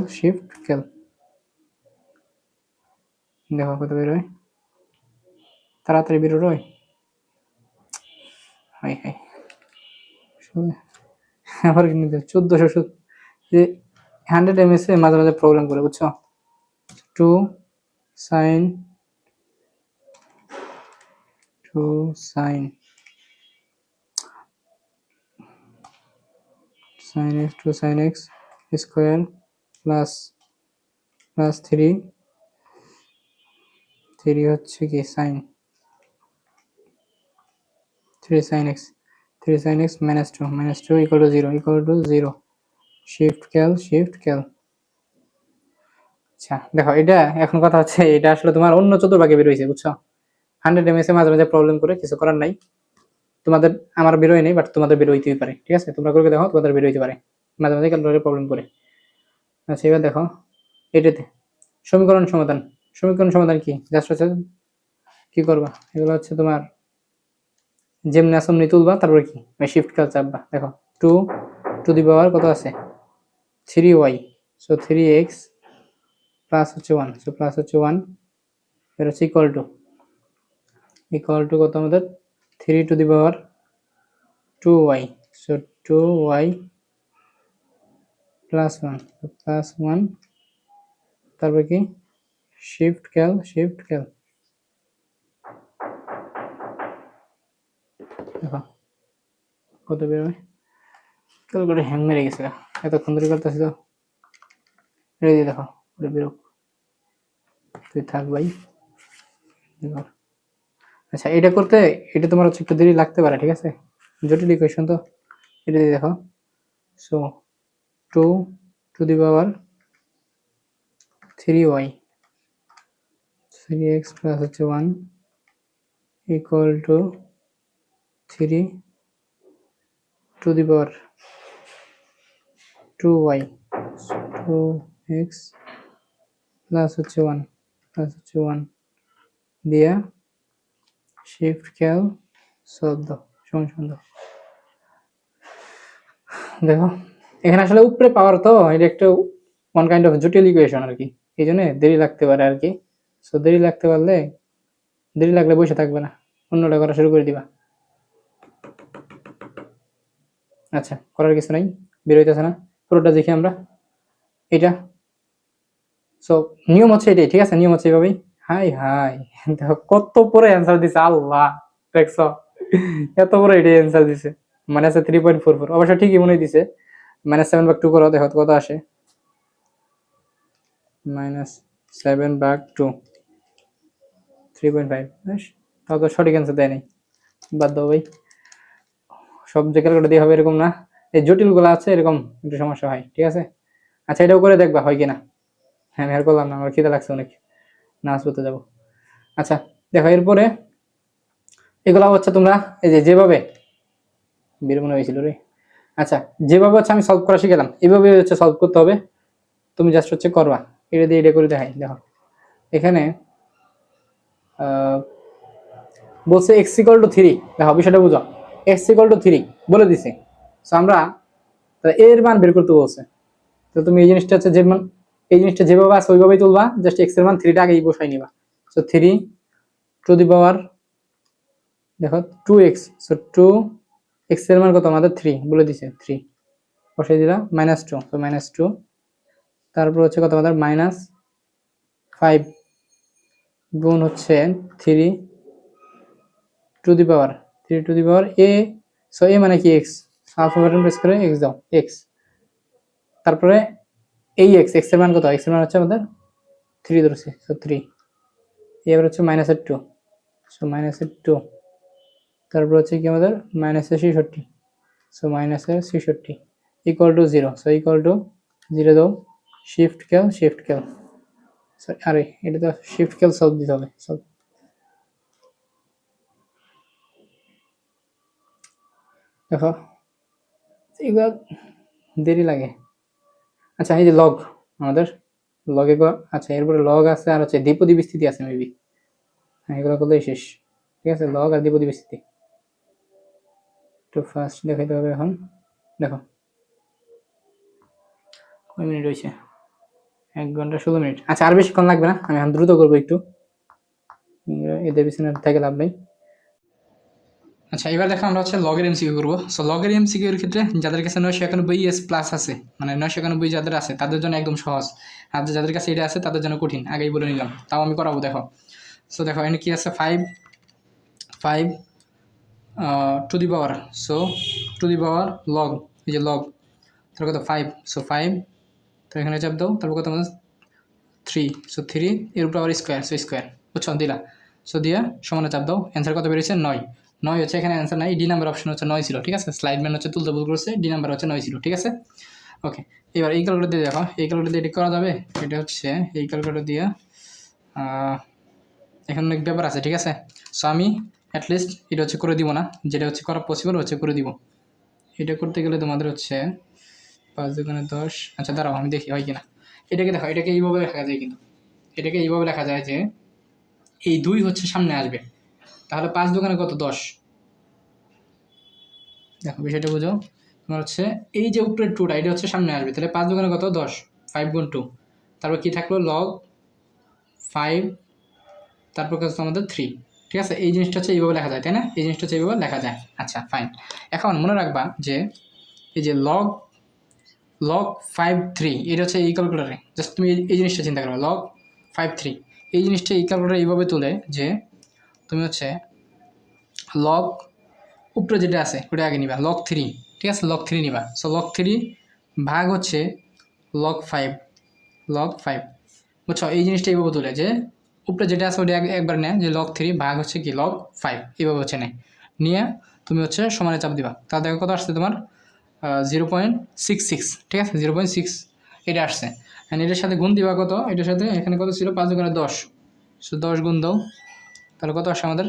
[SPEAKER 1] দেখো কত বেরোয়, তাড়াতাড়ি বেরোয়। হাই হাই, আবার কিন্তু 1400 যে 100 ms এ মাঝে মাঝে প্রবলেম করে, বুঝছো? 2 sine 2 sine sine x 2 sine x square plus 3 হচ্ছে কি sine 3 sine x minus 2 equal to 0 shift calc. আচ্ছা দেখো এটা এখন কথা হচ্ছে, এটা আসলে তোমার অন্য চতুর্ভাগে বের হয়েছে, বুঝছো? 100 ms এ মাঝে মাঝে প্রবলেম করে, কিছু করার নাই। তোমাদের আমার বেরোয় নেই, বাট তোমাদের বের হইতেই পারে। ঠিক আছে, তোমরা করে দেখো, তোমাদের বের হইতে পারে মাঝে মাঝে ক্যালকুলেটর প্রবলেম করে। আচ্ছা এবার দেখো এটাতে সমীকরণ সমাধান কি জাস্ট হচ্ছে কি করবা, এগুলো হচ্ছে তোমার যেমনি আসমনি তুলবা, তারপরে কি শিফট কাজ চাপবা। দেখো 2 টু দি পাওয়ার কত আছে 3y, সো 3x প্লাস হচ্ছে 1, সো প্লাস হচ্ছে 1 এর হচ্ছে ইকুয়াল টু কত আমাদের 3 to the power 2y, so 2y plus 1, তারপর কি শিফট ক্যাল দেখো কত বেরোয়। ক্যালকুলেটর হ্যাং মেরে গেছে, এতক্ষণ ধরে করতেছি তো। রেডি দেখো ওটা বেরোক, তুই থাক ভাই। দেখো আচ্ছা এটা করতে, এটা তোমার হচ্ছে একটু দেরি লাগতে পারে, ঠিক আছে, জটিল ইকুয়েশন তো। এটা দিয়ে দেখো, so 2 to the power 3y 3x plus হচ্ছে 1 equal to 3 to the power 2y, 2x plus হচ্ছে 1 দিয়া শিফট ক্যাল সলভ দাও, সমান দাও। দেখো এখানে আসলে উপরে পাওয়ার তো, এটা একটা ওয়ান কাইন্ড অফ জটিল ইকুয়েশন আর কি, এই জন্য দেরি লাগতে পারে আর কি। সো দেরি লাগলে বসে থাকবে না, অন্যটা করা শুরু করে দিবা। আচ্ছা করার কিছু নাই, বের হইতেছে না, পুরোটা দেখি আমরা এটা। সো নিয়ম হচ্ছে এটাই, ঠিক আছে, নিয়ম হচ্ছে এইভাবেই। হাই দেখো কত পরে অ্যান্সার দিছে, আল্লাহ দেখছো এত বড় এটাই অ্যান্সার দিছে, মাইনাস 3.44। অবশ্য ঠিকই মনে দিছে। -7/2 করো, দেখো কত আসে। -7/2 3.5। তাও তো সঠিক অ্যান্সার দেয় নাই, বাদ দাও ভাই। সব যে ক্যালকুলেটর দিয়ে হবে এরকম না, এই জটিল গুলো আছে এরকম একটু সমস্যা হয়, ঠিক আছে। আচ্ছা এটাও করে দেখবা হয় কিনা। হ্যাঁ আমি আর করলাম না, আমার খিদে লাগছে অনেক, নাচ করতে যাবো। আচ্ছা দেখো এরপরে এগুলা হচ্ছে তোমরা এই যে যেভাবে বের মনে হয়েছিল রে। আচ্ছা যেভাবে হচ্ছে আমি সলভ করা শিখেলাম এইভাবে হচ্ছে সলভ করতে হবে। তুমি জাস্ট হচ্ছে করবা, এটা দিয়ে এটা করে দেখাই। দেখো এখানে বলছে x = 3। দেখো বিষয়টা বুঝো, x = 3 বলে দিছে। সো আমরা এর মান বের করতে বলছে। তো তুমি এই জিনিসটা হচ্ছে যে মান, এই জিনিসটা যেভাবে আছে ওইভাবেই তুলবা, জাস্ট x এর মান 3টা আগেই বসাই নিবা। সো 3 টু দি পাওয়ার, দেখো 2x, সো 2x এর মান কত আমাদের 3 বলে দিছে, 3 বসাই দিলা। -2, তো -2, তারপর হচ্ছে কত আমাদের -5 গুণ হচ্ছে 3 to the power, a। So a মানে কি x, আলফাবেট প্রেস করে x দাও, x। তারপরে এই x এর মান কত, x এর মান হচ্ছে আমাদের 3 ধরছি, সো 3। এবার হচ্ছে -2, সো -2। তারপর হচ্ছে কি আমাদের -66, সো -66 = 0, সো = 0 দাও। শিফট ক্যাল, সরি আরে এটা তো শিফট ক্যাল সলভ দিতে হবে, সলভ। দেখো এগুলো দেরি লাগে। আচ্ছা এই যে লগ, আমাদের লগে, আচ্ছা এরপরে লগ আছে আর হচ্ছে দ্বিপদী বিস্তৃতি আছে মেবি। হ্যাঁ এগুলো করলেই শেষ, ঠিক আছে। লগ আর দ্বিপদী বিস্তৃতি একটু ফার্স্ট দেখাইতে হবে এখন। দেখো কয় মিনিট হয়েছে, 1 ঘন্টা 16 মিনিট। আচ্ছা আর বেশিক্ষণ লাগবে না, আমি এখন দ্রুত করবো একটু, এদের পিছনে থেকে লাভ নেই। আচ্ছা এবার দেখো আমরা হচ্ছে লগের এমসিকিউ করবো। সো লগের এমসিকিউ এর ক্ষেত্রে যাদের কাছে 991 প্লাস আছে, মানে 991 যাদের আছে তাদের জন্য একদম সহজ, আর যাদের কাছে এটা আছে তাদের জন্য কঠিন, আগেই বলে নিলাম। তাও আমি করাবো দেখো। সো দেখো এখানে কি আছে, 5 to the power, so two the power log, এই যে লগ, তারপর কত 5, সো 5, তো এখানে চাপ দাও। তারপর কত আমাদের 3, সো 3 এর উপর আবার স্কোয়ার, সো স্কোয়ার, বুঝছো, দিলা। সো দিয়া সমানে চাপ দাও, অ্যান্সার কত বেরিয়েছে 9। 9 হচ্ছে এখানে অ্যান্সার নাই, ডি নাম্বার অপশন হচ্ছে 9 ছিল, ঠিক আছে। স্লাইড ম্যান হচ্ছে তুলতে ভুল করেছে, ডি নাম্বার হচ্ছে 9 ছিল, ঠিক আছে। ওকে এবার এই ক্যালকুলেটর দিয়ে দেখো, এই ক্যালকুলেটর দিয়ে এটি করা যাবে। এটা হচ্ছে এই ক্যালকুলেটর দিয়ে এখানে অনেক ব্যাপার আছে, ঠিক আছে। সো আমি অ্যাটলিস্ট এটা হচ্ছে করে দিব না, যেটা হচ্ছে করা পসিবল হচ্ছে করে দিব। এটা করতে গেলে তোমাদের হচ্ছে 5 × 10। আচ্ছা দাঁড়াও আমি দেখি হয় কিনা। এটাকে দেখো, এটাকে এইভাবে লেখা যায়, কিন্তু এটাকে এইভাবে লেখা যায় যে এই 2 হচ্ছে সামনে আসবে, তাহলে 5 দোকানে কত 10। দেখো বিষয়টা বুঝো, তোমার হচ্ছে এই যে উপরের 2টা এটা হচ্ছে সামনে আসবে, তাহলে 5 দোকানে কত 10, 5 × 2। তারপর কি থাকলো লগ 5, তারপর হচ্ছে আমাদের 3, ঠিক আছে। এই জিনিসটা হচ্ছে এইভাবে লেখা যায়, তাই না, এই জিনিসটা হচ্ছে এইভাবে লেখা যায়। আচ্ছা ফাইন, এখন মনে রাখবা যে এই যে লগ 5 3 এটা হচ্ছে এই ক্যালকুলেটারে, জাস্ট তুমি এই জিনিসটা চিন্তা করবে, লগ 5 3 এই জিনিসটা এই ক্যালকুলেটারে এইভাবে তুলে যে তুমি হচ্ছে লগ উপরে যেটা আছে ওটা আগে নিবা, লগ 3, ঠিক আছে, লগ 3 নিবা। সো লগ 3 ভাগ হচ্ছে লগ 5, লগ 5, বুঝছো। এই জিনিসটা এইভাবে তুলে যে উপরে যেটা আছে ওটা একবার নেয়, যে লগ 3 ভাগ হচ্ছে কি লগ 5, এইভাবে হচ্ছে নেয়। নিয়ে তুমি হচ্ছে সমানে চাপ দিবা, তা দেখো কত আসছে তোমার 0.66, ঠিক আছে, 0.6 এটা আসছে। অ্যান্ড এটার সাথে গুণ দিবা কত, এটার সাথে এখানে কত ছিল 5 × 10, সো 10 গুণ দাও, তাহলে কত আসে আমাদের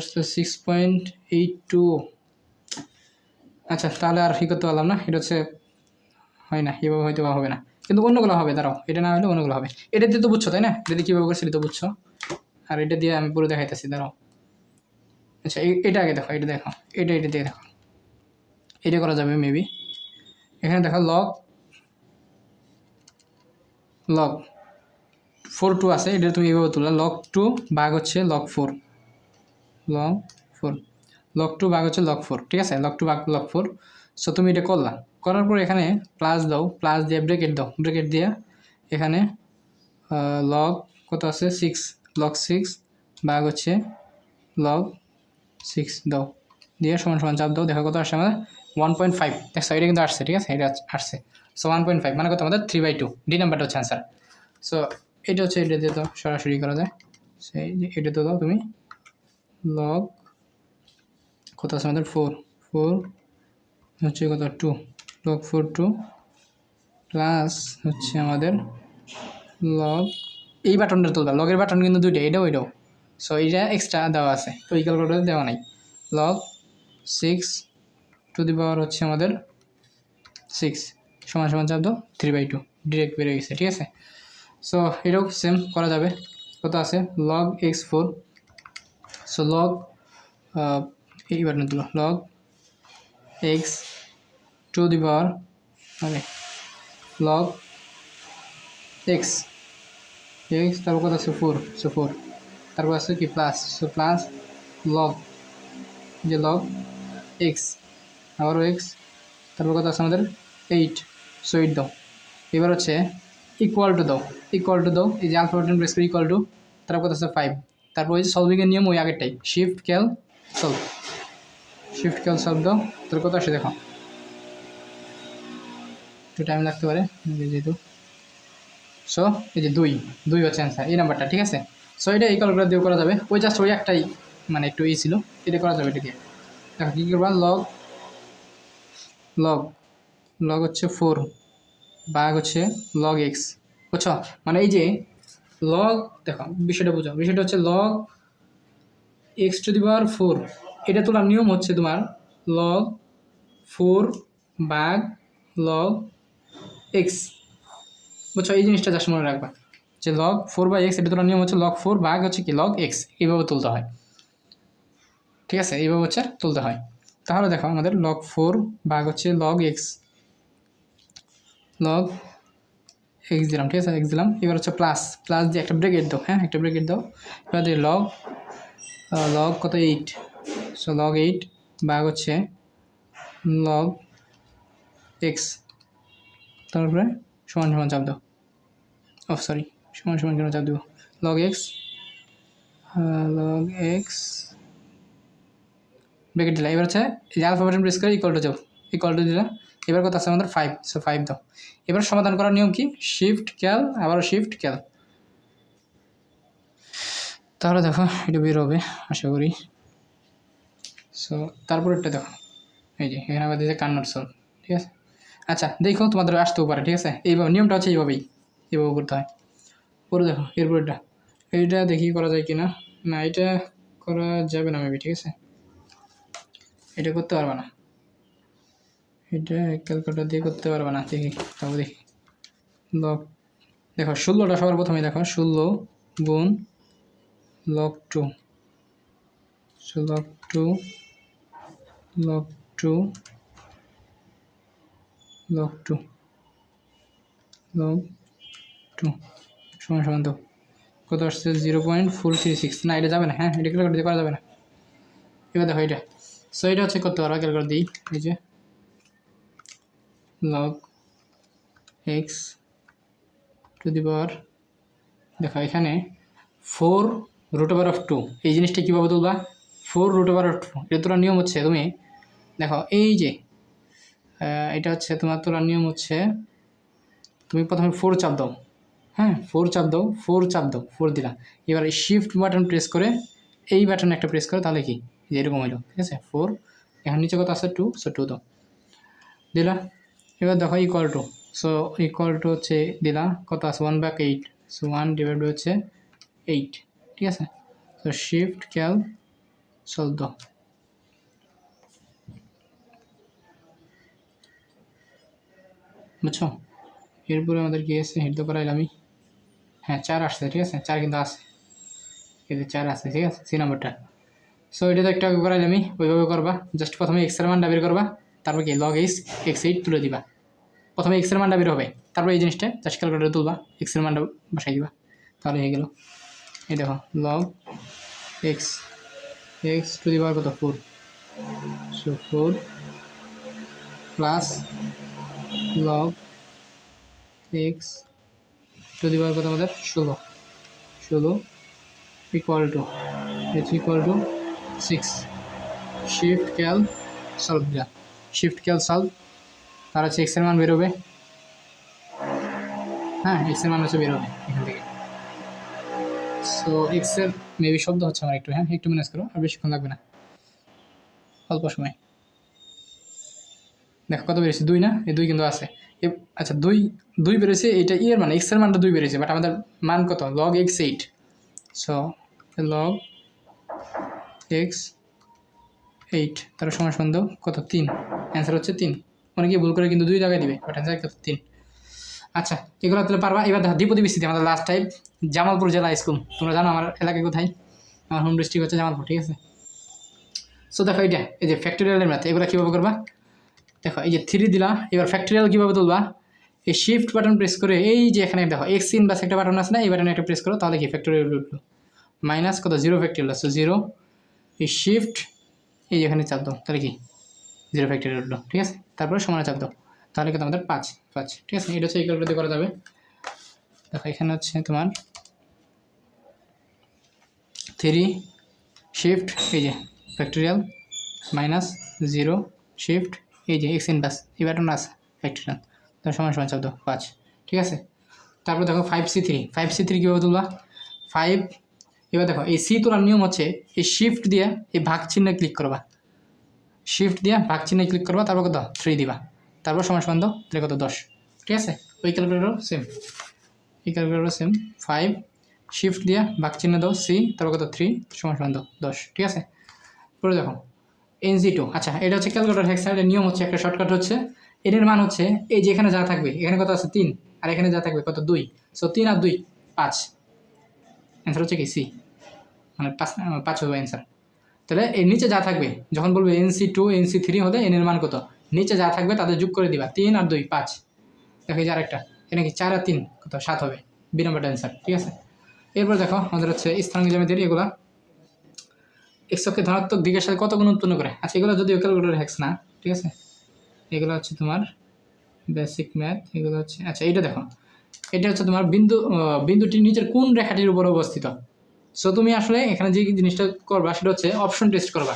[SPEAKER 1] আসছে 6.82। আচ্ছা তাহলে আর ই করতে পারলাম না, এটা হচ্ছে হয় না, এভাবে হয়তো হবে না, কিন্তু অন্যগুলো হবে। দাঁড়াও এটা না হলে অন্যগুলো হবে। এটা দিয়ে তো বুঝছো তাই না, এটা দিয়ে কীভাবে করছিলি তো বুঝছো, আর এটা দিয়ে আমি পুরো দেখাইতেছি, দাঁড়াও। আচ্ছা এটা আগে দেখো, এটা দেখো, এটা দিয়ে দেখো, এটা করা যাবে মেবি। এখানে দেখো লগ 4 2 আছে, এটা তুমি এইভাবে তুলা, লগ 2 ভাগ হচ্ছে লগ 4, লগ 4, লগ 2 ভাগ হচ্ছে লগ 4, ঠিক আছে, লগ 2 ভাগ লগ 4। সো তুমি এটা করলা, করার পর এখানে প্লাস দাও, প্লাস দিয়ে ব্রেকেট দাও, ব্রেকেট দিয়ে এখানে লগ কত আছে 6, লগ 6 ভাগ হচ্ছে লগ
[SPEAKER 2] 6 দাও, দিয়ে সমান সমান চাপ দাও, দেখো কত আসছে আমাদের 1.5। দেখো এটা কিন্তু আসছে, ঠিক আছে, এটা আসছে। সো 1.5 মানে কত আমাদের 3/2, ডি নাম্বারটা হচ্ছে অ্যান্সার। সো এটা হচ্ছে, এটা দিয়ে তো সরাসরি করা যায়। সেই এটা তো দাও তুমি লগ কত আছে আমাদের 4 হচ্ছে কত 2, লগ 4 2 প্লাস হচ্ছে আমাদের লগ, এই বাটনটা তুলবা, লগের বাটন কিন্তু দুইটা, এটাও এটাও। সো এইটা এক্সট্রা দেওয়া আছে, তো এই ক্যালকুলেটর দেওয়া নাই। লগ 6 টু দি পাওয়ার হচ্ছে আমাদের 6 সমান সমান চাপ দাও 3/2, ডিরেক্ট বেড়ে গেছে, ঠিক আছে। সো এটাও সেম করা যাবে। কত আছে লগ x4, সো লগ এই বাটন তুলো, লগ x টু দি পাওয়ার মানে লগ x, তারপর কত আছে 4, সো 4, তারপর আছে কি প্লাস, সো প্লাস লগ, যে লগ এক্স, আবারও এক্স, তারপর কত আছে আমাদের 8, সো 8 দাও। এবার হচ্ছে ইকুয়াল টু দাও, এই যে আলফা বাটন প্রেস করে ইকুয়াল টু, তারপর কত আছে 5, তারপর ওই যে সলভিংয়ের নিয়ম ওই আগেরটাই, শিফট ক্যাল সলভ দাও, তোর কত আসে দেখো, একটু টাইম লাগতে পারে যেহেতু। সো এই যে 2 হচ্ছে অ্যান্সার, এই নাম্বারটা, ঠিক আছে। সো এটা এই ক্যালকুলেটর দিয়ে করা যাবে, ওই জাস্ট ওই একটাই মানে একটু ই ছিল, এটা করা যাবে এটা দিয়ে। দেখো কী করবা, লগ হচ্ছে 4 ভাগ হচ্ছে লগ এক্স, বুঝছো, মানে এই যে লগ, দেখো বিষয়টা বুঝো, বিষয়টা হচ্ছে লগ এক্স টু দি পাওয়ার 4, এটা তোলার নিয়ম হচ্ছে তোমার লগ 4 ভাগ লগ এক্স, বুঝছো, এই জিনিসটা জাস্ট মনে রাখবা যে লগ 4/x, এটা তোলার নিয়ম হচ্ছে লগ 4 ভাগ হচ্ছে কি লগ এক্স, এইভাবে তুলতে হয়, ঠিক আছে, এইভাবে হচ্ছে তুলতে হয়। তাহলে দেখো আমাদের লগ 4 ভাগ হচ্ছে লগ এক্স, লগ এক্স দিলাম, ঠিক আছে, এক্স দিলাম। এবার হচ্ছে প্লাস দিয়ে একটা ব্রেকেট দাও, হ্যাঁ একটা ব্রেকেট দাও। এবার দিয়ে লগ কত 8, সো লগ 8 ভাগ হচ্ছে লগ এক্স, তারপরে সমান সমান চাপ দাও, সরি সমান সমান কেন চাপ দেবো, লগ এক্স ব্রেকেট দিলাম। এবার হচ্ছে এই আলফা বাটন প্রেস করে ইকুয়াল টু দিলাম। এবার কত আছে আমাদের 5, সো 5 দাও। এবার সমাধান করার নিয়ম কি, শিফট ক্যাল, আবারও শিফট ক্যাল, তাহলে দেখো এটা বের হবে আশা করি। সো তারপরেরটা দেখো, এই যে এখানে আবার দিয়েছে কান্নার সলভ, ঠিক আছে। আচ্ছা দেখো তোমাদের আসতেও পারে, ঠিক আছে, এইভাবে নিয়মটা হচ্ছে এইভাবেই করতে হয়। পরে দেখো এরপরটা, এইটা দেখি করা যায় কি না, না এটা করা যাবে না মেবি, ঠিক আছে, এটা করতে পারবে না, এটা ক্যালকুলেটর দিয়ে করতে পারবে না, দেখি তাও দেখি। লগ দেখো 16টা সবার প্রথমে দেখো 16 গুণ log 2, so log 2 log 2 log 2 log 2 সমান সমান তো কত আসছে 0.436, না এটা যাবে না, হ্যাঁ এটা ক্যালকুলেটর দিয়ে করা যাবে না। এবার দেখো এটা, সো এটা হচ্ছে করতে পারো ক্যালকুলেটর দিই, এই যে লগ এক্স টু দি পাওয়ার, দেখো এখানে 4√2, এই জিনিসটা কীভাবে তুলবা, 4√2, এটা তোলার নিয়ম হচ্ছে তুমি দেখো এই যে এটা হচ্ছে তোমার তোলার নিয়ম হচ্ছে তুমি প্রথমে 4 চাপ দাও, হ্যাঁ 4 চাপ দাও, 4 দিলা। এবার এই শিফট বাটন প্রেস করে এই বাটন একটা প্রেস করে, তাহলে কি এরকম হইলো, ঠিক আছে 4, এখন নিচে কত আছে 2, সো 2 দাও দিলা। এবার দেখো ইকুয়াল টু হচ্ছে দিলা, কত আছে 1/8, সো 1 হচ্ছে 8, ঠিক আছে। তো শিফট ক্যাল সলভ দাও, বুঝছো। এরপরে আমাদের কি আছে, হিট তো করাইলাম আমি, হ্যাঁ 4 আসছে, ঠিক আছে 4 কিন্তু আছে, কিন্তু 4 আছে, ঠিক আছে, সি নাম্বারটা। সো এটা তো একটা করাইলাম আমি, ওইভাবে করবা, জাস্ট প্রথমে এক্সের মানটা বের করবা, তারপর কি লগ x8 তুলে দিবা, প্রথমে এক্সের মানটা বের হবে, তারপর এই জিনিসটা জাস্ট ক্যালকুলেটরে তুলবা, এক্সের মানটা বসাই দিবা, তাহলে হয়ে গেল। এই দেখো log x to the power কত 4, so 4 plus log x to the power কত আমাদের 16 equal to 6, shift calc solve দিলাম, শিফট ক্যাল সলভ, তার হচ্ছে এক্সের মান বেরোবে, হ্যাঁ এক্সের মান হচ্ছে বেরোবে এখান থেকে। সো এক্সের মেবি শব্দ হচ্ছে আমার একটু, হ্যাঁ একটু ম্যানেজ করো, আর বেশিক্ষণ লাগবে না, অল্প সময়। দেখো কত বেড়েছে, 2 না, এই 2 কিন্তু আছে। আচ্ছা 2 বেড়েছে, এটা এর মানে এক্সের মানটা 2 বেড়েছে, বাট আমাদের মান কত, log x 8। So log x 8 তার সমান সমান দাও কত, 3। অ্যান্সার হচ্ছে 3। অনেকে ভুল করে কিন্তু 2 জায়গায় দিবে, বাট অ্যান্সার কত, 3। আচ্ছা এগুলো তাহলে পারবা। এবার দেখো দ্বিপদী বিস্তৃতি, আমাদের লাস্ট টাইপ জামালপুর জেলা স্কুল, তোমরা জানো আমার এলাকায় কোথায়, আমার হোম ডিস্ট্রিক্ট হচ্ছে জামালপুর, ঠিক আছে। সো দেখো এটা এই যে ফ্যাক্টরিয়ালের ম্যাথ, এগুলো কীভাবে করবা, দেখো এই যে 3 দিলা, এবার ফ্যাক্টরিয়াল কীভাবে তুলবা, এই শিফট বাটন প্রেস করে এই যে এখানে দেখো এক্স ইন বাস একটা বাটন আছে না, এই বাটনে একটা প্রেস করো, তাহলে কি ফ্যাক্টরিয়াল উঠলো, মাইনাস কত 0 ফ্যাক্টরিয়াল আছে 0, এই শিফট এই যে এখানে চাপ দাও, তাহলে কি 0 ফ্যাক্টরিয়াল উঠলো, ঠিক আছে। তারপরে সমানে চাপ দাও, তাহলে কিন্তু আমাদের 5, ঠিক আছে। এটা হচ্ছে এই ক্যালকুলেট করা যাবে। দেখো এখানে হচ্ছে তোমার 3 শিফট এই যে ফ্যাক্টরিয়াল মাইনাস 0 শিফট এই যে এক্স ইন বাস এই বাটন আছে ফ্যাক্টরিয়াল, তার সমান সমান চাপ দাও 5, ঠিক আছে। তারপর দেখো 5C3 কীভাবে তুলবা, 5 এবার দেখো এই সি তোলার নিয়ম হচ্ছে এই শিফট দিয়ে এই ভাগ চিহ্নে ক্লিক করবা, শিফট দিয়ে ভাগ চিহ্নে ক্লিক করবা, তারপর কত 3 দিবা, তারপর সমান সমান দাও, তাহলে কত 10, ঠিক আছে। ওই ক্যালকুলেটর সেম, এই ক্যালকুলেটর সেম, 5 শিফট দিয়ে ভাগ চিহ্ন দাও সি, তারপর কত 3 সমান সমান দাও 10, ঠিক আছে। পরে দেখো NC2, আচ্ছা এটা হচ্ছে ক্যালকুলেটর হেক্সাইডের নিয়ম হচ্ছে একটা শর্টকাট হচ্ছে, এর মান হচ্ছে এই যে এখানে যা থাকবে, এখানে কত আছে 3, আর এখানে যা থাকবে কত 2, সো 3 আর 2 5, অ্যান্সার হচ্ছে কি সি, মানে 5 হবে অ্যান্সার। তাহলে এর নিচে যা থাকবে যখন বলবে NC2 NC3 হলে এন এর মান কত, নিচে যা থাকবে তাদের যোগ করে দিবা, 3 আর 2 5, দেখো এই যে আরেকটা এটা কি 4 আর 3 কত 7 হবে, বি নম্বরটা অ্যান্সার, ঠিক আছে। এরপর দেখো আমাদের হচ্ছে স্থানাঙ্ক জ্যামিতির এগুলা এক্সকে ধনাত্মক দিকের সাথে কত গুণ উৎপন্ন করে, আচ্ছা এগুলো যদিও ক্যালকুলেটর হ্যাক্স না, ঠিক আছে, এগুলো হচ্ছে তোমার বেসিক ম্যাথ, এগুলো হচ্ছে আচ্ছা এইটা দেখো, এটা হচ্ছে তোমার বিন্দুটি নিচের কোন রেখাটির উপর অবস্থিত। সো তুমি আসলে এখানে যে জিনিসটা করবা সেটা হচ্ছে অপশন টেস্ট করবা,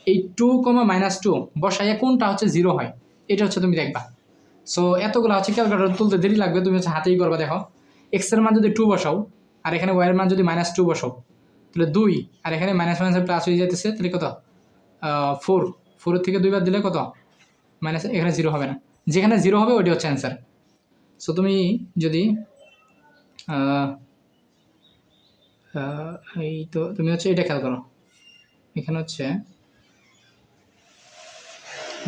[SPEAKER 2] এই 2, -2 বসাইয়া কোনটা হচ্ছে 0 হয়, এটা হচ্ছে তুমি দেখবা। সো এতগুলো হচ্ছে ক্যালকুলেটর তুলতে দেরি লাগবে, তুমি হচ্ছে হাতেই করবা। দেখো এক্সের মান যদি 2 বসাও আর এখানে ওয়াইয়ের মান যদি -2 বসাও, তাহলে 2 আর এখানে মাইনাস প্লাস হয়ে যেতেছে, তাহলে কত 4 থেকে 2 বার দিলে কত মাইনাস, এখানে 0 হবে না, যেখানে 0 হবে ওইটা হচ্ছে অ্যান্সার। সো তুমি যদি এই তো তুমি হচ্ছে এটা খেয়াল করো, এখানে হচ্ছে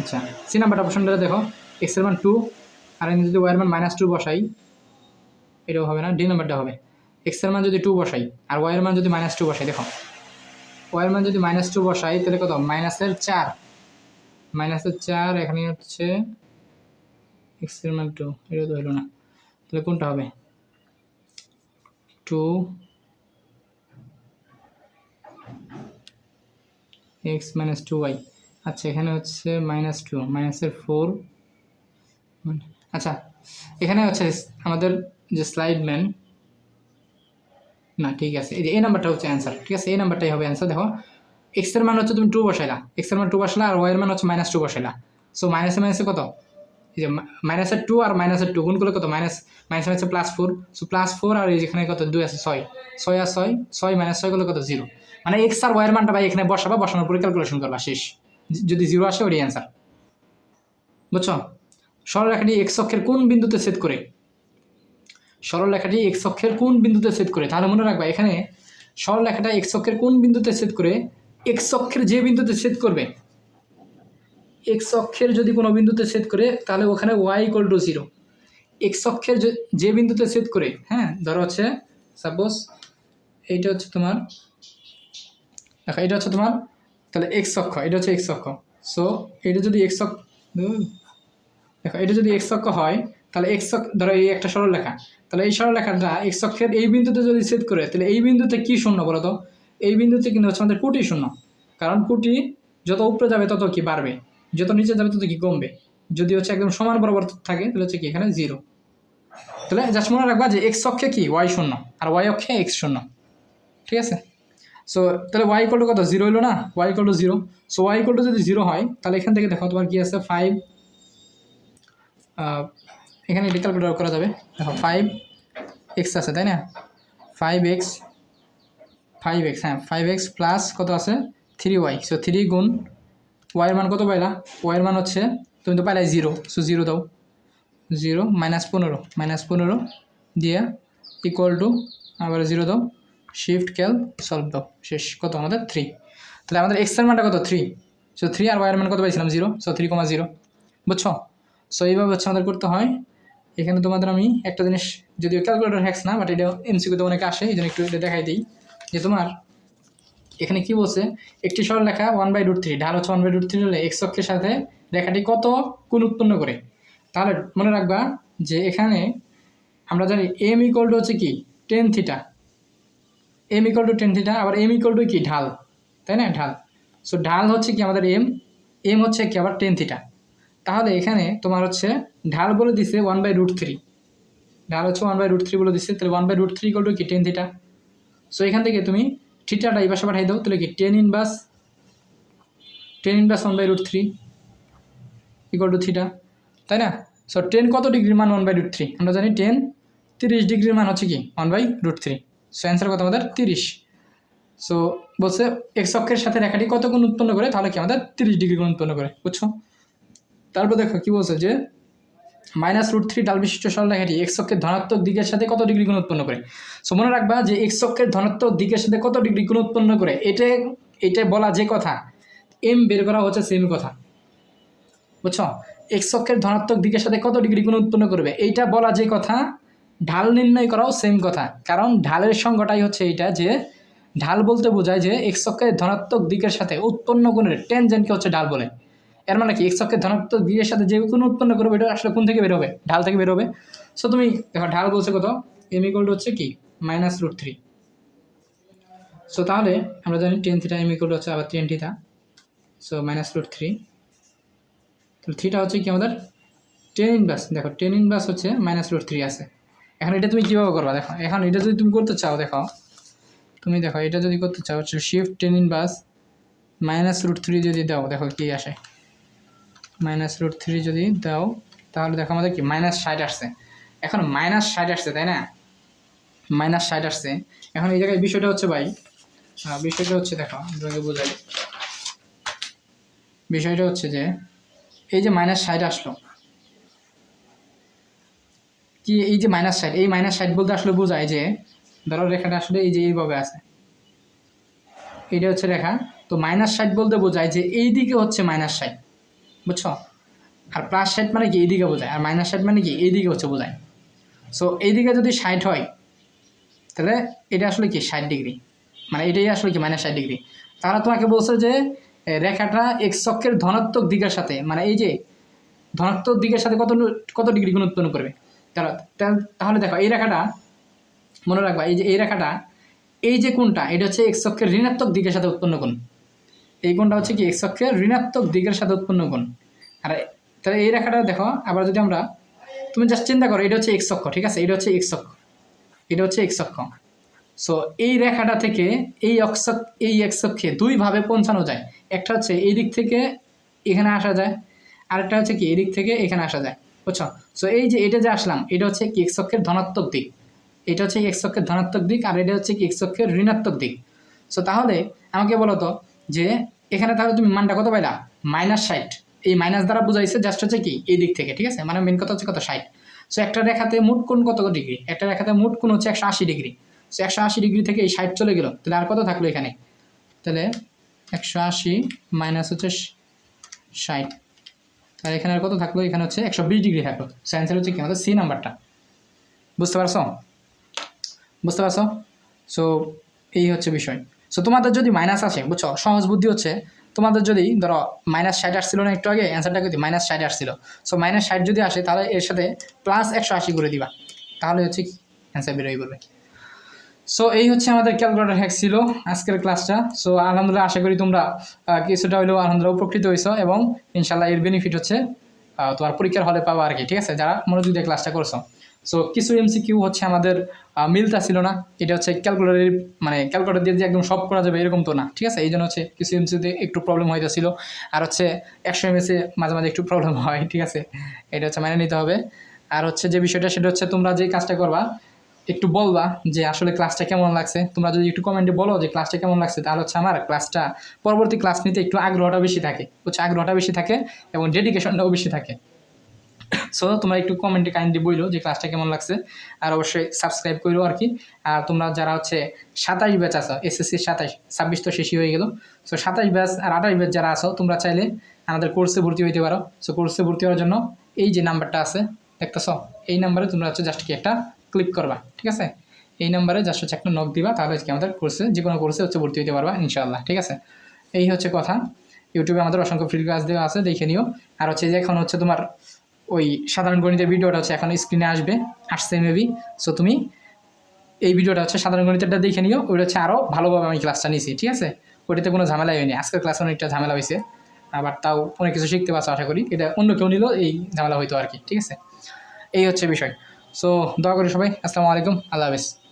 [SPEAKER 2] আচ্ছা সি নাম্বারটা অপশনটা দেখো, এক্সের মান 2 আর এখানে যদি ওয়াইয়ের মান -2 বসাই, এটাও হবে না, ডি নাম্বারটা হবে, এক্সের মান যদি 2 বসাই আর ওয়াইয়ের মান যদি -2 বসাই, দেখো ওয়াইয়ের মান যদি -2 বসাই তাহলে কত -4, এখানে হচ্ছে এক্সের মান 2, এটা তো হলো না, তাহলে কোনটা হবে 2 x - 2y, আচ্ছা এখানে হচ্ছে -2 -4, আচ্ছা এখানে হচ্ছে আমাদের যে স্লাইড ম্যান না, ঠিক আছে এই যে এই নাম্বারটা হচ্ছে অ্যান্সার, ঠিক আছে এই নাম্বারটাই হবে অ্যান্সার। দেখো এক্সের মান হচ্ছে তুমি 2 বসাইলা, এক্সের মান 2 বসালা আর ওয়াইয়ের মান হচ্ছে -2 বসাইলা, সো মাইনাসে কত, এই যে -2 আর -2 গুণ করলে কত মাইনাস +4, সো +4 আর এই যেখানে কত 2 আছে 6 আর 6 -6 করলে কত 0, মানে এক্স আর ওয়াইয়ের মানটা ভাই এখানে বসাবা, বসানোর পরে ক্যালকুলেশন করবা, শেষ। যদি 0 আসে ওটাই অ্যান্সার, বুঝছো। সরলরেখাটি এক্স অক্ষের কোন বিন্দুতে ছেদ করে, সরলরেখাটি এক্স অক্ষের কোন বিন্দুতে ছেদ করে, তাহলে মনে রাখবা এখানে সরলরেখাটা এক্স অক্ষের কোন বিন্দুতে ছেদ করে, এক্স অক্ষের যে বিন্দুতে ছেদ করবে, এক্স অক্ষের যদি কোনো বিন্দুতে ছেদ করে তাহলে ওখানে y = 0, এক্স অক্ষের যে বিন্দুতে ছেদ করে, হ্যাঁ ধরো হচ্ছে সাপোজ এইটা হচ্ছে তোমার, দেখো এটা হচ্ছে তোমার তাহলে এক্স অক্ষ, এটা হচ্ছে এক্স অক্ষ, সো এটা যদি এক্স অক্ষ, দেখো এটা যদি এক্স অক্ষ হয় তাহলে এক্স অক্ষ ধরো এই একটা সরলরেখা, তাহলে এই সরলরেখাটা এক্স অক্ষের এই বিন্দুতে যদি ছেদ করে তাহলে এই বিন্দুতে কি শূন্য বলো তো, এই বিন্দুতে কিন্তু হচ্ছে আমাদের কোটি শূন্য, কারণ কোটি যত উপরে যাবে তত কি বাড়বে, যত নিচে যাবে তত কি কমবে, যদি হচ্ছে একদম সমান বরাবর থাকে তাহলে হচ্ছে কি এখানে 0, তাহলে জাস্ট মনে রাখবা যে এক্স অক্ষে কি ওয়াই শূন্য আর ওয়াই অক্ষে এক্স শূন্য, ঠিক আছে। সো তাহলে ওয়াই ইকুয়াল টু কত 0 হলো না, y equal to 0। So y equal to যদি 0 হয় তাহলে এখান থেকে দেখো তোমার কি আছে 5, এখানে এটা ক্যালকুলেট করা যাবে। দেখো 5x আছে তাই না, 5x, হ্যাঁ 5x প্লাস কত আছে 3y। সো 3 গুণ ওয়াইয়ের মান কত পাইলা, ওয়াইয়ের মান হচ্ছে তুমি তো পাইলাই 0, সো 0 দাও, 0 -15 দিয়ে ইকুয়াল টু আবার 0 দাও, শিফট ক্যাল সলভ দাও, শেষ। কত আমাদের 3। তাহলে আমাদের x এর মানটা কত 3, সো 3 আর ওয়াইয়ের মান কত পাইছিলাম 0, সো 3,0 বুঝছো। সো এইভাবে হচ্ছে আমাদের করতে হয়। এখানে তোমাদের আমি একটা জিনিস, যদিও ক্যালকুলেটর হ্যাক্স না, বাট এটা এমসিকিউতে অনেকে আসে, এই জন্য একটু এটা দেখাই দিই যে তোমার এখানে কি বলছে, একটি সরলরেখা 1/√3, ঢাল হচ্ছে 1/√3 হলে এক্স অক্ষের সাথে রেখাটি কত কোণ উৎপন্ন করে। তাহলে মনে রাখবা যে এখানে আমরা জানি এম ইকুয়াল টু হচ্ছে কি tan theta, m equal to tan theta, আবার এম ইকুয়াল টু কি ঢাল, তাই না, ঢাল। সো ঢাল হচ্ছে কি আমাদের এম হচ্ছে কি আবার টেন থিটা। তাহলে এখানে তোমার হচ্ছে ঢাল বলে দিছে 1/√3, ঢাল হচ্ছে 1/√3 বলে দিচ্ছে, তাহলে 1/√3 ইকুয়াল টু কি টেন থিটা। সো এখান থেকে তুমি থিটাটা এই পাশে পাঠাই দাও, তাহলে কি ten inverse 1/√3 equal to theta, তাই না। সো 10 কত ডিগ্রির মান 1/√3, আমরা জানি 10 30 ডিগ্রির মান হচ্ছে কি 1/√3। সো অ্যান্সার কত আমাদের 30। সো বলছে এক্স অক্ষের সাথে রেখাটি কত কোণ উৎপন্ন করে, তাহলে কি আমাদের 30 ডিগ্রি কোণ উৎপন্ন করে, বুঝছো। তারপর দেখো কি বলছে যে -√3 ঢাল বিশিষ্ট সরলরেখাটি এক্স অক্ষের ধনাত্মক দিকের সাথে কত ডিগ্রি কোণ উৎপন্ন করে। সো মনে রাখবা যে এক্স অক্ষের ধনাত্মক দিকের সাথে কত ডিগ্রি কোণ উৎপন্ন করে, এটা বলা যে কথা, এম বের করা হচ্ছে সেম কথা, বুঝছো। এক্স অক্ষের ধনাত্মক দিকের সাথে কত ডিগ্রি কোণ উৎপন্ন করবে এইটা বলা যে কথা, ঢাল নির্ণয় করাও সেম কথা। কারণ ঢালের সংজ্ঞাটাই হচ্ছে এইটা যে ঢাল বলতে বোঝায় যে এক্স অক্ষের ধনাত্মক দিকের সাথে উৎপন্ন কোণের টেনজেন্টকে হচ্ছে ঢাল বলে। এর মানে কি এক্স অক্ষের ধনাত্মক দিকের সাথে যে কোণ উৎপন্ন করবে এটা আসলে কোন থেকে বেরোবে, ঢাল থেকে বেরোবে। সো তুমি দেখো ঢাল বলছে কত, এম ইকুয়াল টু হচ্ছে কি -√3। সো তাহলে আমরা জানি tan theta, m equal to হচ্ছে আবার টেন থিটা, সো -√3। তাহলে থিটা হচ্ছে কি আমাদের টেন ইনভার্স, দেখো টেন ইনভার্স হচ্ছে -√3 আছে। এখন এটা তুমি কীভাবে করবা, দেখো এখন এটা যদি তুমি করতে চাও, দেখো তুমি দেখো এটা যদি করতে চাও হচ্ছে শিফট টেন ইনভার্স -√3 যদি দাও, দেখো কি আসে, -√3 যদি দাও তাহলে দেখো আমাদের কি -60 আসছে। এখন -60 আসছে তাই না, -60 আসছে। এখন এই জায়গায় বিষয়টা হচ্ছে ভাই, বিষয়টা হচ্ছে দেখো তোমাকে বোঝাই, বিষয়টা হচ্ছে যে এই যে -60 আসলো, কি এই যে -60, এই -60 বলতে আসলে বোঝায় যে ধরো রেখাটা আসলে এই যে এইভাবে আছে, এইটা হচ্ছে রেখা, তো -60 বলতে বোঝায় যে এই দিকে হচ্ছে -60, বুঝছো। আর +60 মানে কি এইদিকে বোঝায়, আর -60 মানে কি এইদিকে হচ্ছে বোঝায়। সো এইদিকে যদি 60 হয় তাহলে এটা আসলে কি 60 ডিগ্রি, মানে এটাই আসলে কি -60 ডিগ্রি। তাহলে তোমাকে বলছে যে রেখাটা এক্স অক্ষের ধনাত্মক দিকের সাথে, মানে এই যে ধনাত্মক দিকের সাথে কত কত ডিগ্রি কোণ উৎপন্ন করবে। তাহলে দেখো এই রেখাটা মনে রাখবা, এই যে এই রেখাটা, এই যে কোণটা এটা হচ্ছে এক্স অক্ষের ঋণাত্মক দিকের সাথে উৎপন্ন কোণ, এই কোণটা হচ্ছে কি এক্স অক্ষের ঋণাত্মক দিকের সাথে উৎপন্ন কোণ। আর তাহলে এই রেখাটা দেখো আবার যদি আমরা, তুমি জাস্ট চিন্তা করো এটা হচ্ছে এক্স অক্ষ, ঠিক আছে, এটা হচ্ছে এক্স অক্ষ, এটা হচ্ছে এক্স অক্ষ। সো এই রেখাটা থেকে এই এক্স অক্ষে দুইভাবে পৌঁছানো যায়, একটা হচ্ছে এই দিক থেকে এখানে আসা যায়, আরেকটা হচ্ছে কি এই দিক থেকে এখানে আসা যায়, বুঝছো। সো এই যে এটা যে আসলাম এটা হচ্ছে কি এক্স অক্ষের ধনাত্মক দিক, এটা হচ্ছে এক্স অক্ষের ধনাত্মক দিক, আর এটা হচ্ছে কি এক্স অক্ষের ঋণাত্মক দিক। সো তাহলে আমাকে বলো তো যে এখানে তাহলে তুমি মানটা কত পাইলা, -60, এই মাইনাস দ্বারা বোঝাইছে জাস্ট হচ্ছে কি এই দিক থেকে, ঠিক আছে, মানে মেন কথা হচ্ছে কত 60। সো একটা রেখাতে মোট কোণ কত ডিগ্রি, একটা রেখাতে মোট কোণ হচ্ছে 180 ডিগ্রি। সো 180 ডিগ্রি থেকে এই 60 চলে গেল, তাহলে আর কত থাকলো এখানে, তাহলে 180 মাইনাস হচ্ছে 60, তাহলে এখানে আর কত থাকলো, এখানে হচ্ছে 120 ডিগ্রি থাকলো। সো অ্যান্সার হচ্ছে কি আমাদের সি নাম্বারটা, বুঝতে পারছো, বুঝতে পারছো। সো এই হচ্ছে বিষয়। সো তোমাদের যদি মাইনাস আসে, বুঝছো, সহজ বুদ্ধি হচ্ছে তোমাদের যদি ধরো -60 আসছিল না একটু আগে, অ্যান্সারটা কিন্তু -60 আসছিল। সো -60 যদি আসে তাহলে এর সাথে +180 করে দিবা, তাহলে হচ্ছে কি অ্যান্সার বেরোই করবে। সো এই হচ্ছে আমাদের ক্যালকুলেটর হ্যাক ছিল আজকের ক্লাসটা। সো আলহামদুলিল্লাহ আশা করি তোমরা কিছুটা হলেও আলহামদুলিল্লাহ উপকৃত হয়েছো, এবং ইনশাল্লাহ এর বেনিফিট হচ্ছে তোমার পরীক্ষার হলে পাবা আর কি, ঠিক আছে, যারা মনোযোগ দিয়ে ক্লাসটা করছো। সো কিছু এমসিকিউ হচ্ছে আমাদের মিলতা ছিল না, এটা হচ্ছে ক্যালকুলেটর, মানে ক্যালকুলেটর দিয়ে যে একদম সব করা যাবে এরকম তো না, ঠিক আছে। এই জন্য হচ্ছে কিছু এমসিতে একটু প্রবলেম হইতেছিল, আর হচ্ছে 100 এমএসে মাঝে মাঝে একটু প্রবলেম হয়, ঠিক আছে, এটা হচ্ছে মেনে নিতে হবে। আর হচ্ছে যে বিষয়টা সেটা হচ্ছে তোমরা যে কাজটা করবা একটু বলবা যে আসলে ক্লাসটা কেমন লাগছে। তোমরা যদি একটু কমেন্টে বলো যে ক্লাসটা কেমন লাগছে, তাহলে হচ্ছে আমার ক্লাসটা পরবর্তী ক্লাস নিতে একটু আগ্রহটা বেশি থাকে, হচ্ছে আগ্রহটা বেশি থাকে এবং ডেডিকেশনটাও বেশি থাকে। সো তোমরা একটু কমেন্টে কাইন্ডলি বইলো যে ক্লাসটা কেমন লাগছে, আর অবশ্যই সাবস্ক্রাইব করো আর কি। আর তোমরা যারা হচ্ছে 27 ব্যাচ আছো, এসএসসি 27 তো শেষই হয়ে গেল, সো 27 ব্যাচ আর 28 ব্যাচ যারা আছো, তোমরা চাইলে আমাদের কোর্সে ভর্তি হইতে পারো। সো কোর্সে ভর্তি হওয়ার জন্য এই যে নাম্বারটা আছে দেখতেছ, এই নাম্বারে তোমরা হচ্ছে জাস্ট কি একটা ক্লিক করবা, ঠিক আছে। এই নাম্বারে জাস্ট হচ্ছে একটা নক দিবা, তাহলে হচ্ছে আমাদের কোর্সে যে কোনো কোর্সে হচ্ছে ভর্তি হইতে পারবা ইনশাআল্লাহ, ঠিক আছে। এই হচ্ছে কথা। ইউটিউবে আমাদের অসংখ্য ফ্রি ক্লাস দেওয়া আছে, দেখে নিও। আর হচ্ছে যে এখন হচ্ছে তোমার ওই সাধারণ গণিতের ভিডিওটা হচ্ছে এখন স্ক্রিনে আসছে মেবি। সো তুমি এই ভিডিওটা হচ্ছে সাধারণ গণিতেরটা দেখে নিও, ওইটা হচ্ছে আরও ভালোভাবে আমি ক্লাসটা নিয়েছি, ঠিক আছে। ওইটাতে কোনো ঝামেলাই হয়নি, আজকের ক্লাসে অনেকটা ঝামেলা হয়েছে, আবার তাও অনেক কিছু শিখতে পারছো আশা করি। এটা অন্য কেউ নিলেও এই ঝামেলা হইতো আর কি, ঠিক আছে। এই হচ্ছে বিষয়। সো দোয়া করি সবাই, আসসালামু আলাইকুম, আল্লাহ হাফেজ।